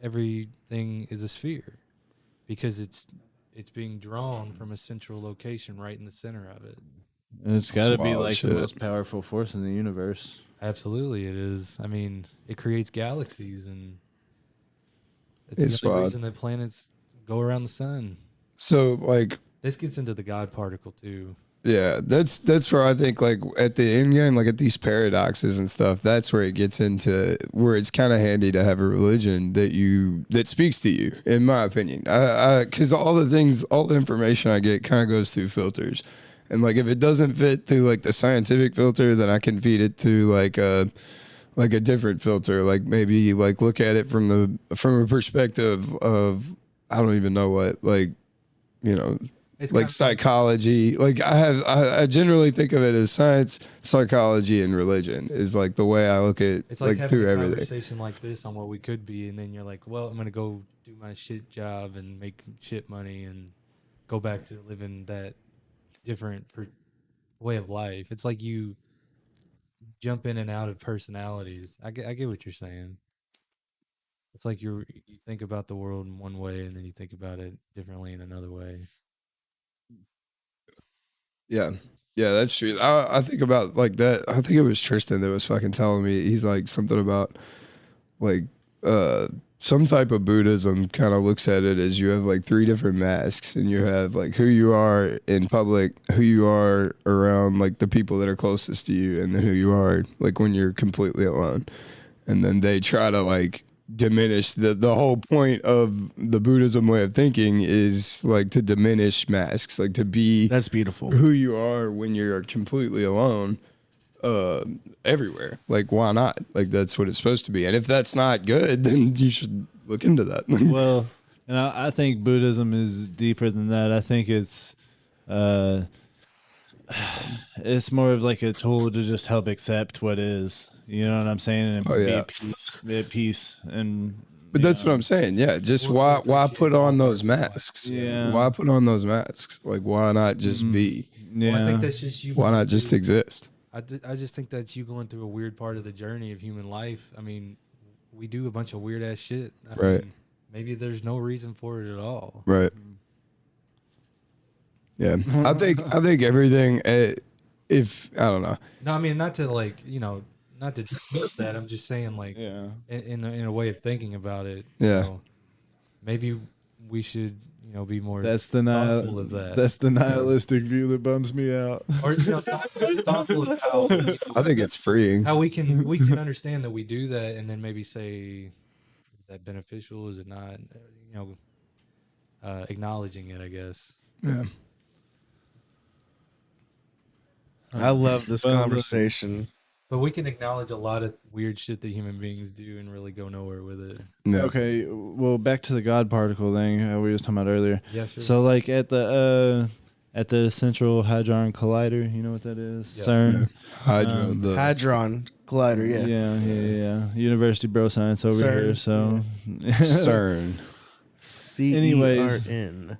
everything is a sphere, because it's being drawn from a central location right in the center of it. And it's got to be wild like the shit. most powerful force in the universe. Absolutely, it is. I mean, it creates galaxies, and it's the It's only wild. reason that planets go around the sun. So like, This gets into the God particle too. yeah, that's where I think like at the end game, like at these paradoxes and stuff, that's where it gets into where it's kind of handy to have a religion that speaks to you, in my opinion. Because all the information I get kind of goes through filters, and like if it doesn't fit through like the scientific filter, then I can feed it through like a different filter, like maybe like look at it from a perspective of I don't even know what, like, you know, It's like kind of psychology. Like I generally think of it as science, psychology, and religion is like the way I look at it's like having through a everything. conversation like this on what we could be, and then you're like, well, I'm gonna go do my shit job and make shit money and go back to living that different way of life. It's like you jump in and out of personalities. I get what you're saying. It's like you think about the world in one way and then you think about it differently in another way. Yeah. Yeah, that's true. I think about like that. I think it was Tristan that was fucking telling me. He's like something about like some type of Buddhism kind of looks at it as you have like three different masks, and you have like who you are in public, who you are around like the people that are closest to you, and then who you are like when you're completely alone. And then they try to like diminish the whole point of the Buddhism way of thinking is like to diminish masks, like to be That's beautiful. who you are when you're completely alone everywhere. Like, why not? Like, that's what it's supposed to be. And if that's not good, then you should look into that. Well, and I think Buddhism is deeper than that. I think uh, it's more of like a tool to just help accept what is. You know what I'm saying? And Oh, yeah. be at peace. And But that's what I'm saying. Yeah, just Well, to why appreciate put all on parts those of life. masks? Yeah. Why put on those masks? Like, why not just be? Yeah. Well, I think that's just you. Why going not just through- exist? I just think that's you going through a weird part of the journey of human life. I mean, we do a bunch of weird ass shit. I Right. mean, maybe there's no reason for it at all. Right. Yeah, I think everything. If I don't know. No, I mean not to like not to dismiss that. I'm just saying like Yeah. in a way of thinking about it. Yeah. Maybe we should be more That's the thoughtful of that. That's the nihilistic view that bums me out. Or thoughtful of how I think it's freeing. how we can understand that we do that, and then maybe say, is that beneficial? Is it not? Acknowledging it, I guess. Yeah. I love this Well, conversation. But we can acknowledge a lot of weird shit that human beings do and really go nowhere with it. Yeah. Okay, well, back to the God particle thing we was talking about earlier. Yeah, sure. So, like at the Central Hadron Collider, you know what that is? Yeah. CERN. Hydro. the Hadron Collider, yeah. Yeah. University Bro Science over CERN, here. So, CERN. CERN.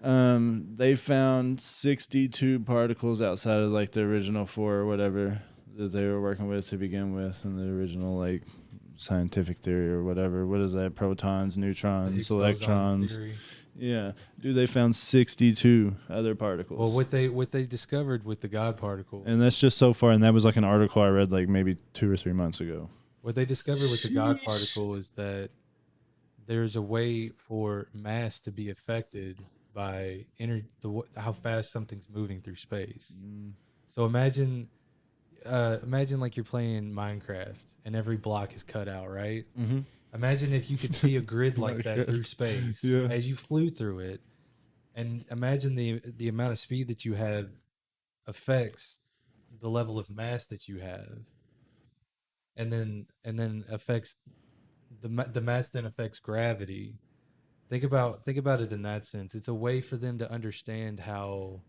they found 62 particles outside of like the original 4 or whatever that they were working with to begin with, and the original like scientific theory or whatever. What is that? Protons, The neutrons, Higgs boson electrons. theory. Yeah, dude, they found 62 other particles. Well, what they discovered with the God particle, and that's just so far. And that was like an article I read like maybe 2 or 3 months ago. what they discovered with the God particle is that there's a way for mass to be affected by how fast something's moving through space. So imagine like you're playing Minecraft and every block is cut out, right? Mm-hmm. Imagine if you could see a grid like that through space Yeah. as you flew through it, and imagine the amount of speed that you have affects the level of mass that you have, and then affects the mass then affects gravity. Think about it in that sense. It's a way for them to understand how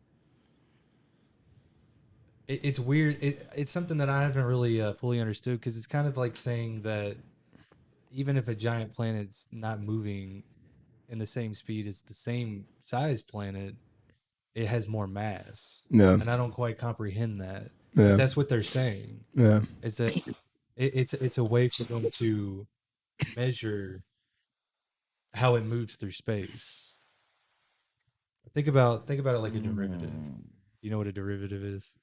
it's weird. It's something that I haven't really fully understood, because it's kind of like saying that even if a giant planet's not moving in the same speed as the same size planet, it has more mass. Yeah. And I don't quite comprehend that. Yeah. But that's what they're saying. Yeah. It's that it's a way for them to measure how it moves through space. Think about it like a derivative. You know what a derivative is?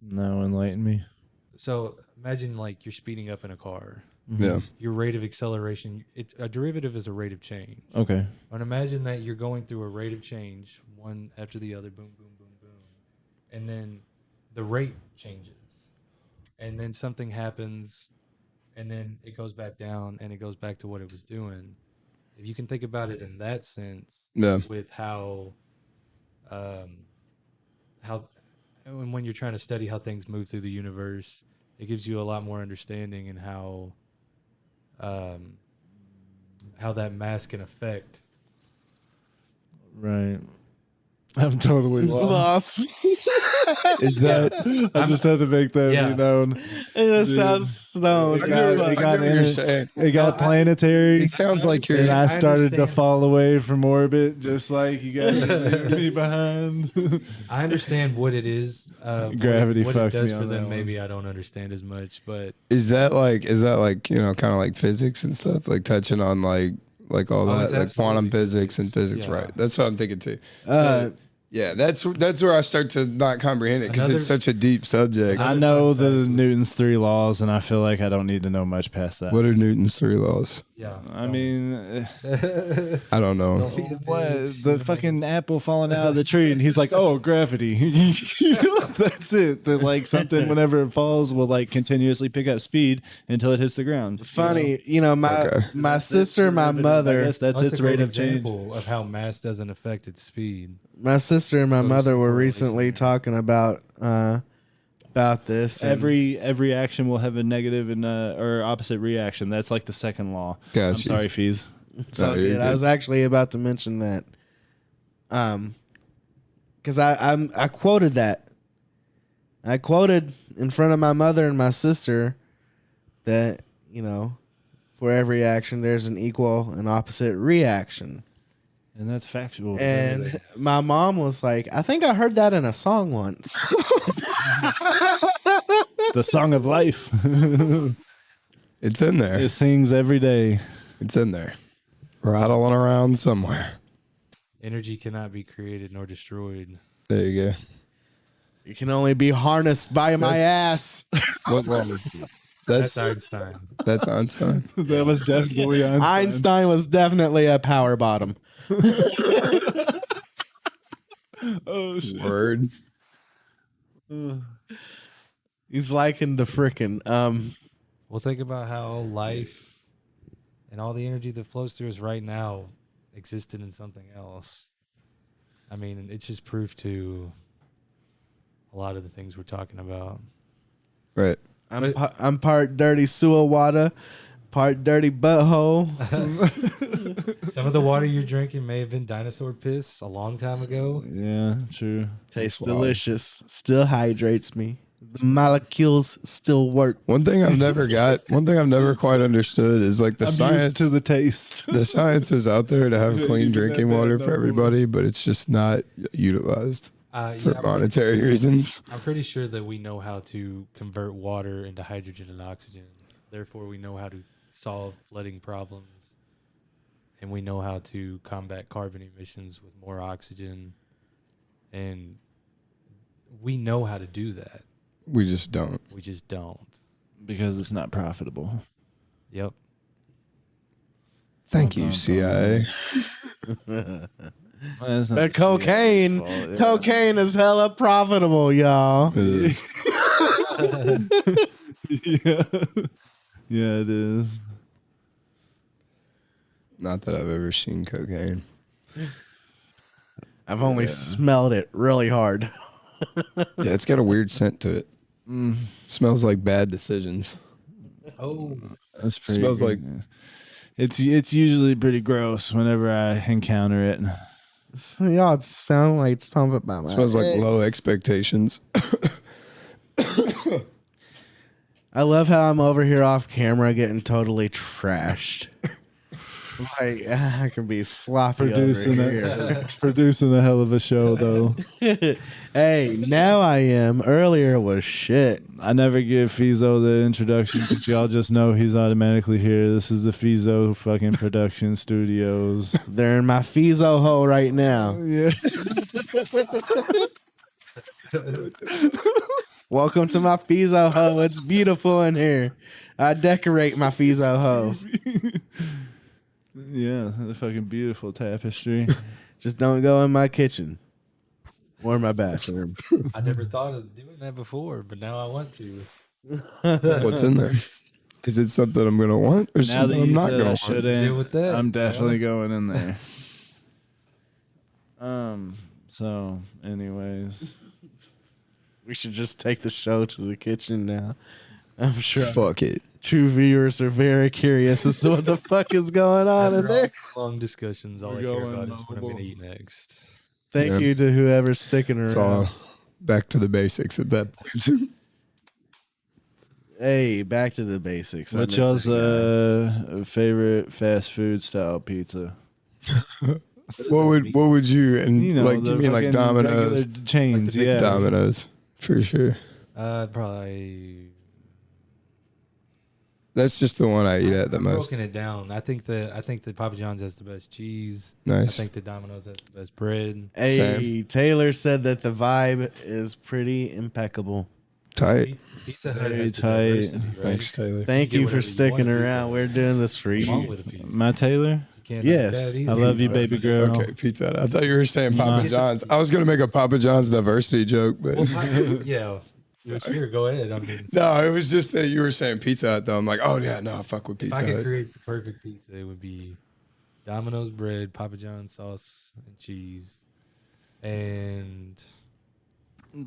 No, enlighten me. So imagine like you're speeding up in a car. Yeah. Your rate of acceleration, it's a derivative is a rate of change. Okay. And imagine that you're going through a rate of change, one after the other, boom, boom, boom, boom. And then the rate changes. And then something happens, and then it goes back down, and it goes back to what it was doing. If you can think about it in that sense, Yeah. with how and when you're trying to study how things move through the universe, it gives you a lot more understanding in how that mass can affect. Right. I'm totally lost. Is that? I just had to make that Yeah. be known. It Dude. sounds stoned. I get what you're saying. It got planetary. It sounds like you're. And I started to understand. fall away from orbit, just like you guys are leaving me behind. I understand what it is. Gravity what fucked it does me for on that them. one. Maybe I don't understand as much, but Is that like kind of like physics and stuff, like touching on like all Oh, that, it's like quantum absolutely physics and physics. physics, Yeah. right? That's what I'm thinking too. Uh, Yeah, that's where I start to not comprehend it because Another- it's such a deep subject. I Another know fun the fact- Newton's 3 laws, and I feel like I don't need to know much past that. What are Newton's 3 laws? yeah. I mean, I don't know. Don't be a what, bitch. the fucking apple falling out of the tree, and he's like, "Oh, gravity." That's it. That like something whenever it falls will like continuously pick up speed until it hits the ground. funny, Okay. my sister, my I mother, guess that's That's its a great rate of change. example of how mass doesn't affect its speed. my sister and my So there's mother some were correlation recently there. talking about this. and Every action will have a negative and or opposite reaction. That's like the second law. Gotcha. I'm sorry, Fees. it's all Oh, you're good. I good. was actually about to mention that, because I quoted that. I quoted in front of my mother and my sister that for every action there's an equal and opposite reaction. And that's factual. And my mom was like, I think I heard that in a song once. the song of life. It's in there. It sings every day. It's in there. Rattling around somewhere. Energy cannot be created nor destroyed. There you go. You can only be harnessed by my That's- ass. What law is that? That's That's Einstein. that's Einstein. That was definitely Einstein. Einstein was definitely a power bottom. Oh shit. Word. He's liking the frickin' Well, think about how life and all the energy that flows through us right now existed in something else. I mean, it's just proof to a lot of the things we're talking about. Right. I'm part dirty sewer water, part dirty butthole. Some of the water you're drinking may have been dinosaur piss a long time ago. Yeah, true. Tastes wild. delicious. Still hydrates me. The molecules still work. One thing I've never quite understood is like the I'm science. used to the taste. The science is out there to have You clean can drinking have that water no for more. everybody, but it's just not utilized for Yeah, monetary reasons. I'm pretty sure that we know how to convert water into hydrogen and oxygen. Therefore, we know how to solve flooding problems, and we know how to combat carbon emissions with more oxygen. And we know how to do that. We just don't. We just don't. Because it's not profitable. Yep. Thank you, CIA. Well, that's not The CIA's cocaine. fault, yeah. Cocaine is hella profitable, y'all. It is. Yeah. Yeah, it is. Not that I've ever seen cocaine. I've only smelled it really hard. Yeah, it's got a weird scent to it. Smells like bad decisions. Oh. That's pretty Smells like- it's usually pretty gross whenever I encounter it. So y'all sound like it's pumping by my Smells like ex. low expectations. I love how I'm over here off camera getting totally trashed. Like I can be sloppy Producing over here. producing a hell of a show though. Hey, now I am. Earlier was shit. I never give Fizo the introduction because y'all just know he's automatically here. This is the Fizo fucking production studios. They're in my Fizo hole right now. Yeah. Welcome to my Fizo Ho. It's beautiful in here. I decorate my Fizo Ho. Yeah, the fucking beautiful tapestry. Just don't go in my kitchen or my bathroom. I never thought of doing that before, but now I want to. What's in there? Is it something I'm gonna want or Now that something I'm you not said gonna I want? Deal shouldn't, with that. I'm definitely going in there. So, anyways, We should just take the show to the kitchen now. I'm sure Fuck it. true viewers are very curious as to what the fuck is going on in After all there. these long discussions, all We're I care going about is what I'm mobile. gonna eat next. Thank Yeah. you to whoever's sticking It's around. all back to the basics at that point. Hey, back to the basics. I what's miss y'all's that guy. favorite fast food style pizza? what would you and You know, like the give me like fucking Domino's? regular chains. big Yeah, Domino's for sure. Probably. That's just the one I eat at the I'm most. broken it down. I think that Papa John's has the best cheese. Nice. I think the Domino's has the best bread. Hey, Same. Taylor said that the vibe is pretty impeccable. Tight. Pizza Hut Very has the tight. diversity, right? Thanks, Taylor. Thank get you for whatever you sticking want at Pizza around. Hut. We're doing this for What's wrong you. with a pizza? my Taylor. You can't Yes. knock that I either. love you, Pizza. baby girl. Okay, Pizza Hut. I thought you were saying Papa Nah. John's. I was gonna make a Papa John's diversity joke, but Well, yeah. Sure, go ahead. I mean, no, it was just that you were saying Pizza Hut though. I'm like, oh yeah, no, fuck with if Pizza I could Hut. create the perfect pizza, it would be Domino's bread, Papa John's sauce and cheese, and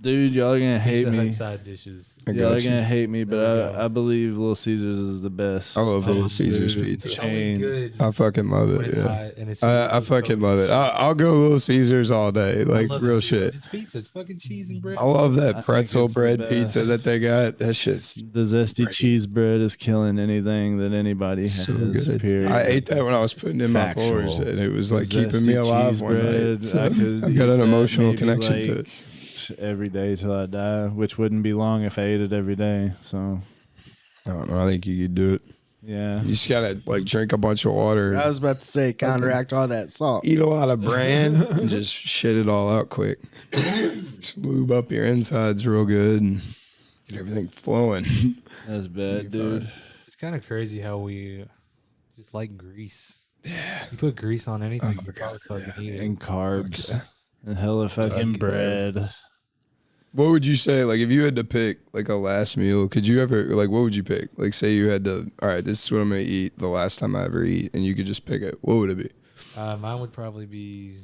Dude, y'all are gonna hate Pizza me. Hut side dishes. I Y'all are got you. gonna hate me, There we but go. I believe Little Caesars is the best. I love Little fast Caesars food pizza. It's only chain. good I fucking love when it. it's Yeah. hot and it's. I fucking love it. I'll go Little Caesars all day, I like love it real too. shit. It's pizza. It's fucking cheese and bread. I love I that think pretzel it's the bread pizza best. that they got. That shit's The zesty cheese bread is killing anything that anybody has. so good. Period. I ate that when I was putting in Factual. my floors, and it was The like keeping me zesty alive cheese one bread, night. So I could I've got eat an that emotional maybe, connection to like, it. every day till I die, which wouldn't be long if I ate it every day. So I don't know. I think you could do it. yeah, You just gotta like drink a bunch of water, I was about to say counteract all that salt. eat a lot of bran, and just shit it all out quick. Just lube up your insides real good and get everything flowing. that's bad, dude. It's kind of crazy how we just like grease. Yeah. You put grease on anything, Oh, you probably God, fucking eat it. And carbs Okay. and hella fucking Okay. bread. What would you say, like, if you had to pick, like, a last meal, could you ever, like, what would you pick? Like, say you had to, all right, this is what I'm going to eat the last time I ever eat, and you could just pick it. What would it be? Mine would probably be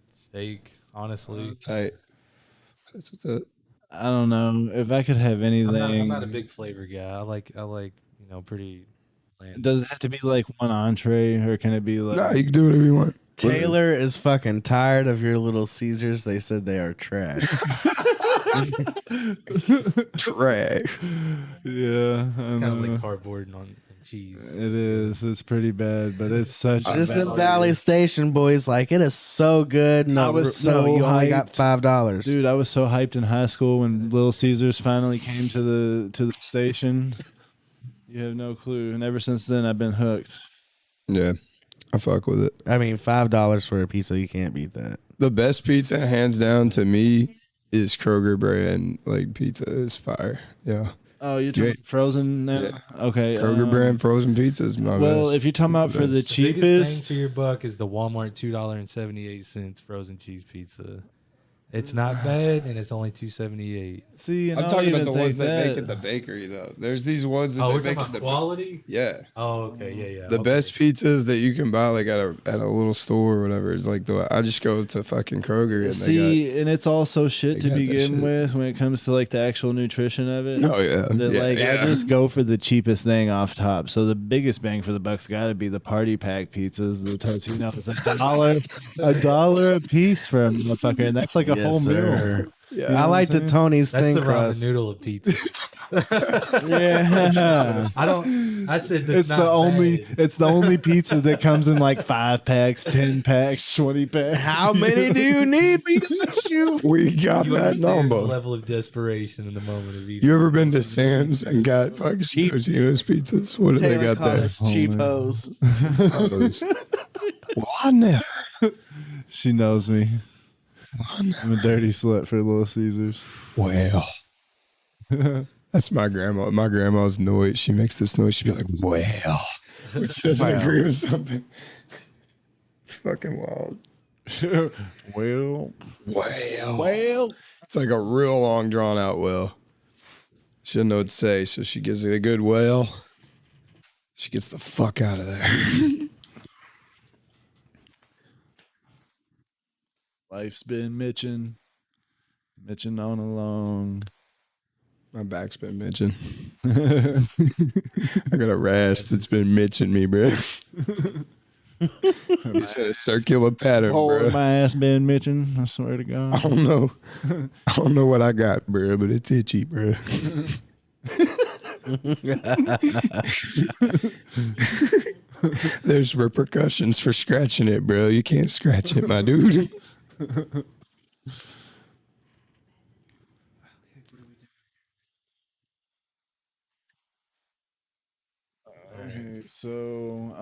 steak, honestly. Tight. That's what's up. I don't know if I could have anything. I'm not a big flavor guy. I like pretty bland. Does it have to be like one entree, or can it be like? Nah, you can do whatever you want. Taylor is fucking tired of your Little Caesars. They said they are trash. Trash. Yeah, I Kind of know. like cardboard and cheese. It is. It's pretty bad, but it's such. a Just in value. Valley Station, boys, like it is so good. I No, was no, so you only got hyped. $5. Dude, I was so hyped in high school when Little Caesars finally came to the station. You have no clue, and ever since then, I've been hooked. Yeah, I fuck with it. I mean, $5 for a pizza, you can't beat that. The best pizza, hands down, to me, is Kroger brand. Like, pizza is fire. Yeah. Oh, you're talking Yeah. frozen now? Yeah. Okay. Kroger brand frozen pizza is my Well, best. if you're talking about for the best. The biggest bang cheapest, to your buck is the Walmart $2.78 frozen cheese pizza. It's not bad, and it's only $2.78. see, and I'm I don't talking about even the ones think that make at the bakery, though. There's these ones that Oh, they we're talking make at about the quality? Yeah. Oh, okay, yeah. The okay. best pizzas that you can buy, like at a little store or whatever, is like I just go to fucking Kroger and See, and it's also shit they to got that begin shit. with when it comes to like the actual nutrition of it. they got. Oh yeah. That yeah, like yeah. I just go for the cheapest thing off top. So the biggest bang for the buck's got to be the party pack pizzas, the Totino's, $1 a piece for a motherfucker, and that's like a whole meal. Yeah. I like the Tony's That's thin the ramen crust. noodle of pizza. Yeah, I said that's it's not the only bad. it's the only pizza that comes in like 5 packs, 10 packs, 20 packs. How many do you need? We got you. We got You that understand the number. level of desperation in the moment of eating. You ever been to Sam's and got fucking Totino's pizzas? What do they Taylor got called there? us cheap hoes. Well, I never. She knows me. I'm a dirty slut for Little Caesars. Well, That's my grandma. My grandma's noise. She makes this noise. She'd be like, well. When she doesn't agree with something. It's fucking wild. Well, Well. It's like a real long, drawn out well. She doesn't know what to say, so she gives it a good well. She gets the fuck out of there. life's been Mitchin' on along. My back's been mitching. I got a rash that's been mitching me, bro. It's in a circular pattern, bro. My ass been Mitchin', I swear to God. I don't know. I don't know what I got, bro, but it's itchy, bro. There's repercussions for scratching it, bro. You can't scratch it, my dude. Okay, so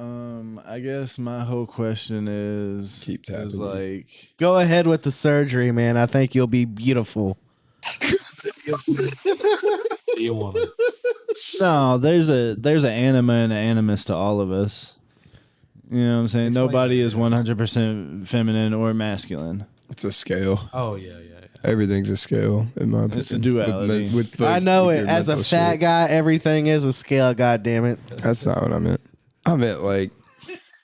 I guess my whole question is Keep tapping is me. like Go ahead with the surgery, man. I think you'll be beautiful. Be a woman. no, there's an anima and an animus to all of us. You know what I'm saying? Explain Nobody that, is yeah. 100% feminine or masculine. It's a scale. Oh yeah. Everything's a scale, in my opinion. It's a duality. I know with it. your As a mental fat shit. guy, everything is a scale. God damn it. That's not what I meant. I meant like,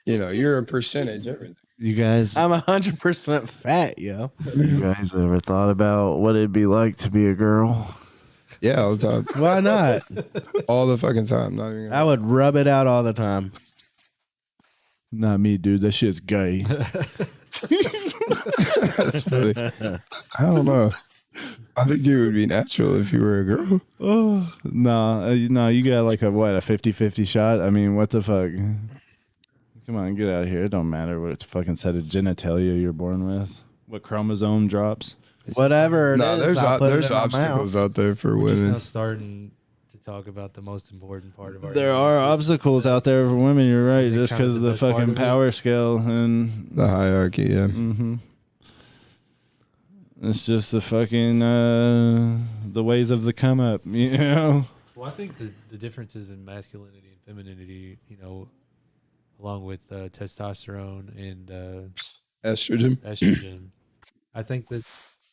you're a percentage. Everything. You guys I'm 100% fat, yo. you guys ever thought about what it'd be like to be a girl? Yeah, all the time. Why not? All the fucking time. Not even. I would rub it out all the time. Not me, dude. That shit's gay. That's funny. I don't know. I think it would be natural if you were a girl. Oh, no, you got like a 50-50 shot. I mean, what the fuck? Come on, get out of here. It don't matter what fucking set of genitalia you're born with. What chromosome drops. Whatever it No, is, I'll put it there's in my obstacles out there for We're just women. now starting to talk about the most important part of our. There are existence. obstacles out there for women, you're right, They just kind of because of the best part fucking of it. power scale. And The hierarchy, yeah. it's just the fucking, the ways of the come up, you know? Well, I think the differences in masculinity and femininity, along with testosterone and Estrogen. estrogen, I think that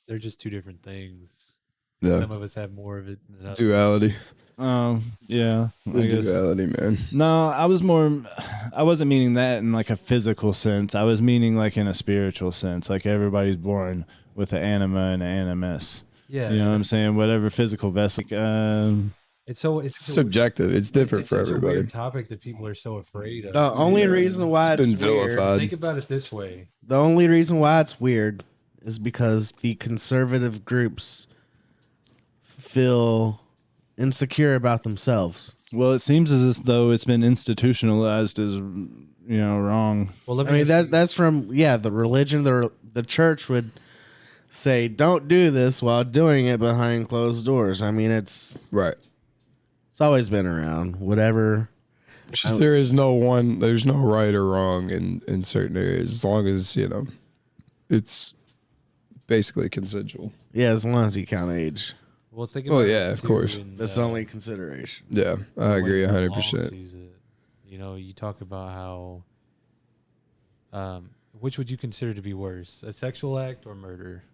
they're just two different things. Yeah. Some of us have more of it than others. Duality. Yeah, The I guess. duality, man. No, I wasn't meaning that in like a physical sense. I was meaning like in a spiritual sense. Like everybody's born with an anima and an animus. Yeah, You know what I'm saying? Whatever physical vessel. it's It's subjective. It's different it's for such a everybody. weird topic that people are so afraid of. The only reason why It's it's, been weird, vilified. Think about it this way. the only reason why it's weird is because the conservative groups feel insecure about themselves. Well, it seems as though it's been institutionalized as wrong. Well, let I me mean, ask you- that's from the religion. The church would say, "Don't do this," while doing it behind closed doors. I mean, it's Right. always been around. Whatever. It's just there's no right or wrong in certain areas, as long as, it's basically consensual. Yeah, as long as you count age, well, think Well, about it, yeah, of too, course. in, that's the only consideration. Yeah, I the way agree the law 100%. sees it. You talk about how, which would you consider to be worse, a sexual act or murder?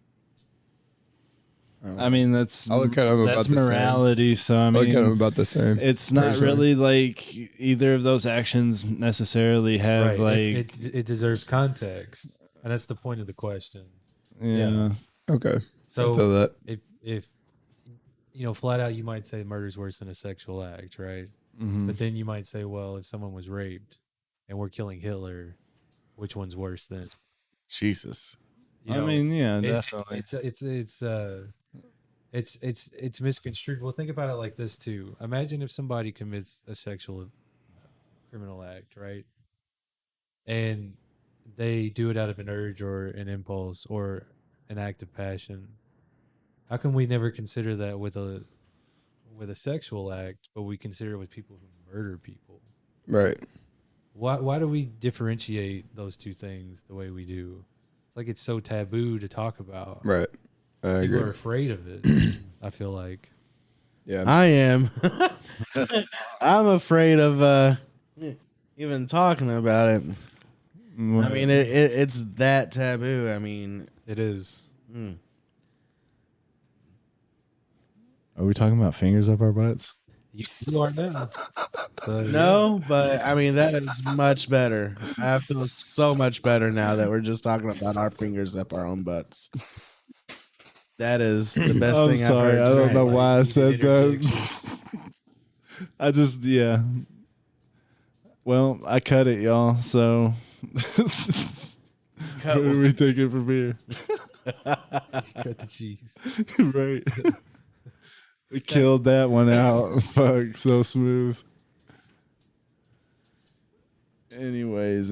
I mean, that's I look at them about that's the same. morality. So I I look at them mean, about the same. it's not personally. really like either of those actions necessarily have Right. like It deserves context, and that's the point of the question. yeah. Okay. I So feel that. if flat out, you might say murder's worse than a sexual act, right? Mhm. But then you might say, well, if someone was raped and we're killing Hitler, which one's worse then? Jesus. I mean, yeah, it- definitely. it's misconstrued. Well, think about it like this too. Imagine if somebody commits a sexual criminal act, right? And they do it out of an urge or an impulse or an act of passion. How come we never consider that with a sexual act, but we consider it with people who murder people? Right. Why do we differentiate those two things the way we do? It's like it's so taboo to talk about. Right. I People agree. are afraid of it. I feel like. Yeah. I am. I'm afraid of even talking about it. I mean, it's that taboo. I mean, It is. Are we talking about fingers up our butts? You are now. So, no, but I mean, that is much better. I feel so much better now that we're just talking about our fingers up our own butts. That is the best I'm thing sorry. I've I heard don't tonight. know why I Needed said that. interjection. I just, yeah. Well, I cut it, y'all. So, Cut what are we taking from here? Cut the cheese. Right. We killed that one out. Fuck, so smooth. Anyways.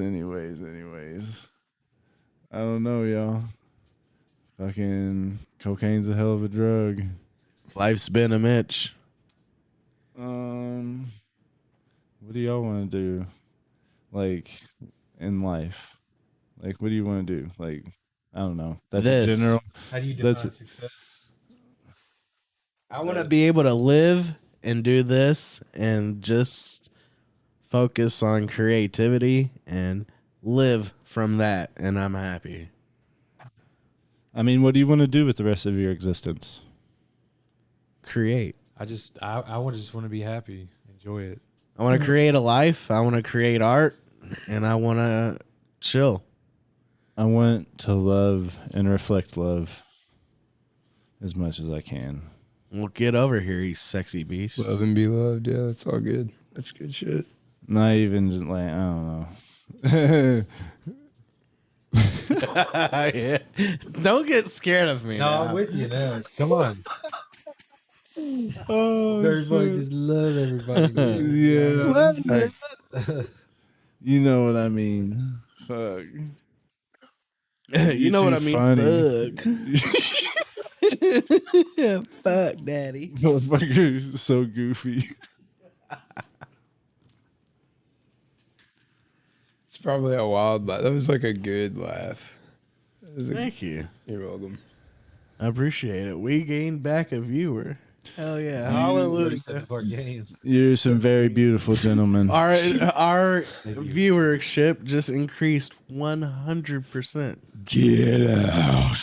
I don't know, y'all. Fucking cocaine's a hell of a drug. Life's been a Mitch. What do y'all want to do? Like, in life? Like, what do you want to do? Like, I don't know. That's a This. general. How do you That's define it. success? I want to be able to live and do this and just focus on creativity and live from that, and I'm happy. I mean, what do you want to do with the rest of your existence? Create. I just want to be happy, enjoy it. I want to create a life. I want to create art, and I want to chill. I want to love and reflect love as much as I can. Well, get over here, you sexy beast. Love and be loved. Yeah, that's all good. That's good shit. Not even just like, I don't know. Yeah. Don't get scared of me. No, now. I'm with you now. Come on. Oh, Everybody shit. just love everybody. Yeah. What? You know what I mean. Fuck. You know what I too mean? funny. Fuck. Fuck, daddy. Motherfucker is so goofy. It's probably a wild laugh. That was like a good laugh. That was a- Thank you. You're welcome. I appreciate it. We gained back a viewer. Hell yeah. What Hallelujah. is that part game? You're some very beautiful gentlemen. Our viewership just increased 100%. Get out.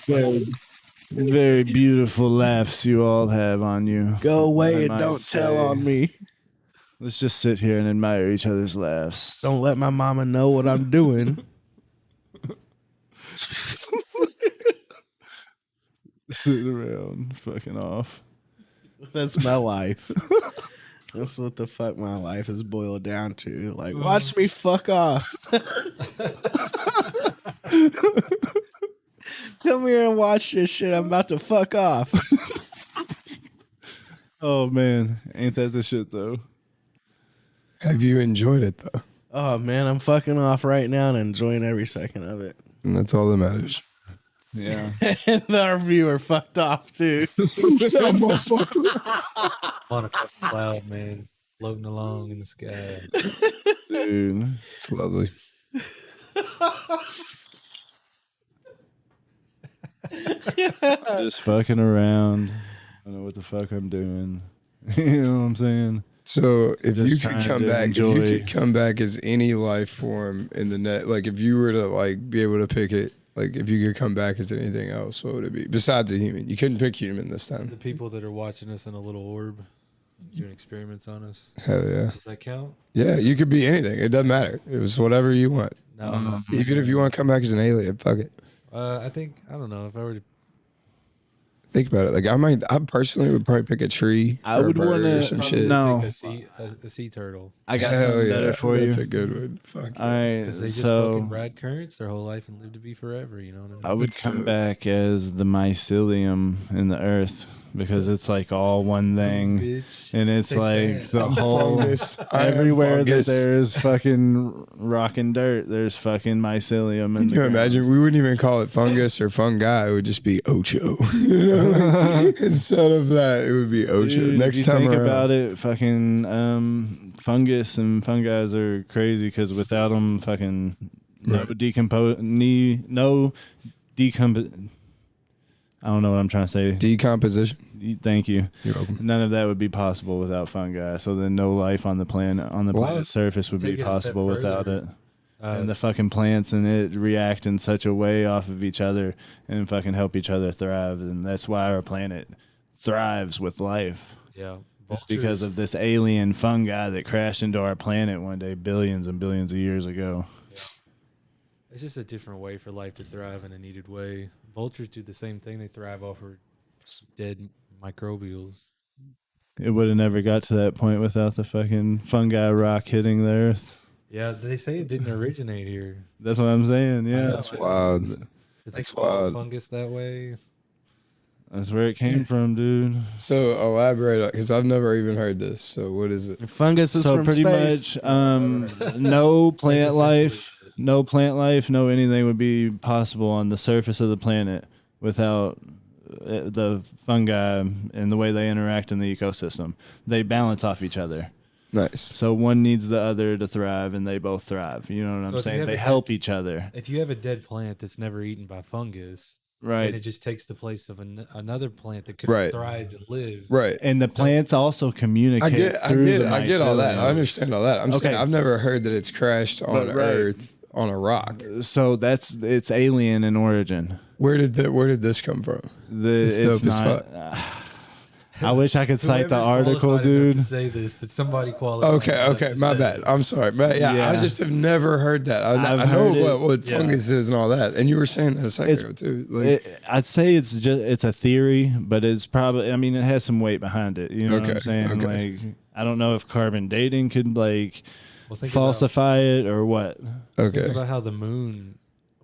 Very, very beautiful laughs you all have on you. Go away I and might don't tell say. on me. Let's just sit here and admire each other's laughs. Don't let my mama know what I'm doing. Sitting around, fucking off. That's my life. That's what the fuck my life is boiled down to. Like, watch me fuck off. Come here and watch this shit. I'm about to fuck off. Oh man, ain't that the shit though? Have you enjoyed it though? Oh man, I'm fucking off right now and enjoying every second of it. And that's all that matters. Yeah. And our viewer fucked off too. On a fucking cloud, man, floating along in the sky. Dude. It's lovely. Just fucking around. I don't know what the fuck I'm doing. You know what I'm saying? So if Just you could trying come to back, enjoy- if you could come back as any life form in the net, like if you were to like be able to pick it, like if you could come back as anything else, what would it be besides a human? You couldn't pick human this The time. people that are watching us in a little orb, doing experiments on us. Hell yeah, Does that count? yeah. You could be anything. It doesn't matter. It was whatever you want. No. Even if you want to come back as an alien, fuck it. I don't know if I were to. Think about it. Like I personally would probably pick a tree. I or a would bird wanna- or some shit. No. pick a sea turtle. I got Hell something yeah, better for you. That's a good one. Fuck All right, Because they just so fucking ride currents their whole life and live to be forever. You know what I mean? I would Let's come do it. back as the mycelium in the earth because it's like all one thing, Bitch. and it's Take like that. the I'm whole fungus. I am everywhere that fungus. there's fucking rock and dirt, there's fucking mycelium. Can you imagine? We wouldn't even call it fungus or fungi. It would just be Ocho. You know, like, instead of that, it would be Ocho. Dude, Next if you time think around, about it, fucking fungus and fungi are crazy because without them, fucking no decompose. I don't know what I'm trying to say. decomposition. Thank you. You're welcome. None of that would be possible without fungi. So then no life on the planet's surface would be Take it a step possible without further. it. And the fucking plants in it react in such a way off of each other and fucking help each other thrive. And that's why our planet thrives with life. Yeah. It's because of this alien fungi that crashed into our planet one day billions and billions of years ago. Yeah. It's just a different way for life to thrive in a needed way. Vultures do the same thing. They thrive off of dead microbials. It would have never got to that point without the fucking fungi rock hitting the earth. Yeah, they say it didn't originate here. That's what I'm saying. I Yeah. know. That's wild. Did they That's call wild. fungus that way? That's where it came from, dude. So elaborate, because I've never even heard this. So what is it? Fungus is So from pretty space. much no plant life, essentially no anything would be possible on the surface of the planet without the fungi and the way they interact in the ecosystem. They balance off each other. Nice. So one needs the other to thrive, and they both thrive. You know what So I'm if you saying? have They a help each other. If you have a dead plant that's never eaten by fungus, Right. and it just takes the place of another plant that could Right. have thrived and live. Right. And the plants also communicate I through get the I get all that. I mycelium. understand all that. I'm saying Okay. I've never heard that it's crashed on But, right. Earth on a rock. So it's alien in origin. Where did this come from? It's dope as fuck. I wish I could cite the Whoever's article, qualified enough dude. to say this, but somebody qualified. Okay, enough okay, to my say bad. it. I'm sorry. But yeah, I Yeah. just have never heard that. I I've know heard it. what Yeah. fungus is and all that. And you were saying that a second It's- ago too. Like, I'd say it's a theory, but it's probably. I mean, it has some weight behind it. You know what I'm Okay, saying? okay. Like, I don't know if carbon dating could like Well, think falsify it or what. okay. Think about how the moon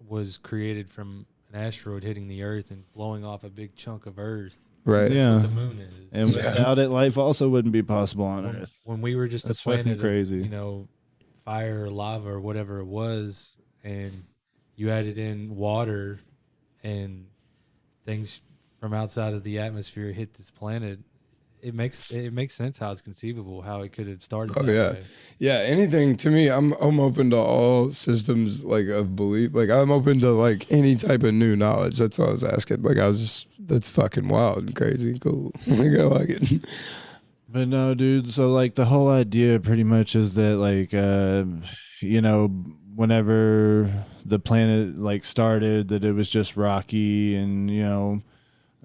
was created from an asteroid hitting the Earth and blowing off a big chunk of Earth. Right. Yeah. What the moon is. And without it, life also wouldn't be possible on when, Earth. when we were just That's a planet fucking crazy. of, fire or lava or whatever it was, and you added in water and things from outside of the atmosphere hit this planet, it makes sense how it's conceivable how it could have started. Oh that yeah, way. yeah. Anything to me, I'm open to all systems like of belief. Like I'm open to like any type of new knowledge. That's all I was asking. Like I was just that's fucking wild and crazy and cool. Like I like it. But no, dude. So like the whole idea pretty much is that like whenever the planet like started, that it was just rocky and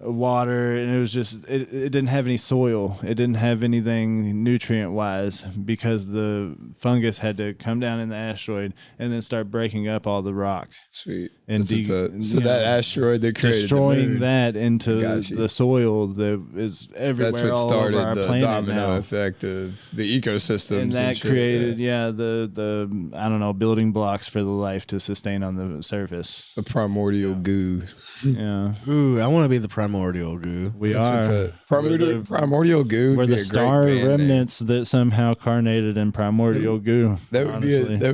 water, and it was just it didn't have any soil. It didn't have anything nutrient wise because the fungus had to come down in the asteroid and then start breaking up all the rock Sweet. and That's what's up. So you that know, asteroid that created destroying the moon, that into Got you. the soil that is everywhere that's what all started over our the planet domino now. effect of the ecosystems And that shit, created, the I don't know, building blocks for the life to sustain on the surface. the primordial goo. Yeah, Ooh, I want to be the primordial goo. we That's what's are. up. Primordial goo. We're would be the a great star band name. remnants that somehow carnated in primordial goo. That would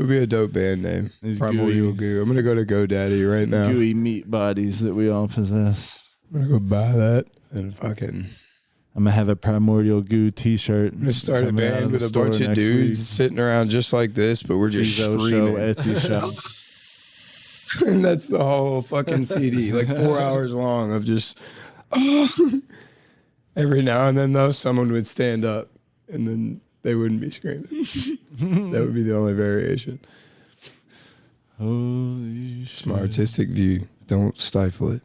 be a dope band name. These Primordial gooey- goo. I'm gonna go to GoDaddy right now. gooey meat bodies that we all possess. I'm gonna go buy that and fucking. I'm gonna have a primordial goo T-shirt. I'm gonna start a coming out band of with the a bunch store of next dudes week. sitting around just like this, but we're just Frizo screaming. show, Etsy show. And that's the whole fucking CD, like 4 hours long of just. Every now and then, though, someone would stand up, and then they wouldn't be screaming. That would be the only variation. Holy It's my artistic view. Don't stifle it.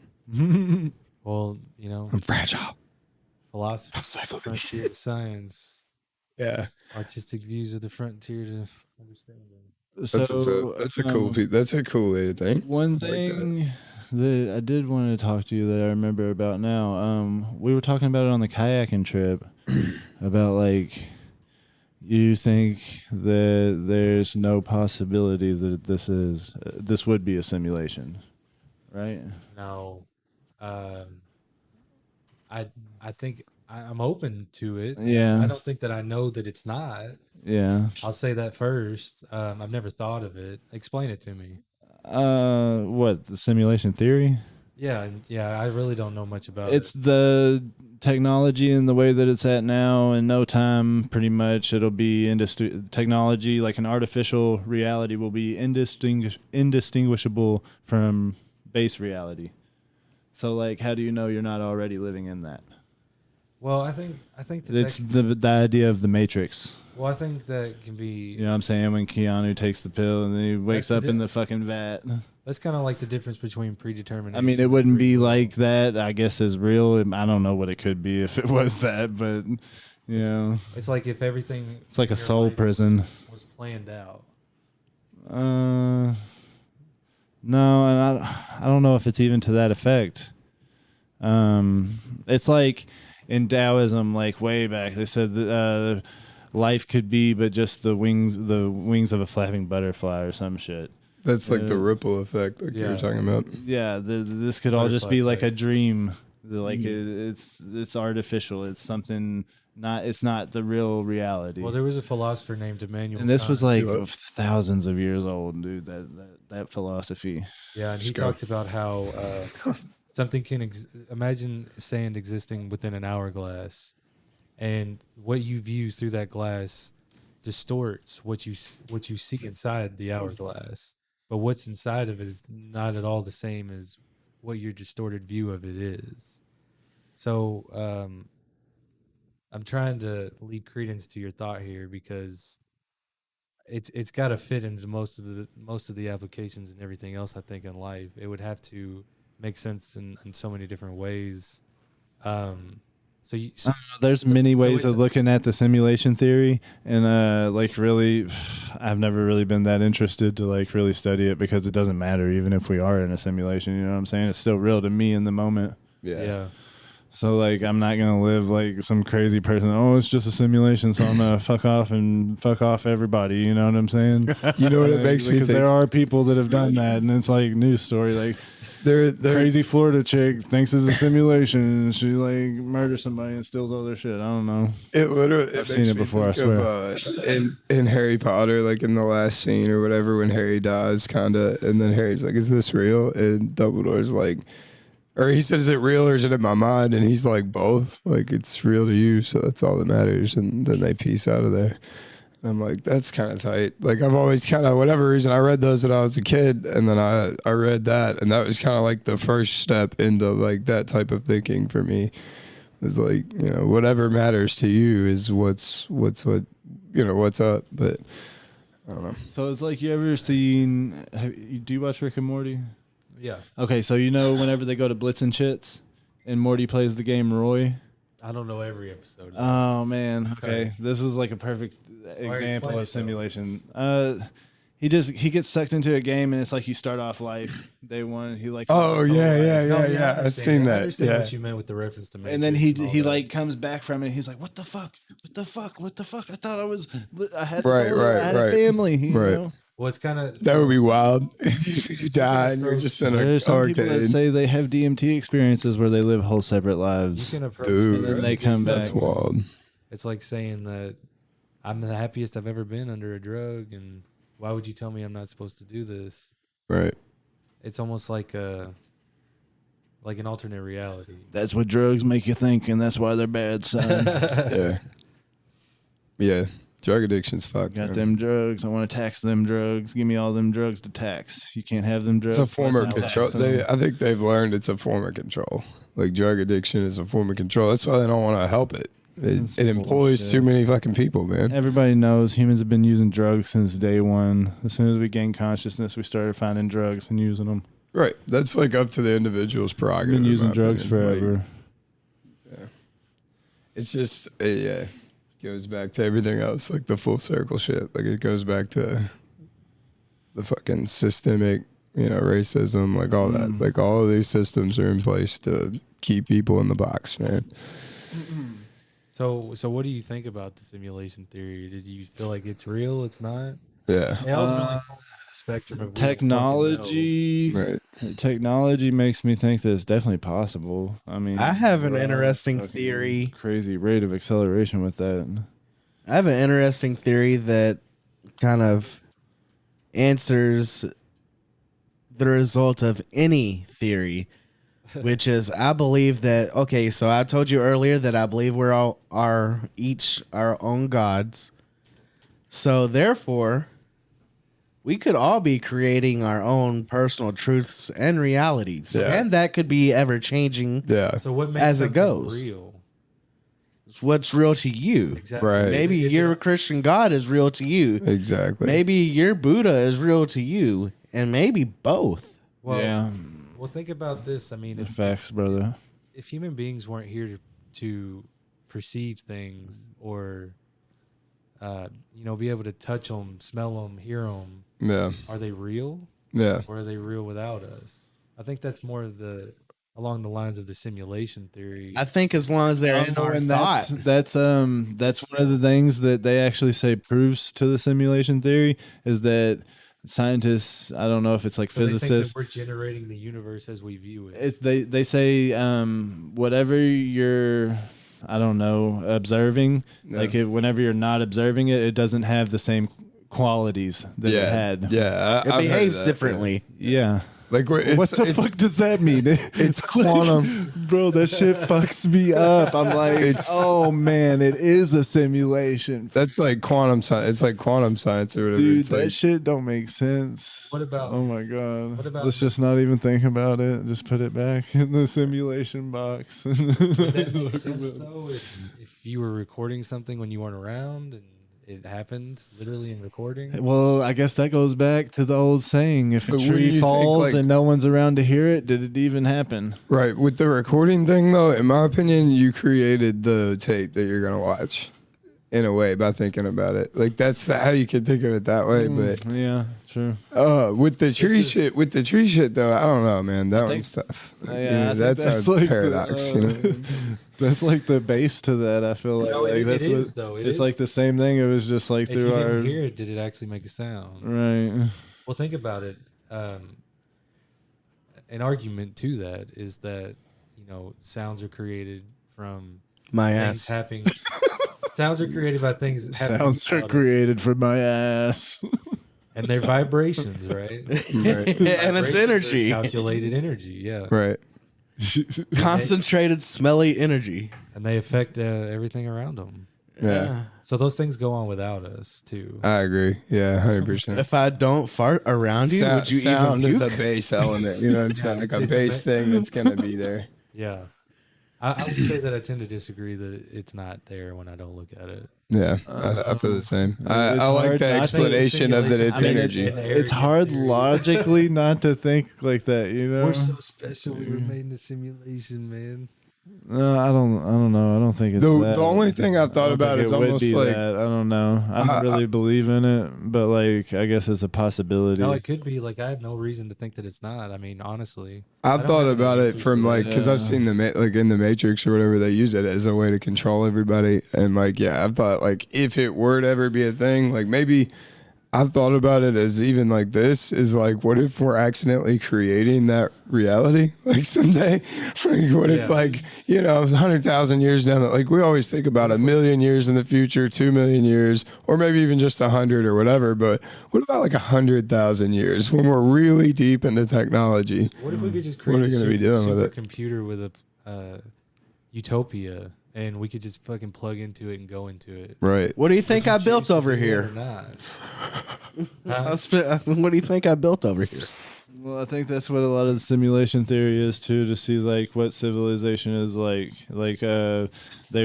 Well, I'm fragile. philosophy, Don't stifle it. frontier of science, Yeah, artistic views of the frontier to understanding. that's a cool. That's a cool way to think. One like that. thing that I did want to talk to you that I remember about now, we were talking about it on the kayaking trip about like you think that there's no possibility that this would be a simulation, right? No, I think I'm open to it. Yeah. I don't think that I know that it's not. Yeah. I'll say that first. I've never thought of it. Explain it to me. What, the simulation theory? Yeah, I really don't know much about It's it. the technology and the way that it's at now. In no time, pretty much, it'll be technology, like an artificial reality, will be indistinguishable from base reality. So, like, how do you know you're not already living in that? Well, I think that It's the idea of the Matrix. well, I think that can be. You know what I'm saying? When Keanu takes the pill and then he wakes the up di- in the fucking vat. That's kind of like the difference between predetermination. I mean, it and wouldn't free be will. like that, I guess, is real. I don't know what it could be if it was that, but, you know, It's like if everything. it's like in a your soul life prison. was planned out. No, and I don't know if it's even to that effect. It's like in Taoism, like way back, they said that life could be but just the wings of a flapping butterfly or some shit. That's like the ripple effect, like you were Yeah. talking about. Yeah, this could all just Butterfly be like a effect. dream. It's artificial. It's something not. It's not the real reality. Well, there was a philosopher named Emmanuel. And this was Kant. like thousands of years old, dude. That philosophy. Yeah, and he Scout. talked about how something can imagine sand existing within an hourglass, and what you view through that glass distorts what you see inside the hourglass. But what's inside of it is not at all the same as what your distorted view of it is. So I'm trying to lead credence to your thought here because it's got to fit into most of the applications and everything else I think in life. It would have to make sense in so many different ways. There's many ways it's of looking at the simulation theory, and like really, I've never really been that interested to like really study it because it doesn't matter even if we are in a simulation. You know what I'm saying? It's still real to me in the moment. yeah. So like I'm not gonna live like some crazy person. Oh, it's just a simulation, so I'm gonna fuck off everybody. You know what I'm saying? You know what it makes me Because think? there are people that have done that, and it's like news story. Like They're crazy Florida chick thinks it's a simulation, and she like murders somebody and steals all their shit. I don't know. It literally. I've seen it before, I swear. In Harry Potter, like in the last scene or whatever, when Harry dies, kinda, and then Harry's like, "Is this real?" And Dumbledore's like, or he says, "Is it real or is it in my mind?" And he's like, "Both. Like it's real to you, so that's all that matters." And then they piece out of there. And I'm like, that's kind of tight. Like I've always kind of, whatever reason, I read those when I was a kid, and then I read that, and that was kind of like the first step into like that type of thinking for me. It's like, you know, whatever matters to you is what's what, you know, what's up. But I don't know. So it's like you ever seen? Do you watch Rick and Morty? Yeah. Okay, so you know whenever they go to Blitz and Chits, and Morty plays the game Roy. I don't know every episode. Oh man, okay. Okay. This is like a perfect explain example it, though. of simulation. He gets sucked into a game, and it's like you start off life day one. He like Oh his whole life. yeah. I've seen I that. understand Yeah. what you meant with the reference to Matrix And then all he that. like comes back from it. And he's like, "What the fuck? What the fuck? What the fuck? I thought I had Right, soul, I had right. a family." You Right. know? Well, it's kind of That would be wild. You die and you're just in an There's some people that arcade. say they have DMT experiences where they live whole separate you lives. can approach Dude, And then they come back. That's wild. It's like saying that I'm the happiest I've ever been under a drug, and why would you tell me I'm not supposed to do this? Right. It's almost like an alternate reality. That's what drugs make you think, and that's why they're bad, son. Yeah. Yeah. Drug addiction's fucked. Got man. them drugs. I want to tax them drugs. Give me all them drugs to tax. You can't have them drugs. It's a form unless of I'm control. taxing them. I think they've learned it's a form of control. Like drug addiction is a form of control. That's why they don't want to help it. That's It employs bullshit. too many fucking people, man. Everybody knows humans have been using drugs since day one. As soon as we gained consciousness, we started finding drugs and using them. Right. That's like up to the individual's We've prerogative. been in using my drugs opinion. Like, forever. it's just, yeah. Goes back to everything else, like the full circle shit. Like it goes back to the fucking systemic, you know, racism, like all that. Like all of these systems are in place to keep people in the box, man. So what do you think about the simulation theory? Did you feel like it's real? It's not? Yeah. It ultimately falls into the spectrum of we don't fucking Technology. Right. Technology makes me think that it's definitely possible. I mean, I have an we're on a interesting fucking theory. Crazy rate of acceleration with that. I have an interesting theory that kind of answers the result of any theory, which is I believe that, okay, so I told you earlier that I believe we're all each our own gods. So therefore, we could all be creating our own personal truths and realities. Yeah. And that could be ever changing. Yeah. So what makes As it something goes. real? It's what's real to you. Exactly. Right. Maybe your Christian God is real to you. Exactly. Maybe your Buddha is real to you, and maybe both. Well, Yeah, well, think about this. I mean, facts, brother. if human beings weren't here to perceive things or, be able to touch them, smell them, hear them, Yeah. are they real? Yeah. Or are they real without us? I think that's more of along the lines of the simulation theory. I think as long as they're in our and thought. that's one of the things that they actually say proves to the simulation theory is that scientists, I don't know if it's like So they think that physicists, we're generating the universe as we view it. it's they say whatever you're, I don't know, observing, like whenever you're not observing it, it doesn't have the same qualities that it had. Yeah. It behaves differently. Yeah. Like What the fuck does that mean? It's quantum. Bro, that shit fucks me up. I'm like, oh man, it is a simulation. That's like quantum science. It's like quantum science or whatever. Dude, it's that like, shit don't make sense. What about Oh my god. what about Let's just not even think about it. Just put it back in the simulation box. would that make sense though if you were recording something when you weren't around and it happened literally in recording? Well, I guess that goes back to the old saying: if a But wouldn't you tree think, falls like- and no one's around to hear it, did it even happen? right. With the recording thing, though, in my opinion, you created the tape that you're going to watch in a way by thinking about it. Like, that's how you could think of it that way. But Yeah, true. with the tree shit, though, I don't know, man. That one's tough. Yeah, Yeah, I think that's a like paradox, you know? That's like the base to that. I feel like, No, like it that's is, what, though. It it's is. like the same thing. It was just like If you through our didn't hear it, did it actually make a sound? right. Well, think about it. An argument to that is that sounds are created from My things ass. happening. Sounds are created by things. happening Sounds are without us. created for my ass. and they're vibrations, right? Right. And it's Vibrations are energy. calculated energy, yeah, Right. Concentrated, smelly energy. and they affect everything around them. Yeah. So those things go on without us too. I agree. Yeah, 100%. If I don't fart around you, would you sound even is a puke? base element. You know what I'm saying? Like a it's a base thing that's going to be there. Yeah, I would say that I tend to disagree that it's not there when I don't look at it. Yeah, I feel the same. I It's like hard the not to- explanation of that it's I mean, energy. It's hard logically not to think like that, you know. We're so special. We were made in a simulation, man. No, I don't know. I don't think it's The that. only thing I've I thought don't about think is it would almost be like that. I don't know. I don't really believe in it, but like I guess it's a possibility. No, it could be. Like I have no reason to think that it's not. I mean, honestly, I've don't thought have any about it answers from for like that. because I've seen like in the Matrix or whatever they use it as a way to control everybody, and like yeah, I've thought like if it were to ever be a thing, like maybe I've thought about it as even like this is like what if we're accidentally creating that reality like someday, like what if Yeah. like 100,000 years down the like we always think about 1,000,000 years in the future, 2,000,000 years, or maybe even just 100 or whatever. But what about like 100,000 years when we're really deep into technology? What if we could just What create are we gonna be doing with it? computer with a utopia, and we could just fucking plug into it and go into it? Right. What do you think Would you I choose built to over do that here? or not? What do you think I built over here? Well, I think that's what a lot of the simulation theory is too, to see like what civilization is like. Like they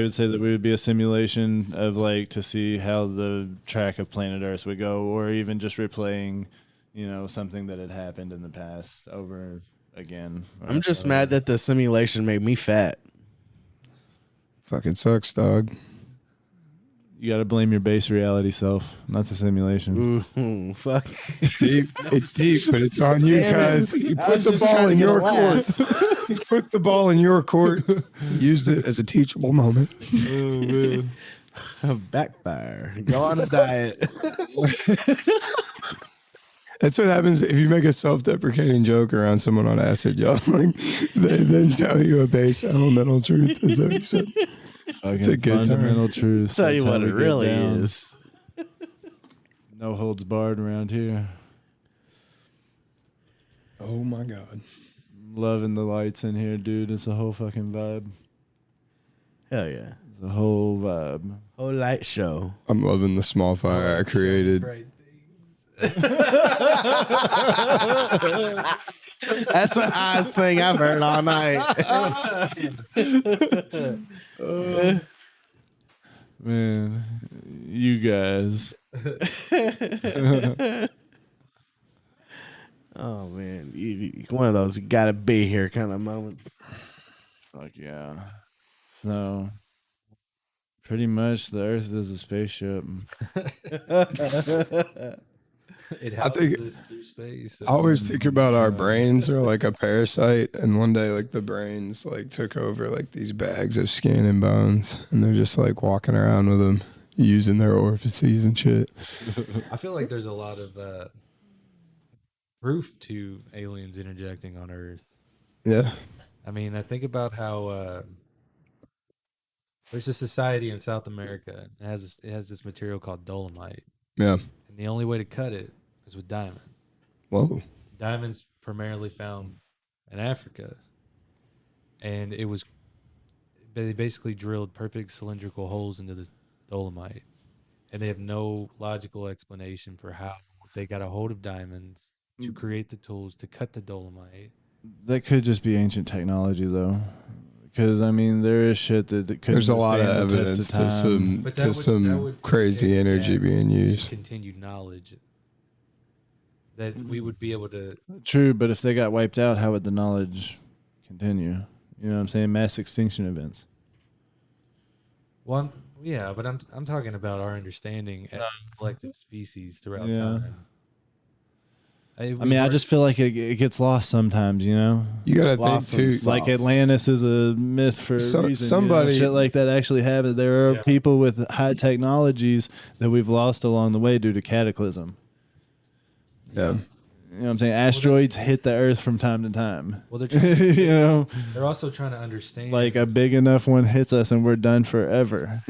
would say that we would be a simulation of like to see how the track of planet Earth would go, or even just replaying, something that had happened in the past over again. I'm just mad that the simulation made me fat. Fucking sucks, dog. You got to blame your base reality self, not the simulation. Ooh, fuck. It's deep. It's deep, but it's on you, Damn it. guys. You I put was the just ball trying to in get a your court. laugh. You put the ball in your court. Used it as a teachable moment. Oh man. Backfire. Go on a diet. That's what happens if you make a self-deprecating joke around someone on acid, y'all. Like they then tell you a base elemental truth, as you said. It's a good fundamental truth. Tell you That's how what we it get really down. is. No holds barred around here. Oh my god. Loving the lights in here, dude. It's a whole fucking vibe. Hell yeah. It's a whole vibe. Whole light show. I'm loving the small fire I created. That's the highest thing I've heard all night. Man, you guys. Oh man, one of those gotta be here kind of moments. Fuck yeah. No. Pretty much the Earth is a spaceship. It I think- houses us through space. I always think about our brains are like a parasite, and one day like the brains like took over like these bags of skin and bones, and they're just like walking around with them, using their orifices and shit. I feel like there's a lot of proof to aliens interjecting on Earth. Yeah, I mean, I think about how there's a society in South America. It has this material called dolomite, yeah. and the only way to cut it is with diamond. Whoa. Diamonds primarily found in Africa, and they basically drilled perfect cylindrical holes into this dolomite, and they have no logical explanation for how they got a hold of diamonds to create the tools to cut the dolomite. That could just be ancient technology, though. Because, I mean, there is shit that could There's a lot of evidence to some But that would crazy indicate energy that being used. continued knowledge that we would be able to. True, but if they got wiped out, how would the knowledge continue? You know what I'm saying? Mass extinction events. Well, yeah, but I'm talking about our understanding as a collective species throughout Yeah. time. I mean, I just feel like it gets lost sometimes, you know? You gotta think Lost in too. sauce. Like Atlantis is a myth for a reason. Somebody- shit like that actually happened. There are Yeah. people with high technologies that we've lost along the way due to cataclysm. Yeah. You know what I'm saying? Asteroids hit the Earth from time to time. Well, they're trying, You know, they're also trying to understand. like a big enough one hits us and we're done forever.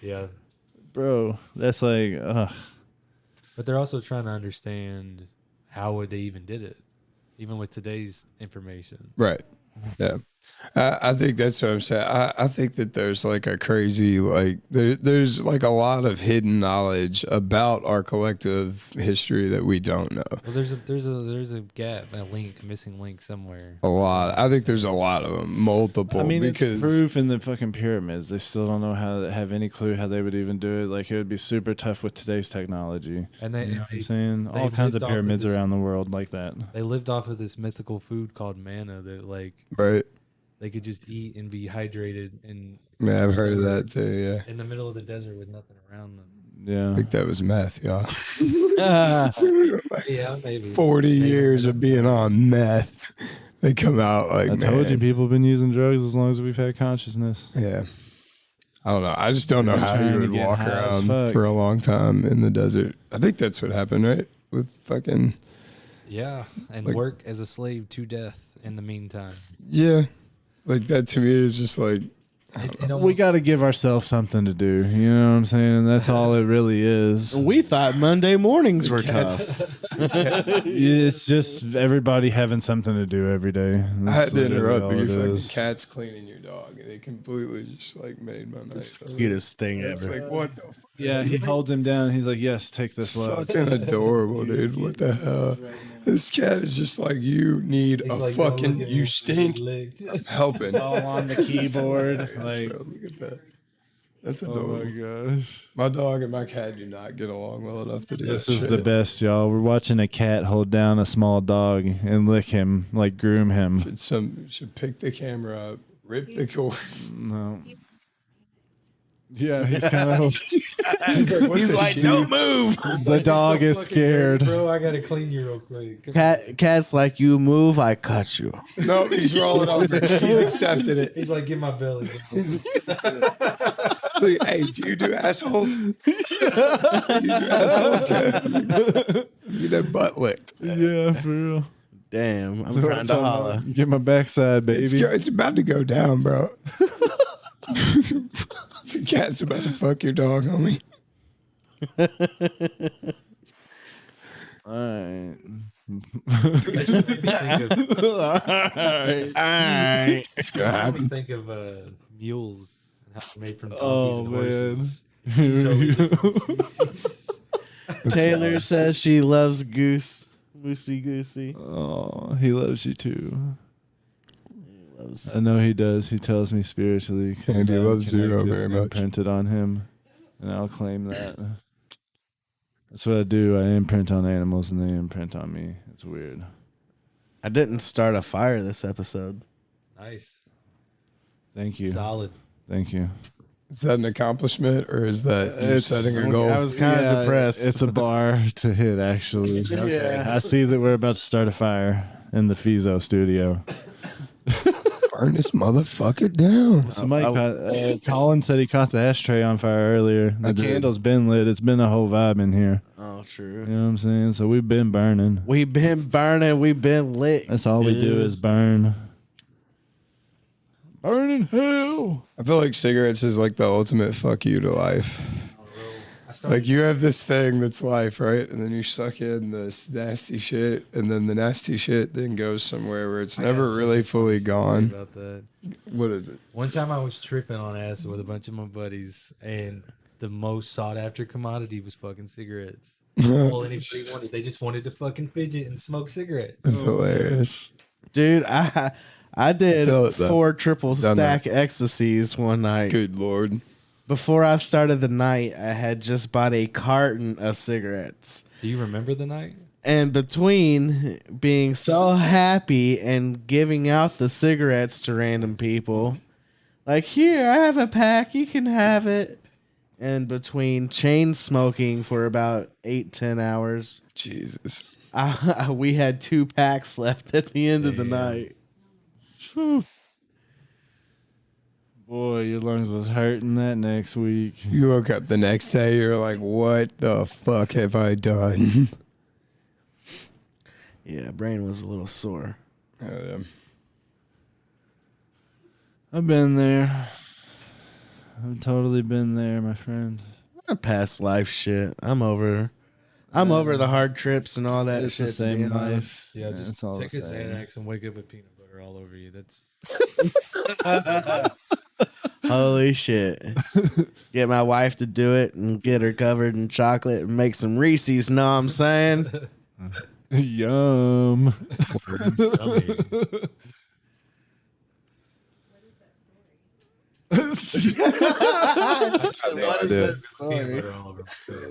Yeah, Bro, that's like, ugh. but they're also trying to understand how would they even did it, even with today's information. Right. Yeah. I think that's what I'm saying. I think that there's like a crazy, like, there's like a lot of hidden knowledge about our collective history that we don't know. Well, there's a gap, missing link somewhere. A lot. I think there's a lot of them, multiple. I mean, because it's proof in the fucking pyramids. They still don't know how to have any clue how they would even do it. Like, it would be super tough with today's technology. And they, You know what they I'm saying? they All kinds lived of off of pyramids this- around the world like that. they lived off of this mythical food called manna that like right. they could just eat and be hydrated and Yeah, I've heard of that too. Yeah. in the middle of the desert with nothing around them. Yeah. I think that was meth, y'all. Yeah, maybe 40 Maybe. years of being on meth. They come out like, I told you man. people have been using drugs as long as we've had consciousness. Yeah. I don't know. I just don't know They're how trying you to would get walk high as around fuck. for a long time in the desert. I think that's what happened, right? With fucking, Yeah, and Like- work as a slave to death in the meantime. yeah. Like that to me is just like, It We almost- got to give ourselves something to do. You know what I'm saying? And that's all it really is. We thought Monday mornings were tough. It's just everybody having something to do every day. I had That's to literally interrupt, all but your it fucking is. cat's cleaning your dog. And it completely just like made my night. It's the cutest thing It's ever. like, what the fuck? Yeah, he holds him down. He's like, "Yes, take this love." Fucking adorable, dude. What the hell? This cat is just like, you need He's a like, "Don't fucking, look at you me, stink. licked." I'm helping. All on the keyboard. Like, Bro, look at that. That's oh adorable. my gosh. My dog and my cat do not get along well enough to do This that is shit. the best, y'all. We're watching a cat hold down a small dog and lick him, like groom him. Should pick the camera up, rip the cord. No. Yeah, he's kind of. He's like, don't move. The dog You're is so fucking scared. dirty, bro. I gotta clean you real quick. Come on. Cat's like, you move, I cut you. No, he's rolling over. He's accepted it. He's like, get my belly. It's like, hey, do you do assholes? Do you do assholes, cat? You that butt licked. Yeah, for real. Damn, I'm trying to holla. Get my backside, baby. It's about to go down, bro. Your cat's about to fuck your dog, homie. All right. That's what made me think of, Alright. It's gonna that's what made happen. me think of mules and how they're made from donkeys Oh, and man. horses. Totally different species. Taylor says she loves goose. Moosey goosey. Oh, he loves you too. Loves. I know he does. He tells me spiritually. 'cause And he I'm loves Zero connected very and much. Imprinted on him. and I'll claim that. That's what I do. I imprint on animals, and they imprint on me. It's weird. I didn't start a fire this episode. Nice. Thank you. Solid. Thank you. Is that an accomplishment or is that you It's- setting a goal? I was kind of depressed. It's a bar to hit, actually. Yeah. I see that we're about to start a fire in the Fizo studio. Burn this motherfucker down. Somebody Colin said he caught the ashtray on fire earlier. The candle's been lit. It's been a whole vibe in here. Oh, true. You know what I'm saying? So we've been burning. We've been burning. We've been lit. That's all we do is burn. Burn in hell. I feel like cigarettes is like the ultimate fuck you to life. Like you have this thing that's life, right? And then you suck in this nasty shit, and then the nasty shit then goes somewhere where it's never really fully gone. About that. What is it? One time I was tripping on acid with a bunch of my buddies, and the most sought after commodity was fucking cigarettes. All anybody wanted, they just wanted to fucking fidget and smoke cigarettes. It's hilarious. Dude, I did feel it, though. 4 triple Done stack ecstasies one night. Good Lord. Before I started the night, I had just bought a carton of cigarettes. Do you remember the night? And between being so happy and giving out the cigarettes to random people, like, here, I have a pack, you can have it. And between chain smoking for about 8-10 hours, Jesus. we had 2 packs left at the end of the Damn. night. Whew. Boy, your lungs was hurting that next week. You woke up the next day, you're like, what the fuck have I done? Yeah, brain was a little sore. Oh, yeah. I've been there. I've totally been there, my friend. Past life shit. I'm over the hard trips and all that It's shit. the to same be honest. life. Yeah, just it's all take the a same. Xanax and wake up with peanut butter all over you. That's Holy shit. Get my wife to do it and get her covered in chocolate and make some Reese's, know what I'm saying? Yum. yummy. What is that Peanut butter all over myself.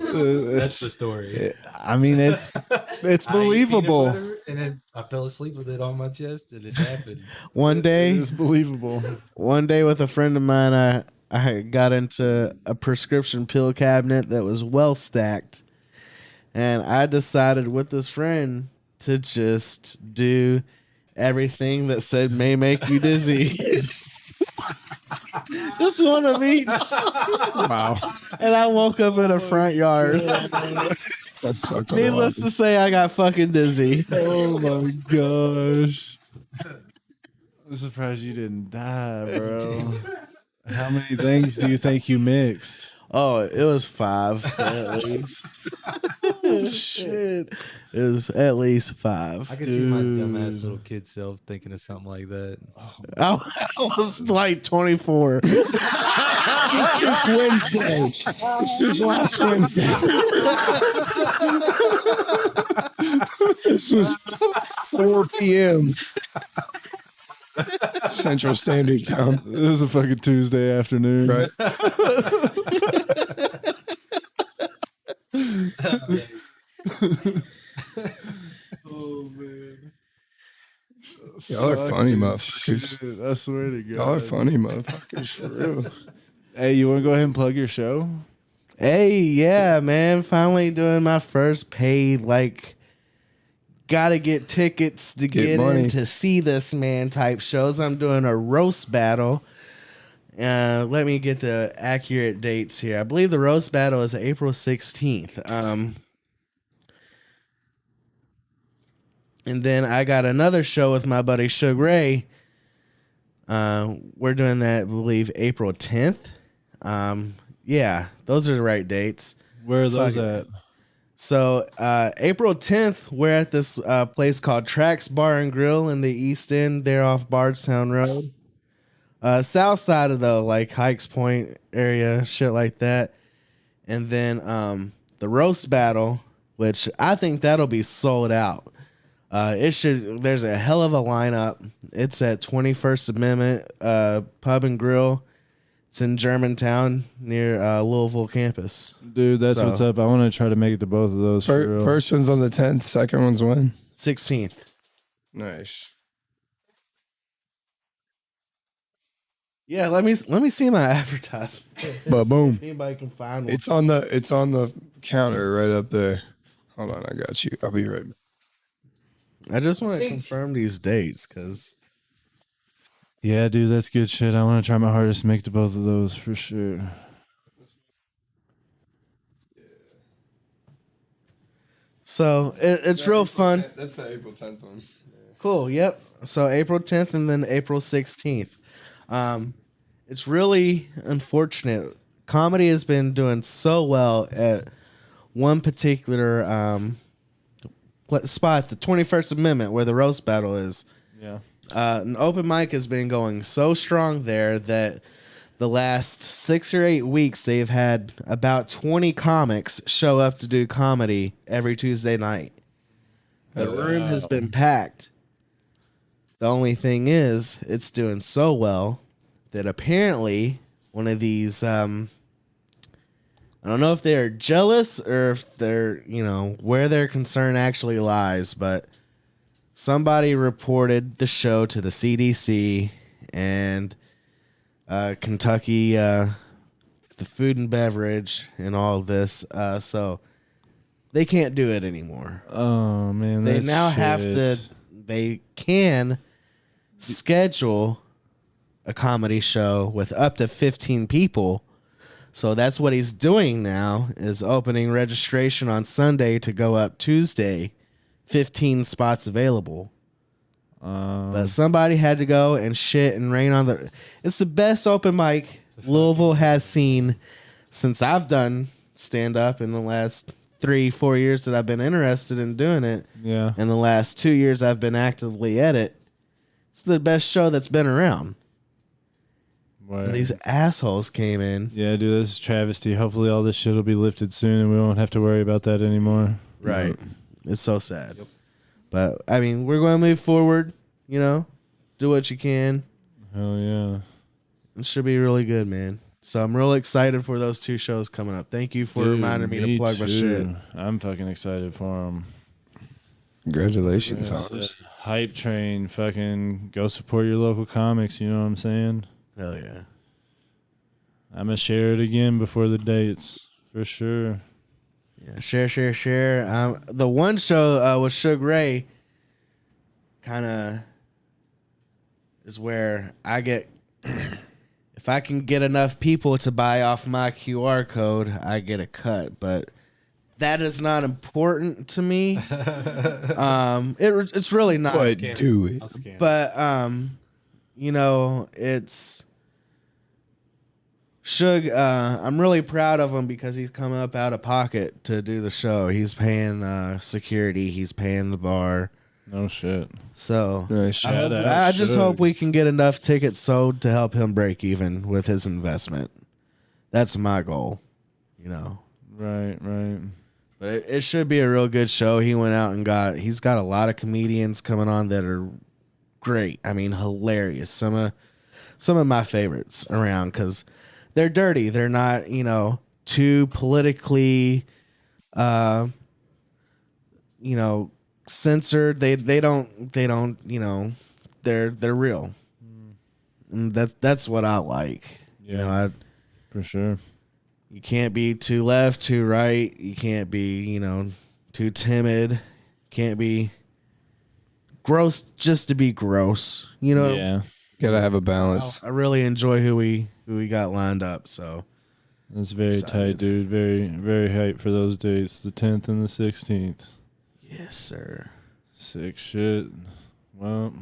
That's the story. I mean, it's I ate peanut believable. butter, and then I fell asleep with it on my chest, and it happened. One day It's believable. with a friend of mine, I got into a prescription pill cabinet that was well stacked. And I decided with this friend to just do everything that said may make you dizzy. Just one of each. Wow. And I woke up in a front yard. That's fucking Needless to say, I got fucking dizzy. Oh my gosh. I'm surprised you didn't die, bro. How many things do you think you mixed? Oh, it was 5 at least. Shit. It was at least 5. I can see my dumbass little kid self thinking of something like that. I was like 24. This was Wednesday. This was last Wednesday. This was 4 p.m. Central Standard Time. It was a fucking Tuesday afternoon. Right. Oh man. Y'all are funny Fucking motherfuckers. shit, I swear to God. Y'all are funny motherfuckers for real. Hey, you want to go ahead and plug your show? Hey, yeah, man. Finally doing my first paid, like, gotta get tickets to get money. in to see this man type shows. I'm doing a roast battle. Let me get the accurate dates here. I believe the roast battle is April 16th. And then I got another show with my buddy Suge Ray. We're doing that, I believe, April 10th. Yeah, those are the right dates. Where are those Fuck it. at? So April 10th, we're at this place called Trax Bar and Grill in the East End, there off Bardstown Road. South side of the like Hikes Point area, shit like that. And then the roast battle, which I think that'll be sold out. There's a hell of a lineup. It's at 21st Amendment Pub and Grill. It's in Germantown near Louisville campus. Dude, that's So- what's up. I want to try to make it to both of those. For real. First one's on the 10th. Second one's when? 16th. Nice. Yeah, let me see my advertisement. But boom. If anybody can find one. It's on the counter right up there. Hold on, I got you. I'll be right back. I just want to confirm these dates because Yeah, dude, that's good shit. I want to try my hardest to make it to both of those for sure. so it's real fun. That's the April 10th one. Cool. Yep. So April 10th and then April 16th. It's really unfortunate. Comedy has been doing so well at one particular spot, the 21st Amendment, where the roast battle is. Yeah. An open mic has been going so strong there that the last 6 or 8 weeks they've had about 20 comics show up to do comedy every Tuesday night. The room has been packed. The only thing is, it's doing so well that apparently one of these, I don't know if they're jealous or if they're, where their concern actually lies, but somebody reported the show to the CDC and Kentucky, the food and beverage and all this. So they can't do it anymore. Oh man, They that's now have shit. to, they can schedule a comedy show with up to 15 people. So that's what he's doing now, is opening registration on Sunday to go up Tuesday. 15 spots available. But somebody had to go and shit and rain on the... It's the best open mic Louisville has seen since I've done stand-up in the last 3-4 years that I've been interested in doing it. Yeah. In the last 2 years I've been actively at it. It's the best show that's been around. Right. And these assholes came in. Yeah, dude, this is travesty. Hopefully all this shit will be lifted soon and we won't have to worry about that anymore. Right. It's so sad. Yep. But, I mean, we're going to move forward, do what you can. Hell yeah. It should be really good, man. So I'm really excited for those 2 shows coming up. Thank you for Dude, reminding me to plug my shit. I'm fucking excited for them. Congratulations, Yes, Thomas. Hype train, fucking go support your local comics, you know what I'm saying? Hell yeah. I'm going to share it again before the dates, for sure. Yeah, share. The one show with Suge Ray kind of is where I get... If I can get enough people to buy off my QR code, I get a cut. But that is not important to me. It's really not. But do it. I'll scan. But it's Suge. I'm really proud of him because he's coming up out of pocket to do the show. He's paying security. He's paying the bar. No shit. So Nice. Shout out, I just Suge. hope we can get enough tickets sold to help him break even with his investment. That's my goal, Right. But it should be a real good show. He went out and he's got a lot of comedians coming on that are great. I mean, hilarious. Some of my favorites around because they're dirty. They're not, too politically, censored. They don't, they're real. And that's what I like. Yeah. For sure. You can't be too left, too right. You can't be, too timid. Can't be gross just to be gross. Yeah. Gotta have a balance. I really enjoy who we got lined up. So That's very Excited. tight, dude. Very, very hyped for those dates. The 10th and the 16th. yes, sir. Sick shit. Well,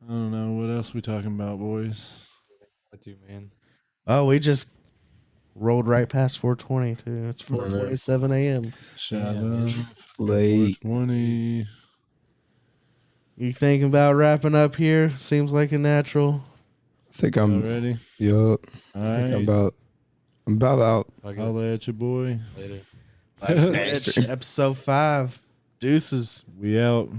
I don't know. What else we talking about, boys? What do, man? Oh, we just rolled right past 4:20 too. It's 4:27 a.m. Shout Yeah, out. It's late. 20. You thinking about wrapping up here? Seems like a natural. I think I'm. Ready? Yup. All I think right. I'm about out. Okay. Holla at your boy. Later. Episode 5. Deuces. We out.